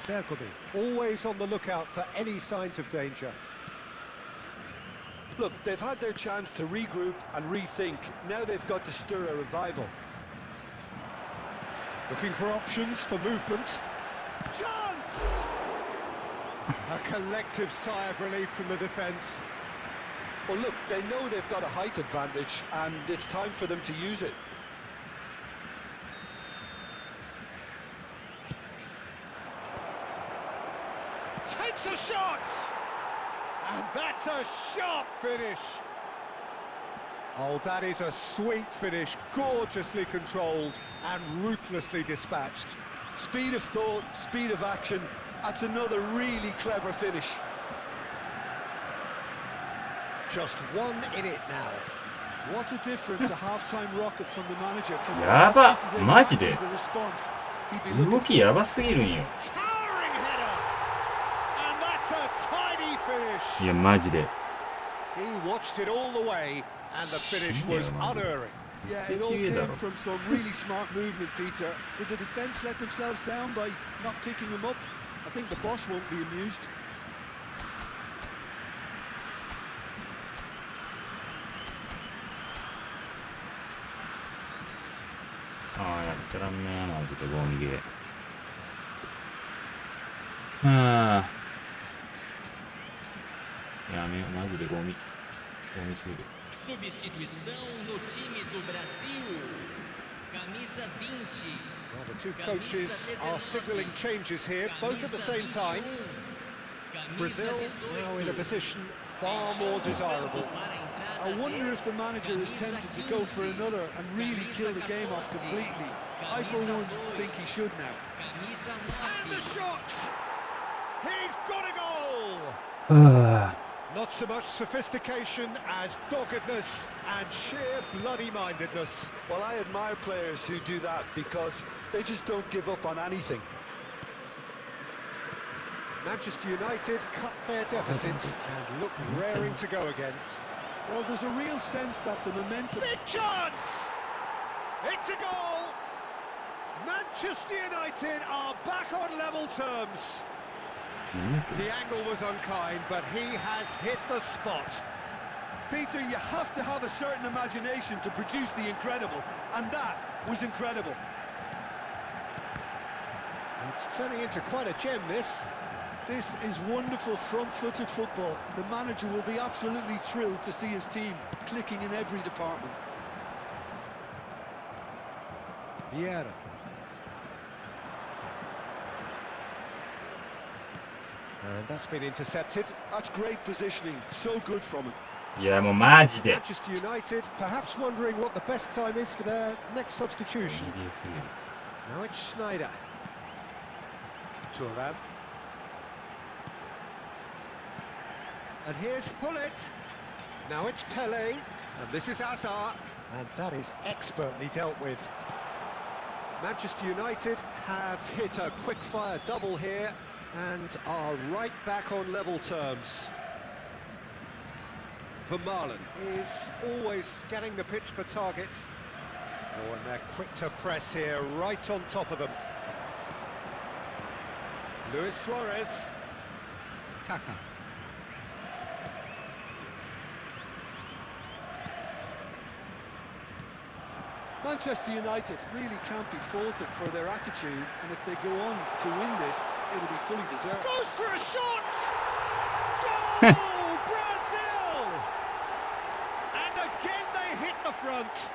Bergkamp, always on the lookout for any signs of danger. Look, they've had their chance to regroup and rethink. Now they've got to stir a revival. Looking for options for movement. Chance! A collective sigh of relief from the defence. Well, look, they know they've got a height advantage, and it's time for them to use it. Takes a shot! And that's a sharp finish. Oh, that is a sweet finish, gorgeously controlled and ruthlessly dispatched. Speed of thought, speed of action. That's another really clever finish. Just one in it now. What a difference a half-time rocket from the manager can make. やば This is マジで exactly the response he'd be looking 動きやばすぎるんよ。 Towering header! And that's a tidy finish. いや、マジで。 He watched it all the way, and the finish was unerring. Yeah, it all came from some really smart movement, Peter. Did the defence let themselves down by not picking him up? I think the boss won't be amused. ああ、やってらんねえ、マジでゴミゲー。はあ。やめよう、マジでゴミすぎる。Substituição no time do Brasil. Camisa 20. Well, the two coaches are signalling changes here, both at the same time. Brazil now in a position far more desirable. I wonder if the manager is tempted to go for another and really kill the game off completely. I, for one, think he should now. And the shot! He's got a goal! Not so much sophistication as doggedness and sheer bloody-mindedness. Well, I admire players who do that because they just don't give up on anything. Manchester United cut their deficit and look raring to go again. Well, there's a real sense that the momentum... Big chance! It's a goal! Manchester United are back on level terms. The angle was unkind, but he has hit the spot. Peter, you have to have a certain imagination to produce the incredible, and that was incredible. It's turning into quite a gem, this. This is wonderful front-footed football. The manager will be absolutely thrilled to see his team clicking in every department. Vieira. And that's been intercepted. That's great positioning. So good from him. いや、もうマジで。 Manchester United perhaps wondering what the best time is for their next substitution. Now it's Schneider. Thuram. And here's Hullet. Now it's Pele. And this is Azar. And that is expertly dealt with. Manchester United have hit a quick-fire double here and are right back on level terms. Vermaelen is always scanning the pitch for targets. Oh, and they're quick to press here, right on top of them. Luis Suarez. Kaka. Manchester United really can't be faulted for their attitude, and if they go on to win this, it'll be fully deserved. Goes for a shot! Goal, Brazil! And again they hit the front.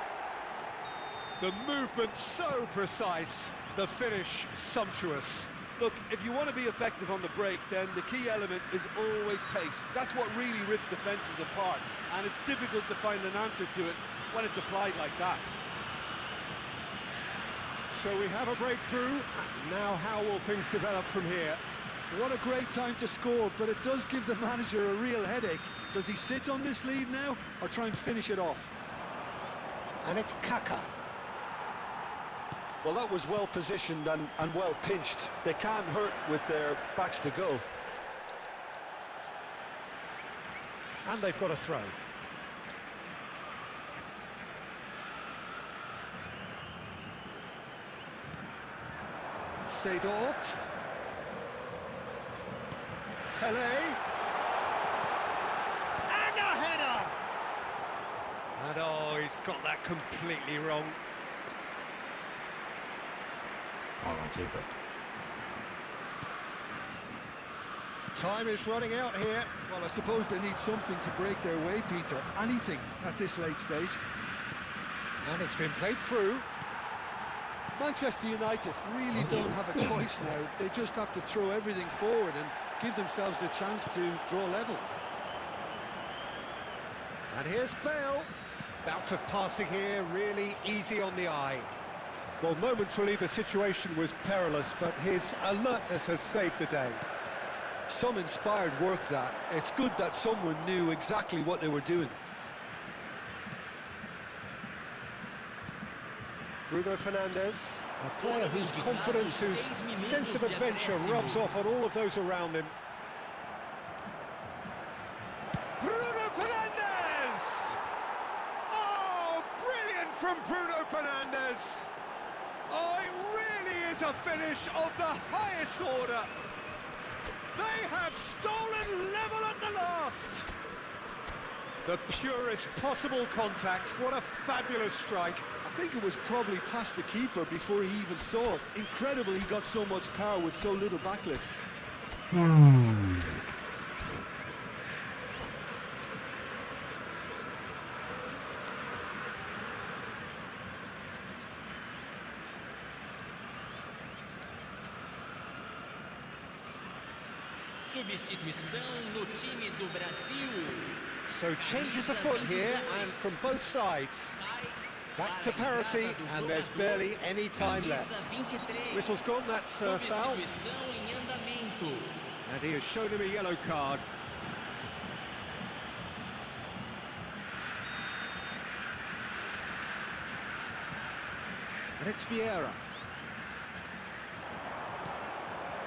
The movement so precise, the finish sumptuous. Look, if you want to be effective on the break, then the key element is always pace. That's what really rips defences apart, and it's difficult to find an answer to it when it's applied like that. So we have a breakthrough. Now how will things develop from here? What a great time to score, but it does give the manager a real headache. Does he sit on this lead now, or try and finish it off? And it's Kaka. Well, that was well positioned and well pinched. They can't hurt with their backs to goal. And they've got a throw. Seedorf. Pele. And a header! And oh, he's got that completely wrong. あ、間違えた。 Time is running out here. Well, I suppose they need something to break their way, Peter. Anything at this late stage. And it's been played through. Manchester United really don't have a choice now. They just have to throw everything forward and give themselves a chance to draw level. And here's Bale. Bout of passing here, really easy on the eye. Well, momentarily the situation was perilous, but his alertness has saved the day. Some inspired work that. It's good that someone knew exactly what they were doing. Bruno Fernandes, a player whose confidence, whose sense of adventure rubs off on all of those around him. Bruno Fernandes! Oh, brilliant from Bruno Fernandes! Oh, it really is a finish of the highest order. They have stolen level at the last. The purest possible contact. What a fabulous strike. A think it was probably past the keeper before he even saw it. Incredible he got so much power with so little backlift. Substituição no time do Brasil. So changes afoot here, and from both sides. Back to parity, and there's barely any time left. Whistle's gone, that's foul. Substituição em andamento. And he has shown him a yellow card. And it's Vieira.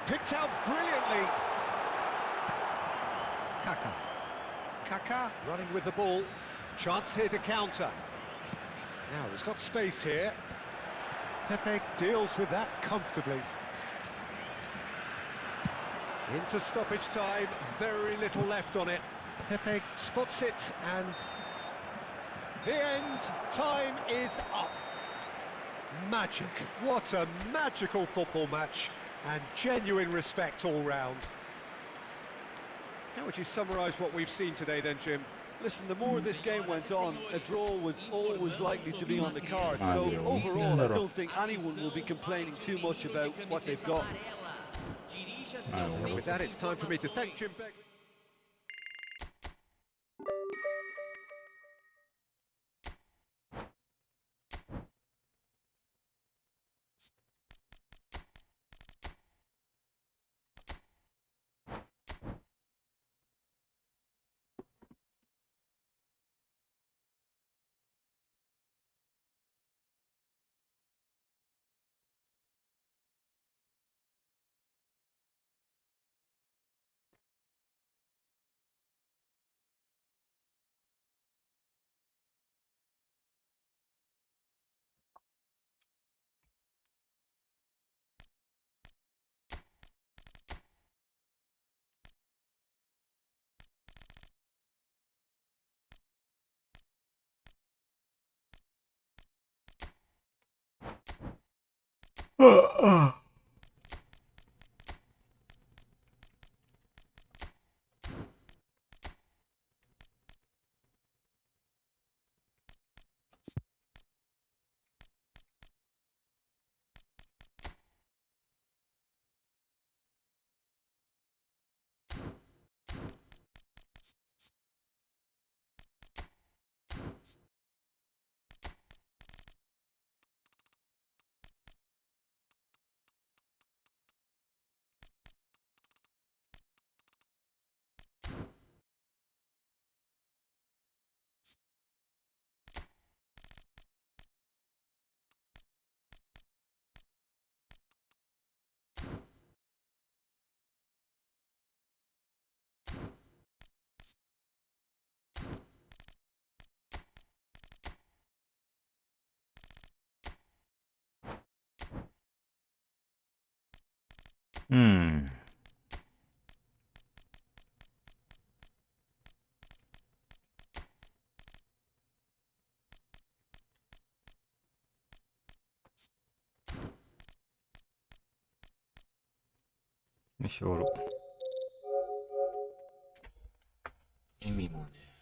Picked out brilliantly. Kaka. Kaka running with the ball. Chance here to counter. Now he's got space here. Pepe deals with that comfortably. Into stoppage time, very little left on it. Pepe spots it, and the end. Time is up. Magic. What a magical football match, and genuine respect all round. How would you summarise what we've seen today then, Jim? Listen, the more this game went on, a draw was always likely to be on the card. So overall, I don't think anyone will be complaining too much about what they've got. And with that, it's time for me to thank Jim Beck. Hmm.よし、おろ。意味もね。